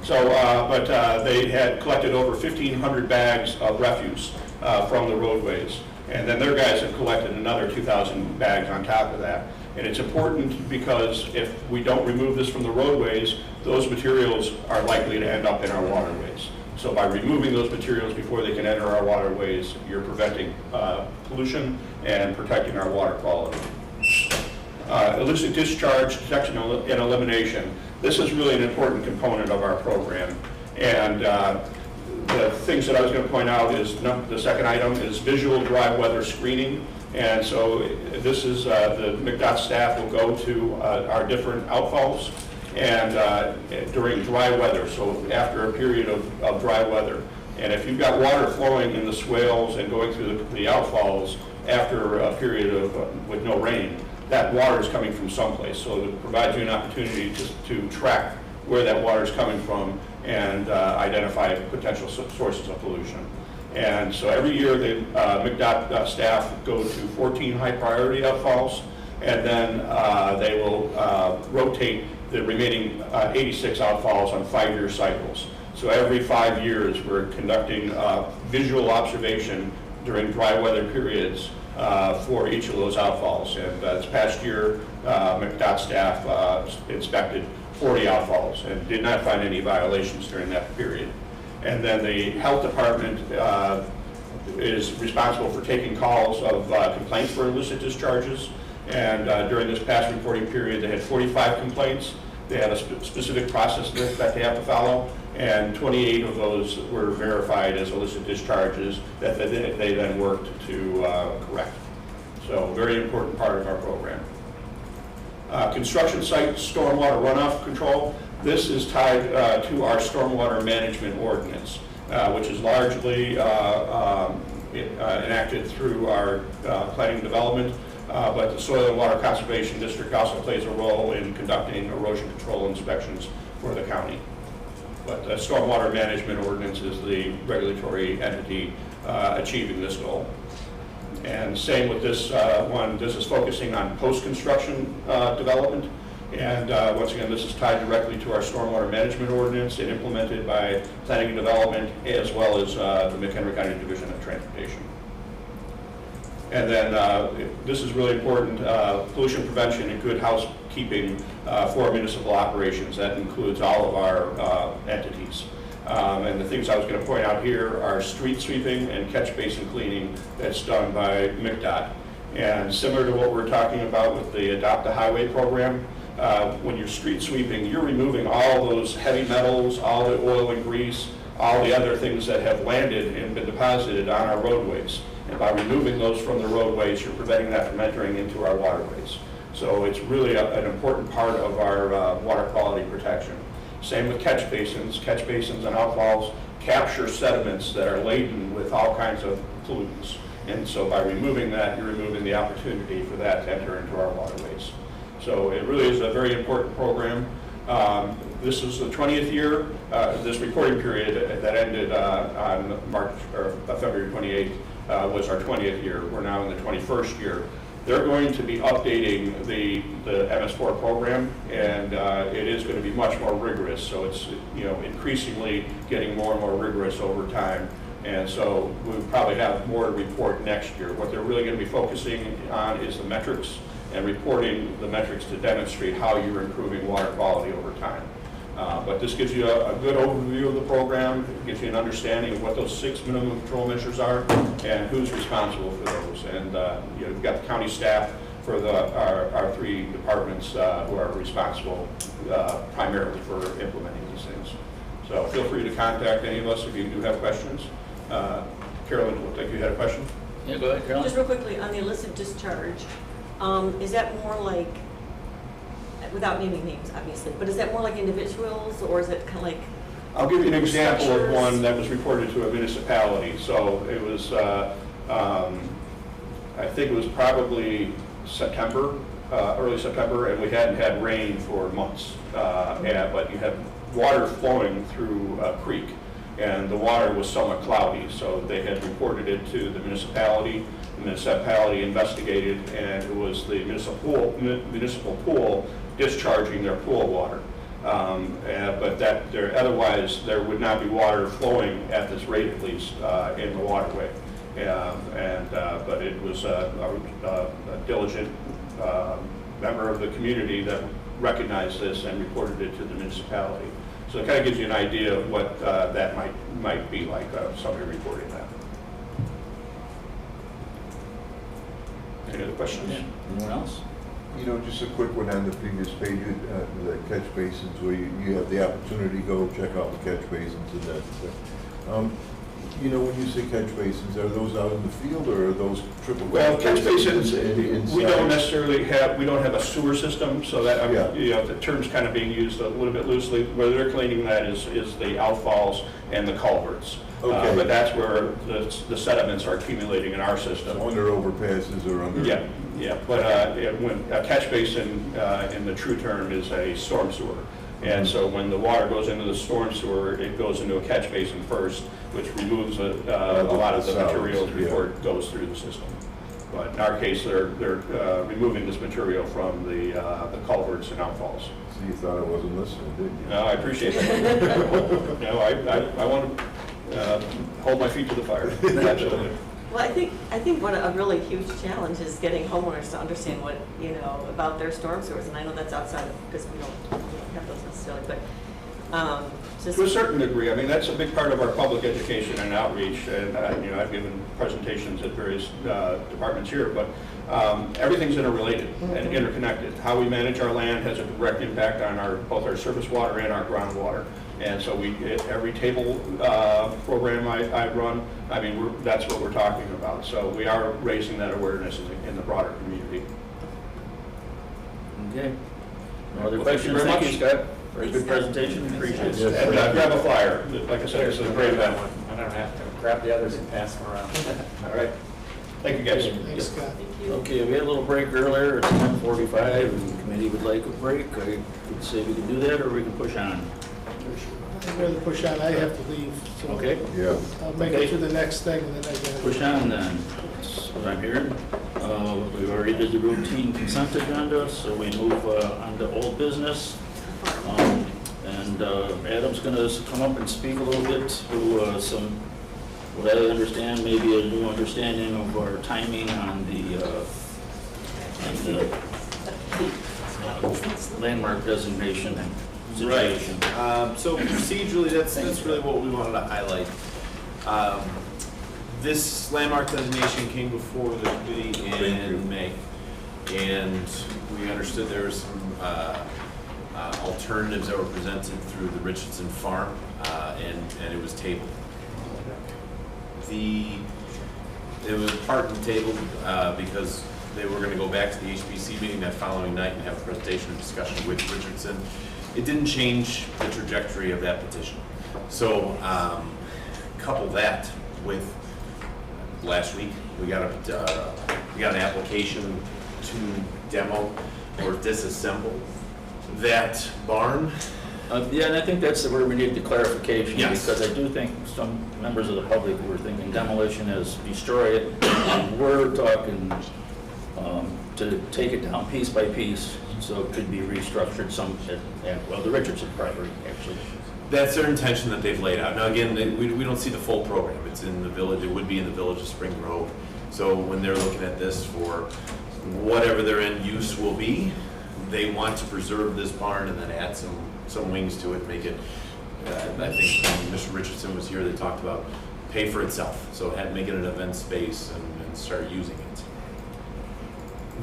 W: So, but they had collected over 1,500 bags of refuse from the roadways. And then their guys have collected another 2,000 bags on top of that. And it's important because if we don't remove this from the roadways, those materials are likely to end up in our waterways. So by removing those materials before they can enter our waterways, you're preventing pollution and protecting our water quality. Illicit discharge detection and elimination. This is really an important component of our program. And the things that I was going to point out is the second item is visual dry weather screening. And so this is the McDOT staff will go to our different outfalls and during dry weather, so after a period of dry weather. And if you've got water flowing in the swales and going through the outfalls after a period of with no rain, that water is coming from someplace. So it provides you an opportunity to track where that water is coming from and identify potential sources of pollution. And so every year the McDOT staff go to 14 high priority outfalls, and then they will rotate the remaining 86 outfalls on 5-year cycles. So every 5 years we're conducting visual observation during dry weather periods for each of those outfalls. And this past year McDOT staff inspected 40 outfalls and did not find any violations during that period. And then the health department is responsible for taking calls of complaints for illicit discharges. And during this past reporting period, they had 45 complaints. They had a specific process that they have to follow, and 28 of those were verified as illicit discharges that they then worked to correct. So very important part of our program. Construction site stormwater runoff control. This is tied to our stormwater management ordinance, which is largely enacted through our planning development, but the Soil and Water Conservation District also plays a role in conducting erosion control inspections for the county. But the stormwater management ordinance is the regulatory entity achieving this goal. And same with this one, this is focusing on post-construction development. And once again, this is tied directly to our stormwater management ordinance and implemented by planning and development as well as the McHenry County Division of Transportation. And then this is really important, pollution prevention and good housekeeping for municipal operations. That includes all of our entities. And the things I was going to point out here are street sweeping and catch basin cleaning that's done by McDOT. And similar to what we're talking about with the Adopt a Highway program, when you're street sweeping, you're removing all those heavy metals, all the oil and grease, all the other things that have landed and been deposited on our roadways. And by removing those from the roadways, you're preventing that from entering into our waterways. So it's really an important part of our water quality protection. Same with catch basins. Catch basins and outfalls capture sediments that are laden with all kinds of pollutants. And so by removing that, you're removing the opportunity for that to enter into our waterways. So it really is a very important program. This is the 20th year. This reporting period that ended on February 28th was our 20th year. We're now in the 21st year. They're going to be updating the MS4 program, and it is going to be much more rigorous. So it's increasingly getting more and more rigorous over time. And so we'll probably have more to report next year. What they're really going to be focusing on is the metrics and reporting the metrics to demonstrate how you're improving water quality over time. But this gives you a good overview of the program. It gives you an understanding of what those 6 minimum control measures are and who's responsible for those. And you've got the county staff for our 3 departments who are responsible primarily for implementing these things. So feel free to contact any of us if you do have questions. Carolyn, it looked like you had a question.
A: Yeah, go ahead, Carolyn.
J: Just real quickly, on the illicit discharge, is that more like, without naming names, obviously, but is that more like individuals, or is it kind of like?
W: I'll give you an example of one that was reported to a municipality. So it was, I think it was probably September, early September, and we hadn't had rain for months. But you had water flowing through a creek, and the water was somewhat cloudy. So they had reported it to the municipality. The municipality investigated, and it was the municipal pool discharging their pool water. But that otherwise there would not be water flowing at this rate, at least in the waterway. But it was a diligent member of the community that recognized this and reported it to the municipality. So it kind of gives you an idea of what that might be like, somebody reporting that. Any other questions?
A: Anyone else?
Q: Just a quick one on the previous page, the catch basins, where you have the opportunity to go check out the catch basins and that. When you say catch basins, are those out in the field or are those triple?
W: Well, catch basins, we don't necessarily have, we don't have a sewer system, so that, the term's kind of being used a little bit loosely. Where they're cleaning that is the outfalls and the culverts.
Q: Okay.
W: But that's where the sediments are accumulating in our system.
Q: So under overpasses or under?
W: Yeah. But when a catch basin, in the true term, is a storm sewer. And so when the water goes into the storm sewer, it goes into a catch basin first, which removes a lot of the materials before it goes through the system. But in our case, they're removing this material from the culverts and outfalls.
Q: So you thought I wasn't listening, didn't you?
W: No, I appreciate that. No, I want to hold my feet to the fire. Absolutely.
J: Well, I think what a really huge challenge is getting homeowners to understand what, about their storm sewers, and I know that's outside of, because we don't have those necessarily, but
W: to a certain degree, I mean, that's a big part of our public education and outreach, and I've given presentations at various departments here, but everything's interrelated and interconnected. How we manage our land has a direct impact on both our surface water and our groundwater. And so every table program I run, I mean, that's what we're talking about. So we are raising that awareness in the broader community.
A: Okay. No other questions? Thank you, Scott. Very good presentation. Appreciate it.
W: And grab a flyer. Like I said, it's a great event.
L: I don't have to grab the others and pass them around.
W: All right. Thank you, guys.
B: Thanks, Scott.
A: Okay, we had a little break earlier. It's 10:45, and the committee would like a break. I would say we can do that, or we can push on.
B: I'd rather push on. I have to leave. So
A: Okay.
Q: Yeah.
B: I'll make it to the next thing, and then I can.
A: Push on then. That's what I'm hearing. We already did the routine consent agenda, so we move on to old business. And Adam's going to come up and speak a little bit to some, what I understand, maybe a new understanding of our timing on the landmark designation situation.
E: Right. So procedurally, that's really what we wanted to highlight. This landmark designation came before the committee in May, and we understood there were some alternatives that were presented through the Richardson Farm, and it was tabled. It was part and tabled because they were going to go back to the HBC meeting that following night and have a presentation and discussion with Richardson. It didn't change the trajectory of that petition. So couple that with last week, we got an application to demo or disassemble that barn.
A: Yeah, and I think that's where we need the clarification.
E: Yes.
A: Because I do think some members of the public were thinking demolition is destroy it. And we're talking to take it down piece by piece, so it could be restructured well, the Richardson property, actually.
E: That's their intention that they've laid out. Now, again, we don't see the full program. It's in the village. It would be in the village of Spring Grove. So when they're looking at this for whatever their end use will be, they want to preserve this barn and then add some wings to it, make it, I think when Mr. Richardson was here, they talked about pay for itself. So make it an event space and start using it.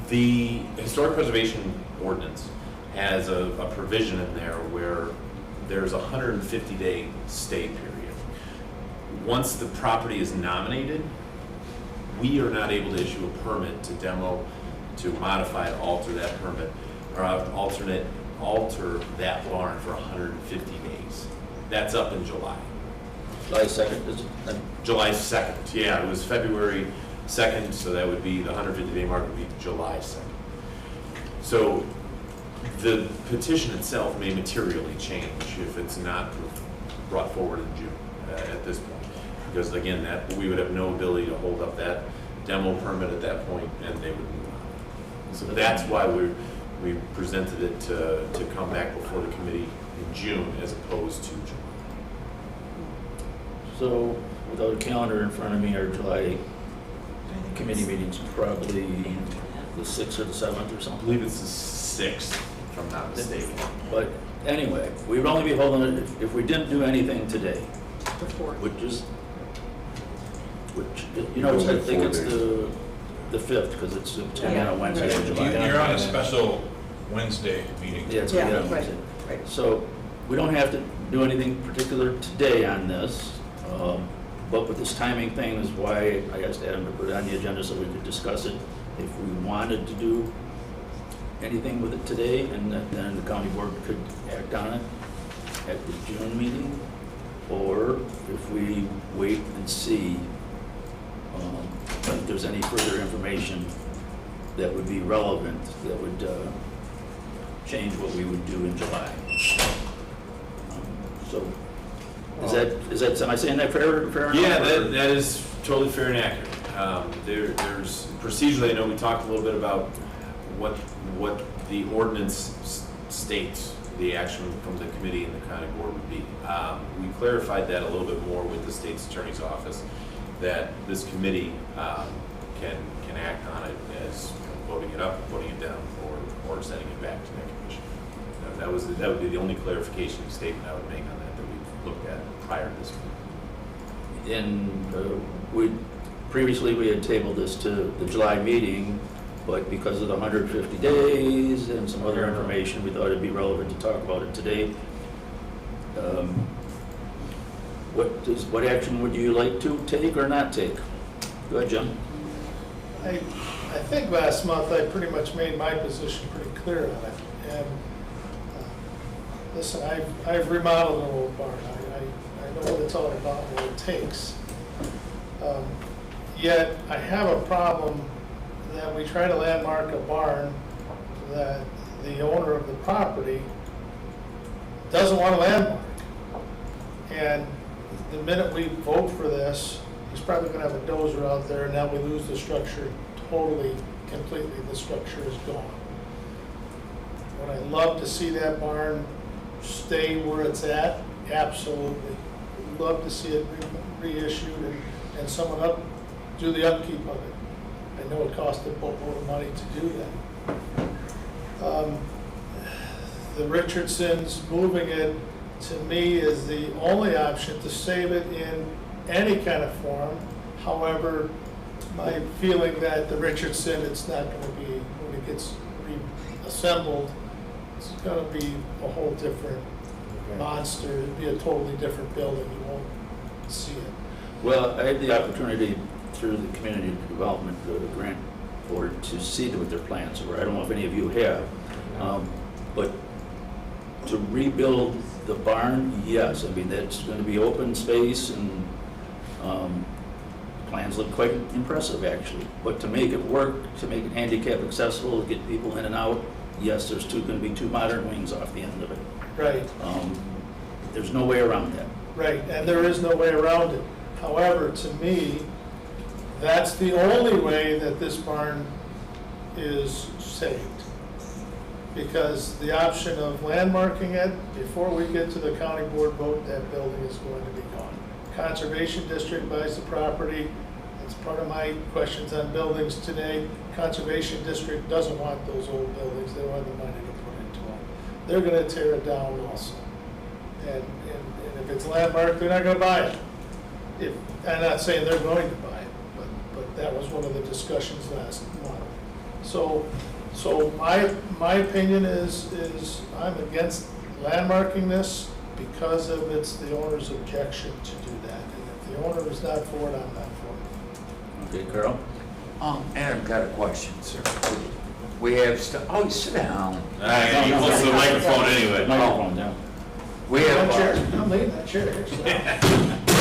E: The Historic Preservation Ordinance has a provision in there where there's a 150-day stay period. Once the property is nominated, we are not able to issue a permit to demo, to modify, alter that permit, or alter that barn for 150 days. That's up in July.
A: July 2nd, is it?
E: July 2nd, yeah, it was February 2nd, so that would be, the 150-day mark would be July 2nd. So the petition itself may materially change if it's not brought forward in June at this point. Because again, we would have no ability to hold up that demo permit at that point, and they would move on. So that's why we presented it to come back before the committee in June as opposed to July.
A: So without a calendar in front of me, our July committee meeting's probably the 6th or the 7th or something.
E: I believe it's the 6th, if I'm not mistaken.
A: But anyway, we would only be holding it if we didn't do anything today. Which, you know, I think it's the 5th, because it's on a Wednesday in July.
H: You're on a special Wednesday meeting.
A: Yeah, it's going to be on Wednesday.
C: Right.
A: So we don't have to do anything particular today on this, but with this timing thing is why I asked Adam to put it on the agenda so we could discuss it. If we wanted to do anything with it today, and then the county board could act on it at the June meeting, or if we wait and see if there's any further information that would be relevant, that would change what we would do in July. So, is that, am I saying that fair enough?
E: Yeah, that is totally fair and accurate. There's procedurally, I know we talked a little bit about what the ordinance states the action from the committee and the county board would be. We clarified that a little bit more with the state's attorney's office, that this committee can act on it as voting it up, putting it down, or sending it back to that commission. That would be the only clarification statement I would make on that we looked at prior to this committee.
A: And previously we had tabled this to the July meeting, but because of the 150 days and some other information, we thought it'd be relevant to talk about it today. What action would you like to take or not take? Go ahead, Jim.
B: I think last month I pretty much made my position pretty clear on it. And listen, I've remodeled an old barn. I know what it's all about, what it takes. Yet I have a problem that we try to landmark a barn that the owner of the property doesn't want to landmark. And the minute we vote for this, he's probably going to have a dozer out there, and now we lose the structure totally completely, the structure is gone. Would I love to see that barn stay where it's at? Absolutely. Would love to see it reissued and someone do the upkeep of it. I know it cost a boatload of money to do that. The Richardsons, moving it, to me, is the only option to save it in any kind of form. However, my feeling that the Richardson, it's not going to be, when it gets reassembled, it's going to be a whole different monster. It'd be a totally different building. You won't see it.
A: Well, I had the opportunity through the Community Development Grant Board to see what their plans were. I don't know if any of you have, but to rebuild the barn, yes. I mean, that's going to be open space, and plans look quite impressive, actually. But to make it work, to make it handicap accessible, to get people in and out, yes, there's going to be 2 modern wings off the end of it.
B: Right.
A: There's no way around that.
B: Right, and there is no way around it. However, to me, that's the only way that this barn is saved. Because the option of landmarking it, before we get to the county board vote, that building is going to be gone. Conservation District buys the property. That's part of my questions on buildings today. Conservation District doesn't want those old buildings. They don't have the money to put into them. They're going to tear it down also. And if it's landmarked, they're not going to buy it. I'm not saying they're going to buy it, but that was one of the discussions last month. So my opinion is I'm against landmarking this because of the owner's objection to do that. And if the owner is not for it, I'm not for it.
A: Okay, Carl?
O: And I've got a question, sir. We have, oh, sit down.
E: He wants the microphone anyway.
A: Microphone down.
O: We have
B: I'm leaving that chair.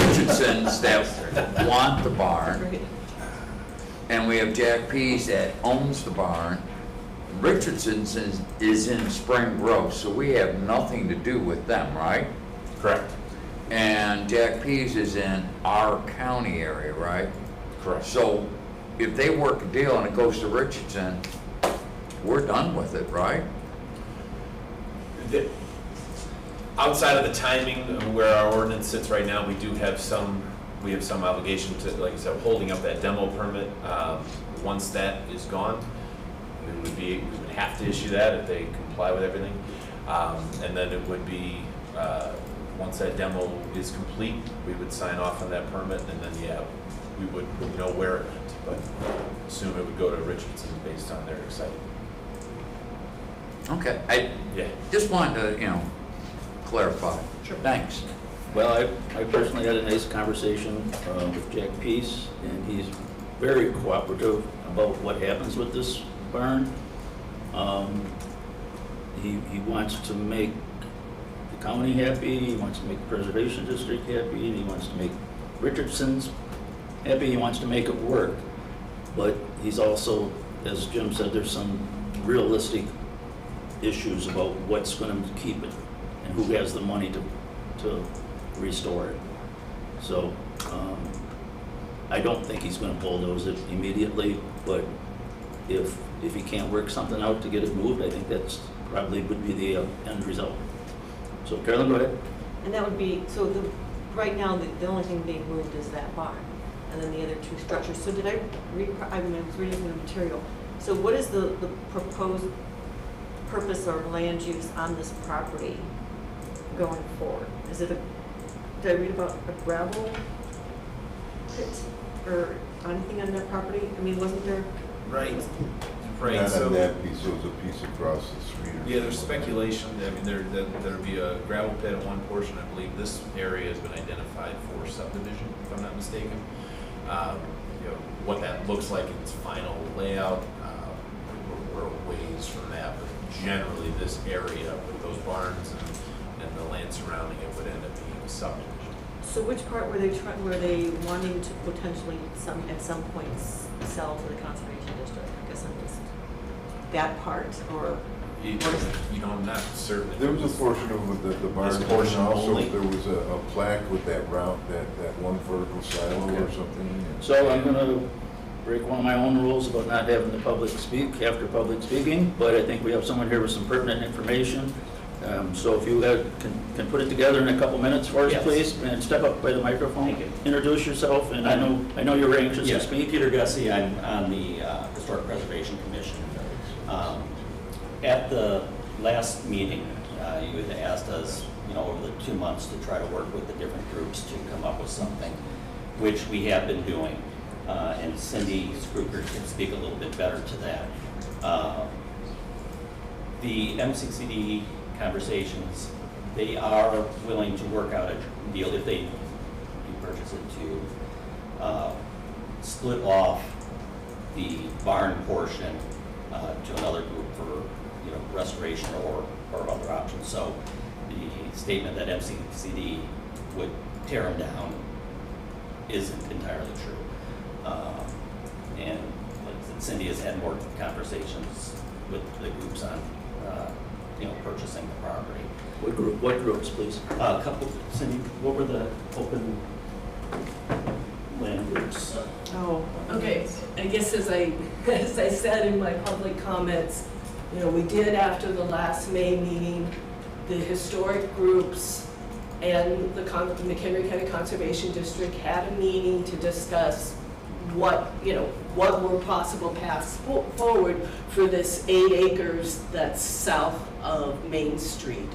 O: Richardsons that want the barn, and we have Jack Pease that owns the barn. Richardson's is in Spring Grove, so we have nothing to do with them, right?
E: Correct.
O: And Jack Pease is in our county area, right?
E: Correct.
O: So if they work a deal and it goes to Richardson, we're done with it, right?
E: Outside of the timing of where our ordinance sits right now, we have some obligation to, like I said, holding up that demo permit. Once that is gone, we would have to issue that if they comply with everything. And then it would be, once that demo is complete, we would sign off on that permit, and then, yeah, we would know where it went, but assume it would go to Richardson based on their excitement.
O: Okay, I just wanted to, clarify.
E: Sure.
O: Thanks.
A: Well, I personally had a nice conversation with Jack Pease, and he's very cooperative about what happens with this barn. He wants to make the county happy, he wants to make the Preservation District happy, and he wants to make Richardson's happy, he wants to make it work. But he's also, as Jim said, there's some realistic issues about what's going to keep it and who has the money to restore it. So I don't think he's going to bulldoze it immediately, but if he can't work something out to get it moved, I think that's probably would be the end result. So Carolyn, go ahead.
J: And that would be, so right now, the only thing being moved is that barn, and then the other 2 structures. So did I was reading the material. So what is the proposed purpose or land use on this property going forward? Is it did I read about a gravel pit or anything on that property? I mean, wasn't there?
E: Right.
Q: Not
E: So
Q: on that piece, it was a piece across the street.
E: yeah, there's speculation. I mean, there'd be a gravel pit at one portion. I believe this area has been identified for subdivision, if I'm not mistaken. What that looks like in its final layout, we're a ways from that. But generally, this area with those barns and the land surrounding it would end up being a subdivision.
J: So which part were they wanting to potentially at some point sell to the conservation district? I guess I'm just that part, or
E: I'm not certain.
Q: There was a portion of the barn,
E: This portion
Q: and also
E: only.
Q: there was a plaque with that route, that one vertical silo or something.
A: So I'm going to break one of my own rules about not having the public speak after public speaking, but I think we have someone here with some pertinent information. So if you can put it together in a couple minutes for us,
I: Yes.
A: please, and step up by the microphone.
I: Thank you.
A: Introduce yourself, and I know you're anxious to
I: Yes,
A: speak.
I: Peter Gussie, I'm on the Historic Preservation Commission. At the last meeting, you had asked us, over the 2 months to try to work with the different groups to come up with something, which we have been doing. And Cindy Skruger can speak a little bit better to that. The MCCD conversations, they are willing to work out a deal if they do purchase it to split off the barn portion to another group for restoration or other options. So the statement that MCCD would tear them down isn't entirely true. And like I said, Cindy has had more conversations with the groups on purchasing the property.
A: What groups, please?
I: A couple, Cindy, what were the open land groups?
F: Oh, okay. I guess as I said in my public comments, we did after the last May meeting, the historic groups and the McHenry County Conservation District had a meeting to discuss what were possible paths forward for this 8 acres that's south of Main Street.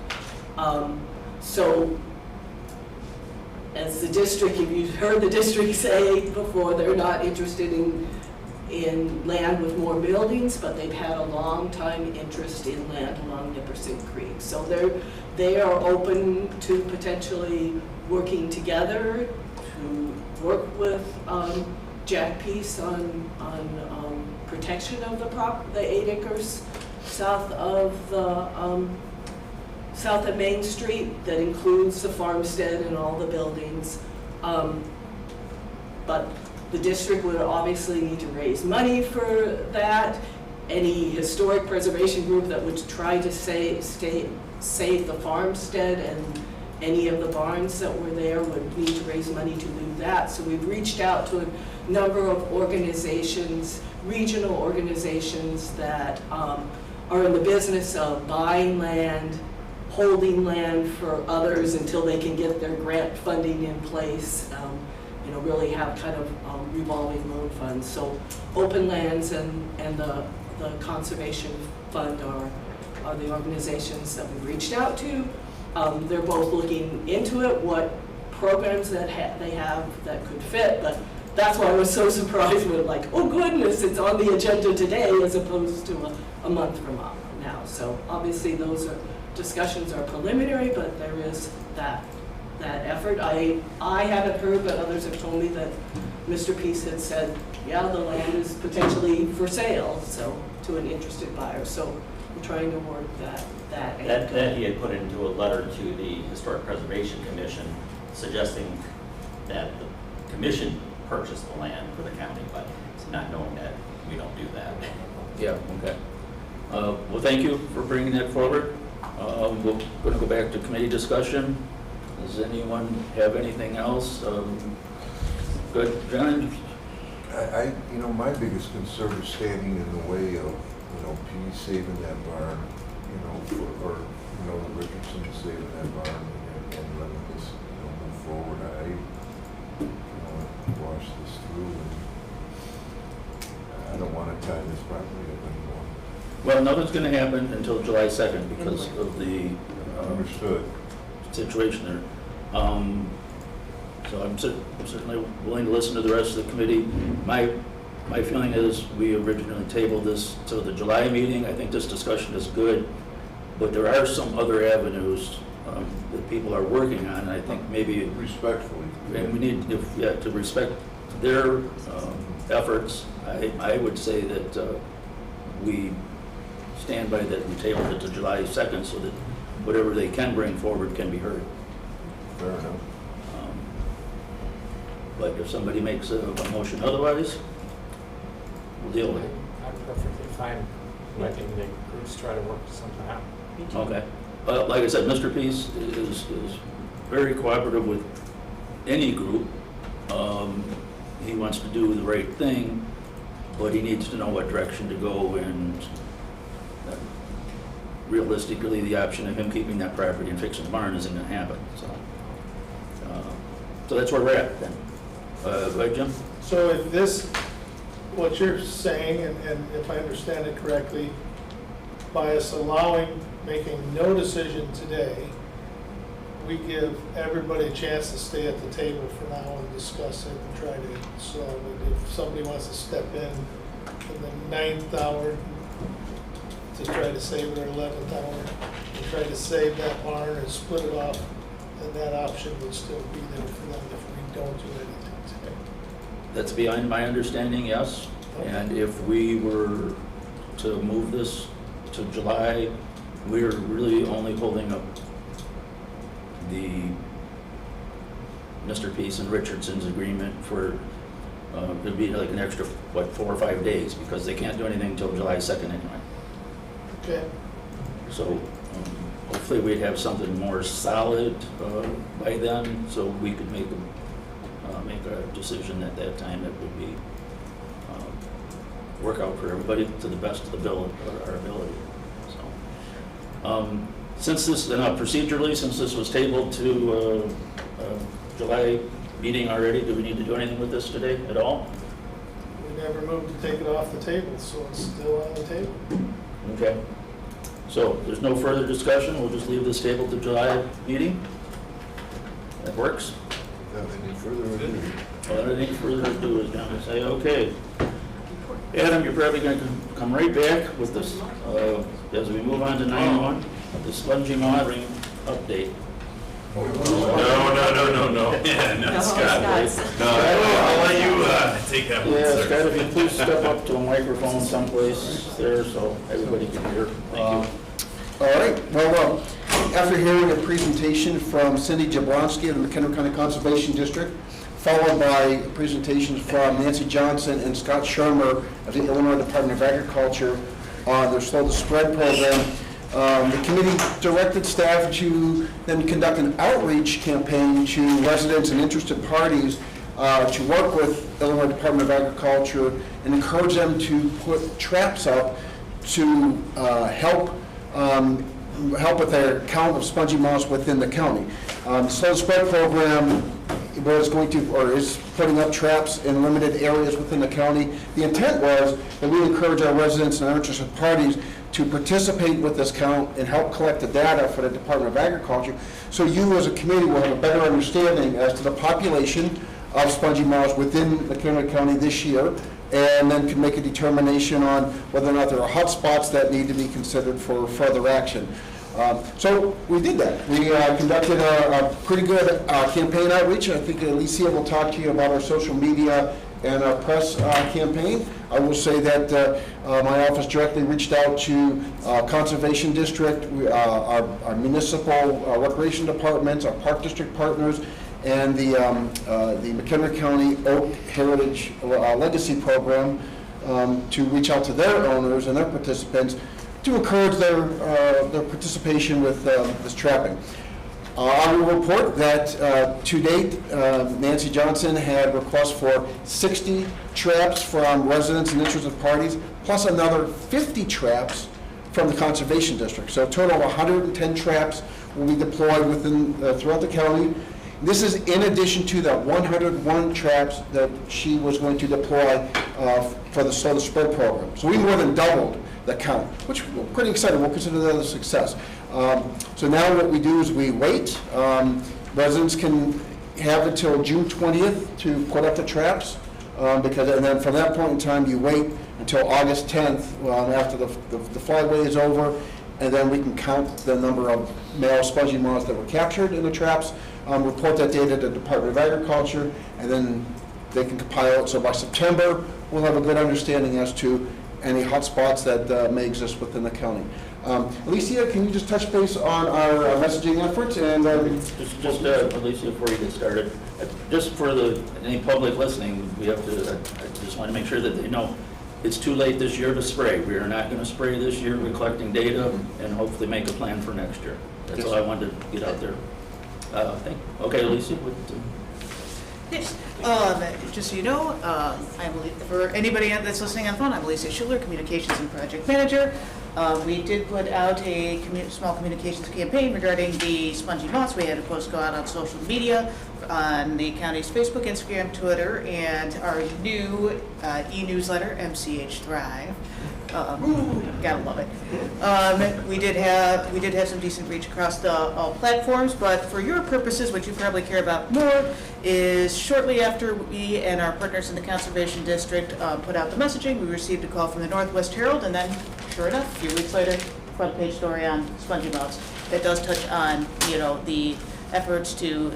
F: So as the district, if you've heard the district say before, they're not interested in land with more buildings, but they've had a long time interest in land along Nipperson Creek. So they are open to potentially working together to work with Jack Peace on protection of the 8 acres south of Main Street that includes the farmstead and all the buildings. But the district would obviously need to raise money for that. Any historic preservation group that would try to save the farmstead and any of the barns that were there would need to raise money to do that. So we've reached out to a number of organizations, regional organizations that are in the business of buying land, holding land for others until they can get their grant funding in place, really have kind of revolving loan funds. So Open Lands and the Conservation Fund are the organizations that we've reached out to. They're both looking into it, what programs that they have that could fit, but that's why I was so surprised when oh goodness, it's on the agenda today as opposed to a month from now. So obviously those discussions are preliminary, but there is that effort. I haven't heard, but others have told me that Mr. Peace had said, yeah, the land is potentially for sale, so to an interested buyer. So we're trying to work that
I: he had put into a letter to the Historic Preservation Commission suggesting that the commission purchase the land for the county, but it's not knowing that we don't do that.
A: Yeah, okay. Well, thank you for bringing that forward. We're going to go back to committee discussion. Does anyone have anything else? Good, John?
Q: My biggest concern is standing in the way of, Peace saving that barn, or the Richardsons saving that barn and letting this, move forward. I wash this through, and I don't want to tie this property up anymore.
A: Well, nothing's going to happen until July 2nd because of the
Q: understood
A: situation there. So I'm certainly willing to listen to the rest of the committee. My feeling is we originally tabled this to the July meeting. I think this discussion is good, but there are some other avenues that people are working on. And I think maybe
Q: respectfully,
A: and we need to respect their efforts. I would say that we stand by that. We tabled it to July 2nd so that whatever they can bring forward can be heard.
Q: Fair enough.
A: But if somebody makes a motion otherwise, we'll deal with it.
L: I'm perfectly fine letting the groups try to work something out.
A: Okay. Like I said, Mr. Peace is very cooperative with any group. He wants to do the right thing. but he needs to know what direction to go, and realistically, the option of him keeping that property and fixing the barn isn't gonna happen, so that's where we're at then. Right, Jim?
B: So if this, what you're saying, and if I understand it correctly, by us making no decision today, we give everybody a chance to stay at the table for now and discuss it and try to solve it. If somebody wants to step in the 9th hour to try to save it, or 11th hour, and try to save that barn and split it off, then that option would still be there for them if we don't do anything today.
A: That's beyond my understanding, yes. And if we were to move this to July, we're really only holding up the Mr. Peace and Richardson's agreement for, it'd be like an extra, 4 or 5 days, because they can't do anything until July 2nd anyway.
B: Okay.
A: So hopefully we'd have something more solid by then, so we could make a decision at that time that would be work out for everybody to the best of our ability. So, since this, procedurally, since this was tabled to July meeting already, do we need to do anything with this today at all?
B: We never moved to take it off the table, so it's still on the table.
A: Okay. So there's no further discussion. We'll just leave this table to July meeting. That works.
Q: Without any further ado.
A: Without any further ado, is going to say, okay. Adam, you're probably going to come right back with this, as we move on to 9-1, the Spongy Moth update.
E: No. Yeah, no, Scott. No, I'll let you take that one,
A: Yeah,
E: sir.
A: Scott, if you please step up to a microphone someplace there so everybody can hear. Thank you.
R: All right, well, after hearing a presentation from Cindy Jablonski of the McHenry County Conservation District, followed by presentations from Nancy Johnson and Scott Shermer of the Illinois Department of Agriculture on their Slow the Spread program, the committee directed staff to then conduct an outreach campaign to residents and interested parties to work with Illinois Department of Agriculture and encourage them to put traps up to help with their count of spongy moths within the county. The Slow the Spread program was going to, or is putting up traps in limited areas within the county. The intent was that we encourage our residents and our interested parties to participate with this count and help collect the data for the Department of Agriculture, so you as a committee will have a better understanding as to the population of spongy moths within McHenry County this year, and then can make a determination on whether or not there are hot spots that need to be considered for further action. So we did that. We conducted a pretty good campaign outreach. I think Alicia will talk to you about our social media and our press campaign. I will say that my office directly reached out to Conservation District, our municipal recreation departments, our Park District partners, and the McHenry County Oak Heritage Legacy Program to reach out to their owners and their participants to encourage their participation with this trapping. I will report that to date, Nancy Johnson had requests for 60 traps from residents and interested parties, plus another 50 traps from the Conservation District. So a total of 110 traps will be deployed throughout the county. This is in addition to the 101 traps that she was going to deploy for the Slow the Spread program. So we more than doubled the count, which we're pretty excited. We'll consider that a success. So now what we do is we wait. Residents can have until June 20th to put up the traps, and then from that point in time, you wait until August 10th after the flyway is over, and then we can count the number of male spongy moths that were captured in the traps, report that data to the Department of Agriculture, and then they can compile it. So by September, we'll have a good understanding as to any hot spots that may exist within the county. Alicia, can you just touch base on our messaging efforts? And
A: just Alicia, before you get started, just for any public listening, we have to. I just want to make sure that they know it's too late this year to spray. We are not going to spray this year. We're collecting data and hopefully make a plan for next year. That's all I wanted to get out there. Okay, Alicia.
K: Yes, just so you know, for anybody that's listening on the phone, I'm Lisa Schuler, Communications and Project Manager. We did put out a small communications campaign regarding the Spongy Moths. We had a post go out on social media, on the county's Facebook, Instagram, Twitter, and our new e-newsletter, MCH Thrive. Gotta love it. We did have some decent reach across all platforms, but for your purposes, what you probably care about more is shortly after we and our partners in the Conservation District put out the messaging, we received a call from the Northwest Herald, and then, sure enough, a few weeks later, front page story on Spongy Moths that does touch on, the efforts to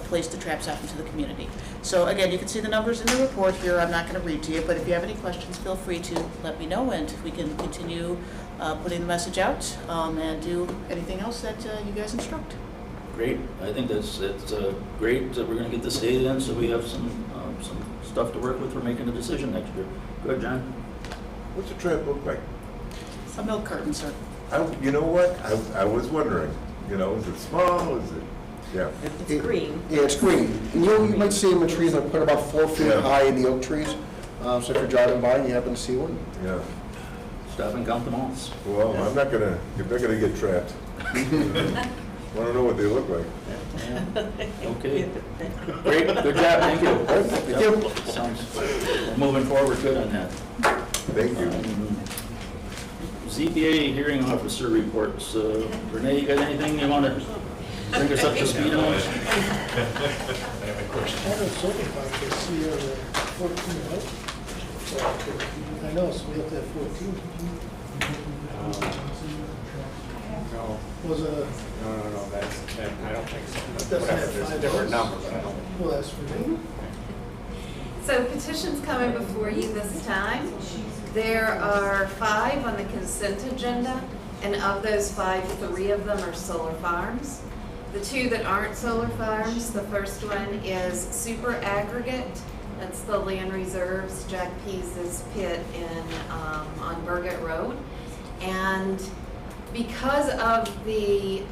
K: place the traps out into the community. So again, you can see the numbers in the report here. I'm not going to read to you, but if you have any questions, feel free to let me know, and we can continue putting the message out and do anything else that you guys instruct.
A: Great. I think it's great that we're going to get this data in, so we have some stuff to work with for making a decision next year. Go ahead, John.
Q: What's the trap look like?
K: A milk carton, sir.
Q: You know what? I was wondering, is it small, is it? Yeah.
J: It's green.
R: Yeah, it's green. And you might see them in trees that are put about 4 feet high in the oak trees. So if you're driving by and you happen to see one.
Q: Yeah.
A: Stop and count the moths.
Q: Well, you're not gonna get trapped. Want to know what they look like.
A: Okay. Great. Good job. Thank you.
R: Thank you.
A: Sounds, we're moving forward good on that.
Q: Thank you.
A: ZBA hearing officer reports. Renee, you got anything you want to bring us up to speed on?
B: I don't certify this year 14, right? I know, so we have to have 14.
L: No.
B: Was it a?
L: No, I don't think so.
B: Doesn't have
L: There's a
B: 5
L: different
B: votes?
L: number, but I don't.
B: Well, that's for me.
V: So petitions coming before you this time. There are 5 on the consent agenda, and of those 5, 3 of them are solar farms. The 2 that aren't solar farms, the first one is super aggregate. That's the land reserves, Jack Pease's pit on Burgett Road. And because of the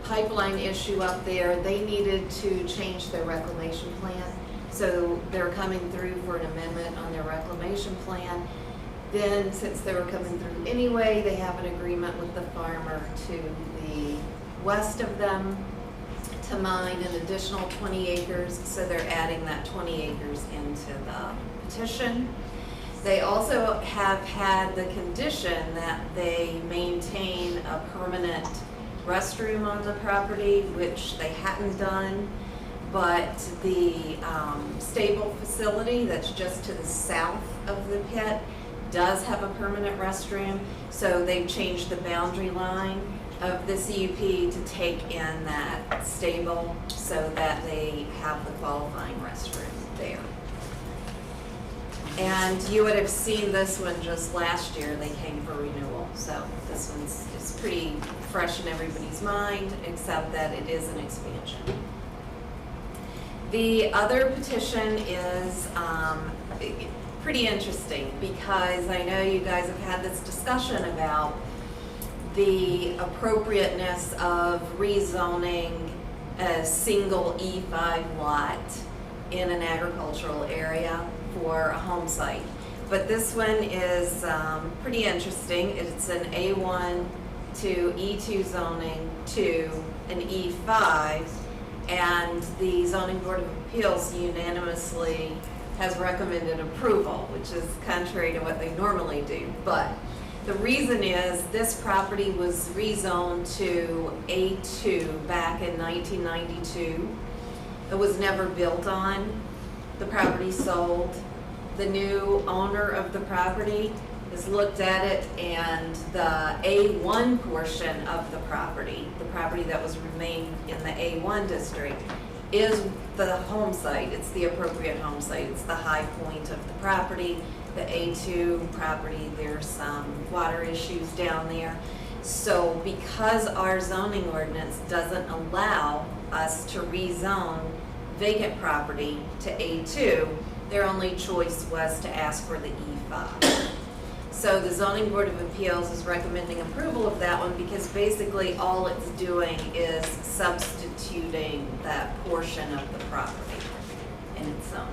V: pipeline issue up there, they needed to change their reclamation plan. So they're coming through for an amendment on their reclamation plan. Then, since they were coming through anyway, they have an agreement with the farmer to the west of them to mine an additional 20 acres. So they're adding that 20 acres into the petition. They also have had the condition that they maintain a permanent restroom on the property, which they hadn't done. But the stable facility that's just to the south of the pit does have a permanent restroom. So they've changed the boundary line of the CUP to take in that stable so that they have the qualifying restroom there. And you would have seen this one just last year. They came for renewal. So this one's is pretty fresh in everybody's mind, except that it is an expansion. The other petition is pretty interesting because I know you guys have had this discussion about the appropriateness of rezoning a single E5 lot in an agricultural area for a home site. But this one is pretty interesting. It's an A1 to E2 zoning to an E5, and the Zoning Board of Appeals unanimously has recommended approval, which is contrary to what they normally do. But the reason is this property was rezoned to A2 back in 1992. It was never built on. The property sold. The new owner of the property has looked at it, and the A1 portion of the property that was remained in the A1 district, is the home site. It's the appropriate home site. It's the high point of the property. The A2 property, there's some water issues down there. So because our zoning ordinance doesn't allow us to rezone vacant property to A2, their only choice was to ask for the E5. So the Zoning Board of Appeals is recommending approval of that one because basically all it's doing is substituting that portion of the property. in its zoning.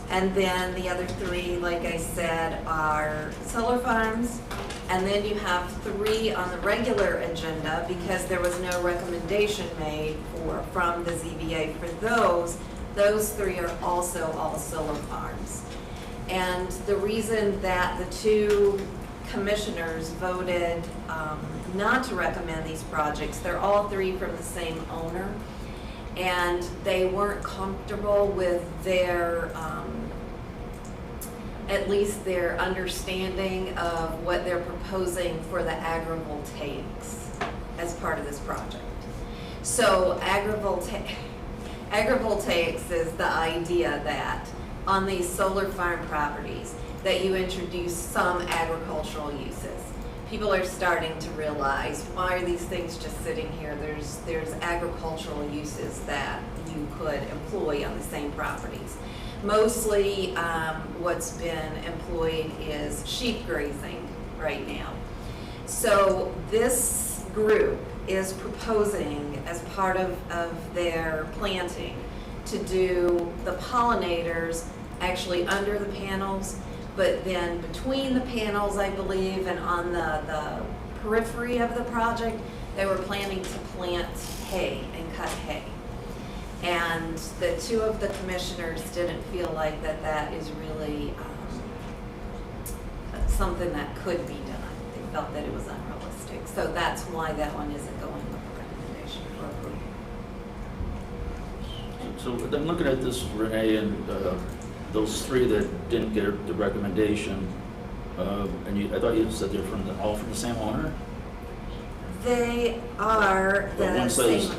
V: And then the other 3, like I said, are solar farms. And then you have 3 on the regular agenda because there was no recommendation made from the ZBA for those. Those 3 are also all solar farms. And the reason that the 2 commissioners voted not to recommend these projects, they're all 3 from the same owner, and they weren't comfortable with their, at least their understanding of what they're proposing for the agrivoltaics as part of this project. So agrivoltaics is the idea that on these solar farm properties that you introduce some agricultural uses. People are starting to realize, why are these things just sitting here? There's agricultural uses that you could employ on the same properties. Mostly what's been employed is sheep grazing right now. So this group is proposing, as part of their planting, to do the pollinators actually under the panels, but then between the panels, I believe, and on the periphery of the project, they were planning to plant hay and cut hay. And the 2 of the commissioners didn't feel like that is really something that could be done. They felt that it was unrealistic. So that's why that one isn't going with the recommendation for approval.
A: So I'm looking at this, Renee, and those 3 that didn't get the recommendation, and I thought you said they're all from the same owner?
V: They are the
A: One
V: same.
A: says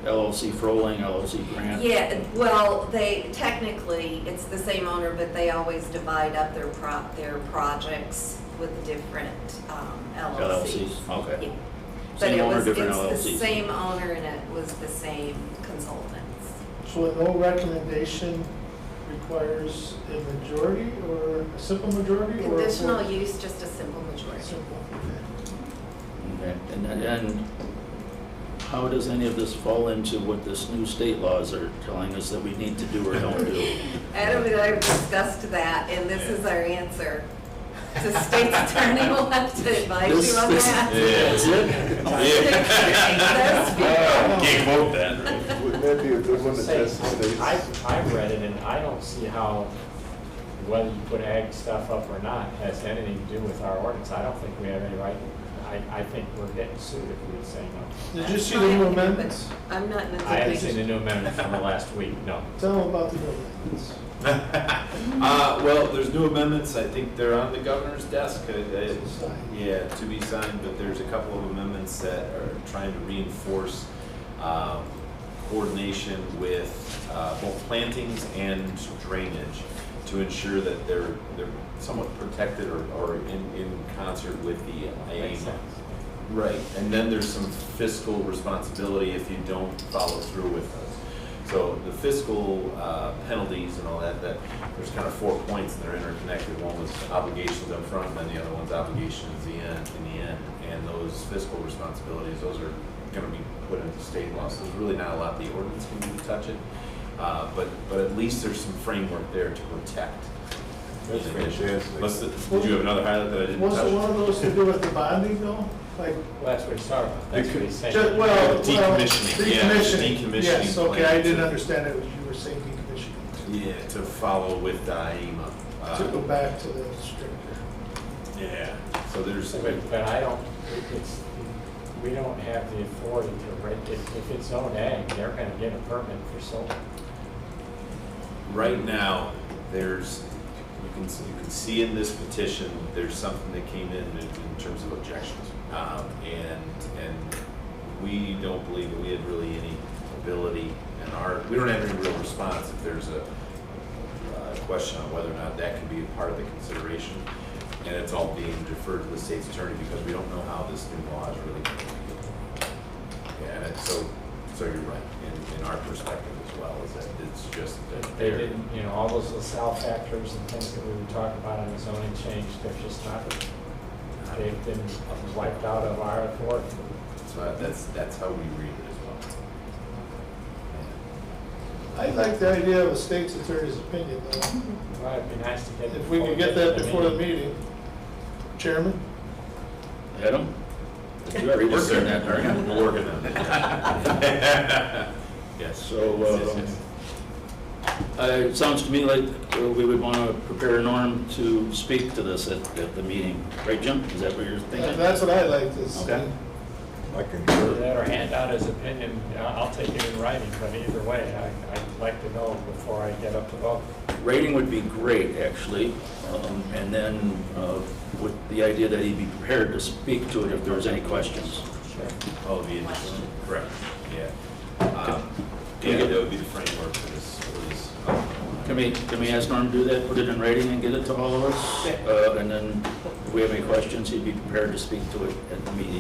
A: LLC Froling, LLC Grant.
V: Yeah, well, technically, it's the same owner, but they always divide up their projects with the different LLCs.
A: Okay.
V: Yeah.
A: Same owner, different
V: It's
A: LLCs.
V: the same owner and it was the same consultants.
B: So a no recommendation requires a majority or a simple majority?
V: Conditional use, just a simple majority.
B: Simple,
A: Okay, and how does any of this fall into what this new state laws are telling us that we need to do or don't do?
V: Adam and I have discussed that, and this is our answer. The state's attorney will have to advise you on that.
A: That's it?
E: Can't quote that.
Q: Wouldn't that be a good one to test the states?
L: I've read it, and I don't see how whether you put ag stuff up or not has anything to do with our ordinance. I don't think we have any right. I think we're getting sued if we say no.
B: Did you see the new amendments?
V: I'm not in a
L: I haven't seen the new amendment from the last week, no.
B: Tell them about the new amendments.
E: Well, there's new amendments, I think they're on the governor's desk, yeah, to be signed, but there's a couple of amendments that are trying to reinforce coordination with both plantings and drainage to ensure that they're somewhat protected or in concert with the aim. Right, and then there's some fiscal responsibility if you don't follow through with those. So the fiscal penalties and all that, there's kind of 4 points and they're interconnected. One was obligations up front, and then the other one's obligations in the end. And those fiscal responsibilities, those are going to be put into state law. So there's really not a lot the ordinance can do to touch it. But at least there's some framework there to protect.
Q: That's fantastic.
E: Did you have another highlight that I didn't touch?
B: Wasn't one of those to do with the bonding though? Like,
L: Well, that's what he's talking about. That's what he's saying.
E: Decommissioning, yeah, decommissioning
B: Yes, okay, I
E: plan
B: didn't
E: to-
B: understand it, you were saying decommissioning.
E: Yeah, to follow with the AIMA.
B: To go back to the stricter.
E: Yeah, so there's.
L: But I don't, we don't have the authority to rate, if it's zone ag, they're gonna get a permit for solar.
E: Right now, there's, you can see in this petition, there's something that came in terms of objections. And we don't believe that we had really any ability we don't have any real response if there's a question on whether or not that can be a part of the consideration. And it's all being deferred to the state's attorney because we don't know how this new law is really going to be. Yeah, and so you're right, in our perspective as well, is that it's just that
L: They didn't, all those LaSalle factors and things that we were talking about on the zoning change, they're just not, they've been wiped out of our authority.
E: So that's how we read it as well.
B: I like the idea of a state's attorney's opinion, though.
L: Well, it'd be nice to get.
B: If we could get that before the meeting. Chairman?
A: Adam? You already worked on that, aren't you?
E: We're working on it. Yes.
A: So, it sounds to me like we would want to prepare Norm to speak to this at the meeting. Right, Jim? Is that what you're thinking?
B: That's what I like to see.
A: Okay.
Q: I can
L: Either that or hand out his opinion. I'll take it in writing, but either way, I'd like to know before I get up to vote.
A: Rating would be great, actually, and then with the idea that he'd be prepared to speak to it if there was any questions.
L: Sure.
E: Oh, the interesting, correct, yeah. Yeah, that would be the framework for this.
A: Can we ask Norm to do that, put it in writing and get it to all of us? And then if we have any questions, he'd be prepared to speak to it at the meeting.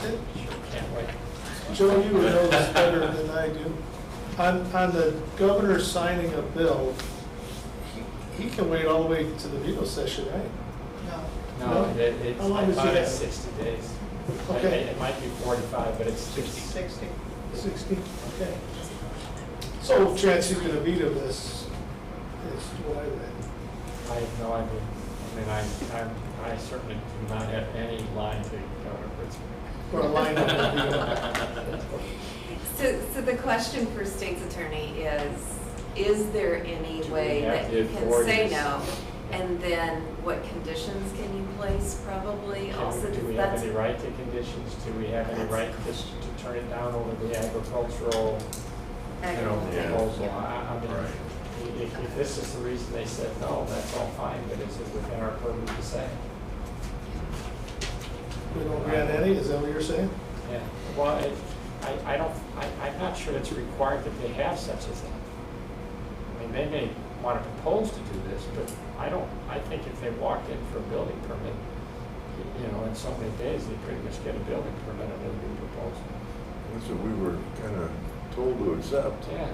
L: Can't wait.
B: Joe, you would know this better than I do. On the governor signing a bill, he can wait all the way to the veto session, right?
L: No,
B: No?
L: it's,
B: How long
L: I
B: does
L: thought
B: he
L: it's
B: have?
L: 60 days.
B: Okay.
L: It might be 45, but it's 60.
B: 60, okay. So chance he's gonna veto this is what I read.
L: I have no idea. I certainly do not have any line to Governor Pritzker.
B: Or a line up the veto.
V: So the question for state's attorney is there any way that you can say no? And then what conditions can you place probably? Also,
L: Do we have any right to conditions? Do we have any right to turn it down over the agricultural, proposal? I mean, if this is the reason they said no, that's all fine, but is it within our purview to say?
B: We don't grant any, is that what you're saying?
L: Yeah, well, I'm not sure it's required that they have such a thing. I mean, they may want to propose to do this, but I think if they walked in for a building permit, in so many days, they pretty much get a building permit under the new proposal.
Q: That's what we were kind of told to accept.
L: Yeah.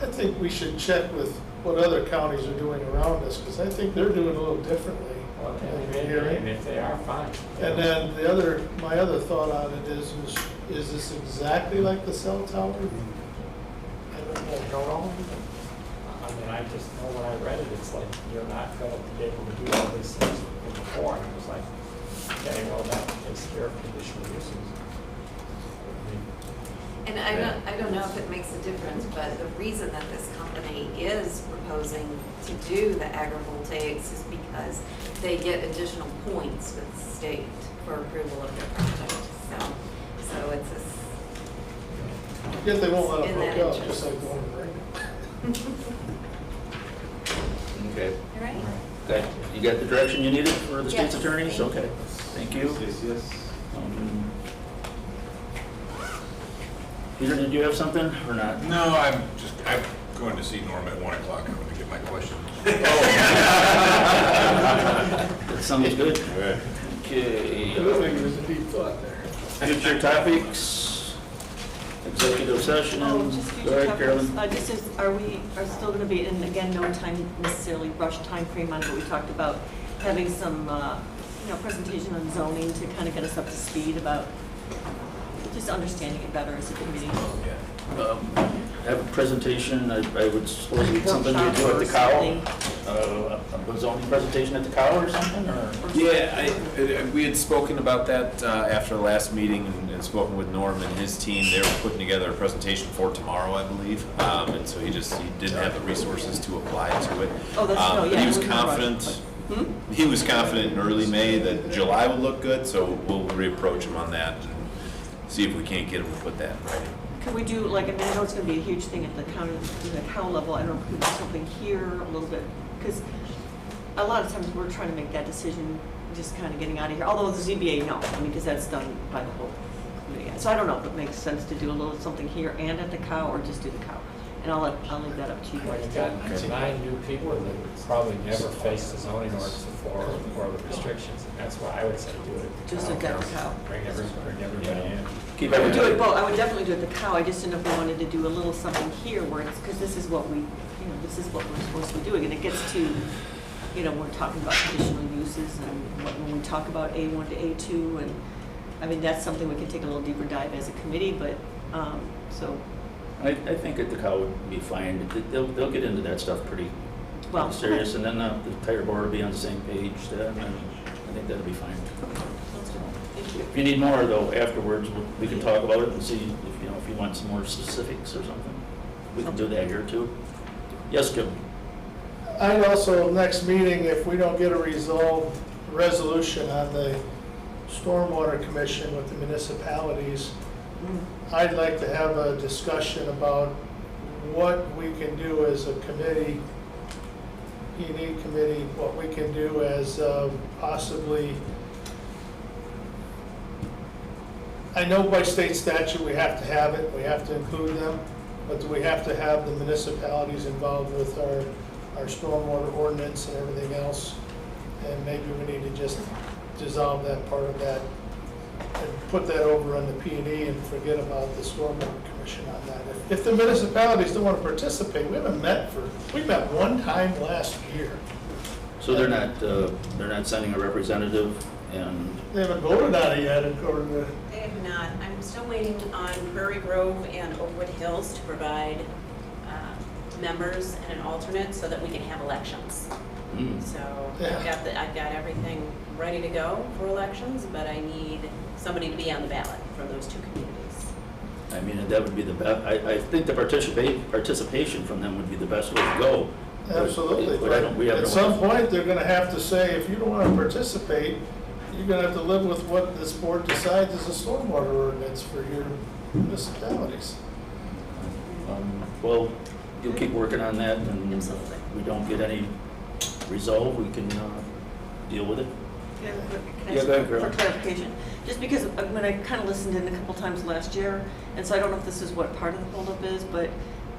B: I think we should check with what other counties are doing around us, because I think they're doing a little differently.
L: Well, and if they are, fine.
B: And then my other thought on it is this exactly like the cell tower? I don't know.
L: Go wrong. I mean, I just know when I read it, it's like, you're not going to be able to do all these things before. And it was like, okay, well, that takes care of conditional uses.
V: And I don't know if it makes a difference, but the reason that this company is proposing to do the agrivoltaics is because they get additional points with the state for approval of their project. So it's
B: Yet they won't let
V: in
B: them
V: that
B: hook up,
V: interest.
B: just like the one in Reagan.
A: Okay.
V: All right.
A: Okay. You got the direction you needed for the state's
V: Yes,
A: attorneys?
V: thank you.
A: Okay. Thank you.
E: Yes.
A: Peter, did you have something or not?
H: No, I'm going to see Norm at 1 o'clock. I'm going to get my question.
A: That sounds good. Okay.
B: There's a deep thought there.
A: Future topics, executive session.
J: Just
A: Go
J: future
A: ahead, Carolyn.
J: topics. Are we still going to be, and again, no time necessarily rush time frame on, but we talked about having some, presentation on zoning to kind of get us up to speed about just understanding it better as a committee.
A: Have a presentation, I would suppose it's something you do at the cow? A zoning presentation at the cow or something, or?
E: Yeah, we had spoken about that after the last meeting and spoken with Norm and his team. They were putting together a presentation for tomorrow, I believe. And so he didn't have the resources to apply to it.
J: Oh, that's,
E: He was confident. He was confident in early May that July would look good, so we'll reapproach him on that and see if we can't get him to put that in writing.
J: Could we do, I know it's going to be a huge thing at the cow level. I don't know if we could do something here a little bit, because a lot of times we're trying to make that decision, just kind of getting out of here. Although the ZBA, no, because that's done by the whole committee. So I don't know if it makes sense to do a little something here and at the cow, or just do the cow. And I'll leave that up to you
L: Well,
J: guys.
L: you've got 9 new people that probably never faced the zoning ordinance before or the restrictions, and that's why I would say do it at the
J: Just
L: cow.
J: at the cow.
L: Bring everybody in.
A: Keep
J: I would do
A: everybody.
J: it both. I would definitely do it at the cow. I just didn't know if we wanted to do a little something here where it's, because this is what we, this is what we're supposed to be doing. And it gets to, we're talking about conditional uses and when we talk about A1 to A2, and I mean, that's something we can take a little deeper dive as a committee, but, so
A: I think that the cow would be fine. They'll get into that stuff pretty
J: Well,
A: serious, and then the entire board will be on the same page then, and I think that'll be fine. If you need more though, afterwards, we can talk about it and see if you want some more specifics or something. We can do that here too. Yes, Kim?
B: I'd also, next meeting, if we don't get a resolution on the Stormwater Commission with the municipalities, I'd like to have a discussion about what we can do as a committee, P&E committee, what we can do as possibly, I know by state statute we have to have it, we have to include them, but do we have to have the municipalities involved with our stormwater ordinance and everything else? And maybe we need to just dissolve that part of that and put that over on the P&E and forget about the Stormwater Commission on that. If the municipalities don't want to participate, we met one time last year.
A: So they're not sending a representative, and
B: They haven't voted on it yet, according to.
D: They have not. I'm still waiting on Prairie Grove and Oakwood Hills to provide members and an alternate so that we can have elections. So I've got everything ready to go for elections, but I need somebody to be on the ballot from those two communities.
A: I mean, that would be the best. I think the participation from them would be the best way to go.
B: Absolutely.
A: But
B: at some point, they're gonna have to say, if you don't want to participate, you're gonna have to live with what this board decides is a stormwater ordinance for your municipalities.
A: Well, you'll keep working on that, and
D: Absolutely.
A: if we don't get any resolve, we can deal with it.
J: Can I
A: Yeah,
J: ask
A: go ahead,
J: for
A: Carol.
J: clarification? Just because when I kind of listened in a couple times last year, and so I don't know if this is what part of the holdup is, but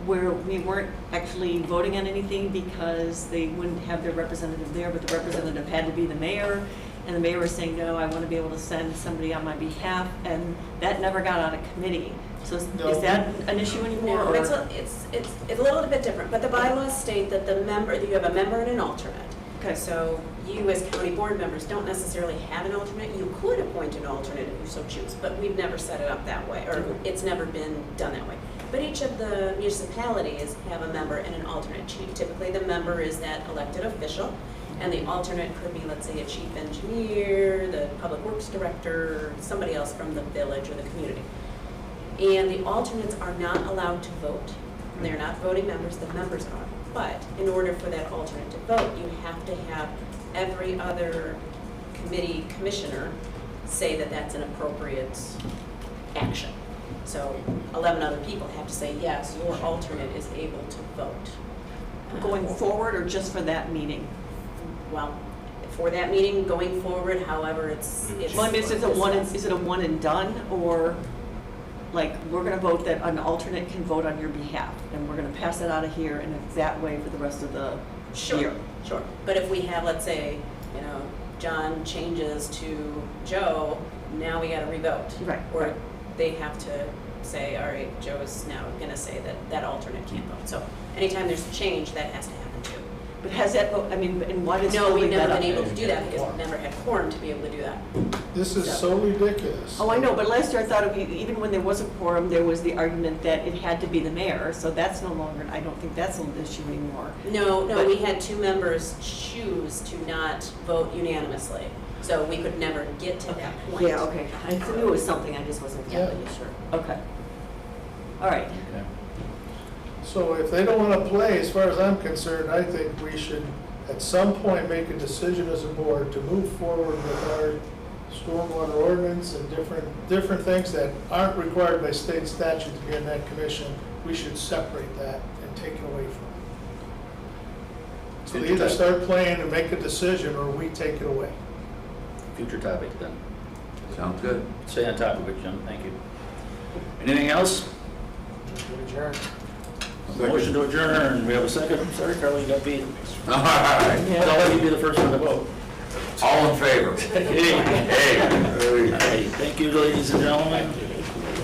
J: where we weren't actually voting on anything because they wouldn't have their representative there, but the representative had to be the mayor, and the mayor was saying, no, I want to be able to send somebody on my behalf, and that never got out of committee. So is that an issue anymore?
D: No,
J: or-
D: it's a little bit different, but the bylaws state that you have a member and an alternate.
J: Okay.
D: So you as county board members don't necessarily have an alternate. You could appoint an alternate if you so choose, but we've never set it up that way, or it's never been done that way. But each of the municipalities have a member and an alternate chief. Typically, the member is that elected official, and the alternate could be, let's say, a chief engineer, the public works director, somebody else from the village or the community. And the alternates are not allowed to vote. They're not voting members, the members are. But in order for that alternate to vote, you have to have every other committee commissioner say that that's an appropriate action. So 11 other people have to say, yes, your alternate is able to vote.
J: Going forward or just for that meeting?
D: Well, for that meeting, going forward, however it's.
J: Well, I mean, is it a one and done, or like we're going to vote that an alternate can vote on your behalf, and we're going to pass it out of here, and it's that way for the rest of the year?
D: Sure. But if we have, let's say, John changes to Joe, now we got to revote.
J: Right.
D: Or they have to say, all right, Joe is now going to say that alternate can't vote. So anytime there's a change, that has to happen too.
J: But has that, and why does?
D: No, we've never
J: that
D: been
J: up?
D: able to do that because we've never had quorum to be able to do that.
B: This is so ridiculous.
J: Oh, I know, but last year I thought even when there was a quorum, there was the argument that it had to be the mayor, so that's no longer, I don't think that's an issue anymore.
D: No,
J: But-
D: we had two members choose to not vote unanimously. So we could never get to that point.
J: Yeah, okay. I knew it was something, I just wasn't completely sure. Okay. All right.
B: So if they don't want to play, as far as I'm concerned, I think we should, at some point, make a decision as a board to move forward with our stormwater ordinance and different things that aren't required by state statute to be in that commission. We should separate that and take it away from them. So they either start playing and make a decision, or we take it away.
A: Future topic then.
O: Sounds good.
A: Stay on top of it, Jim. Thank you. Anything else?
L: Adjourn.
A: Motion to adjourn. We have a second. I'm sorry, Carly, you got beat.
O: All right.
A: I'll let you be the first one to vote.
O: All in favor?
A: Hey. Hey. Thank you, ladies and gentlemen.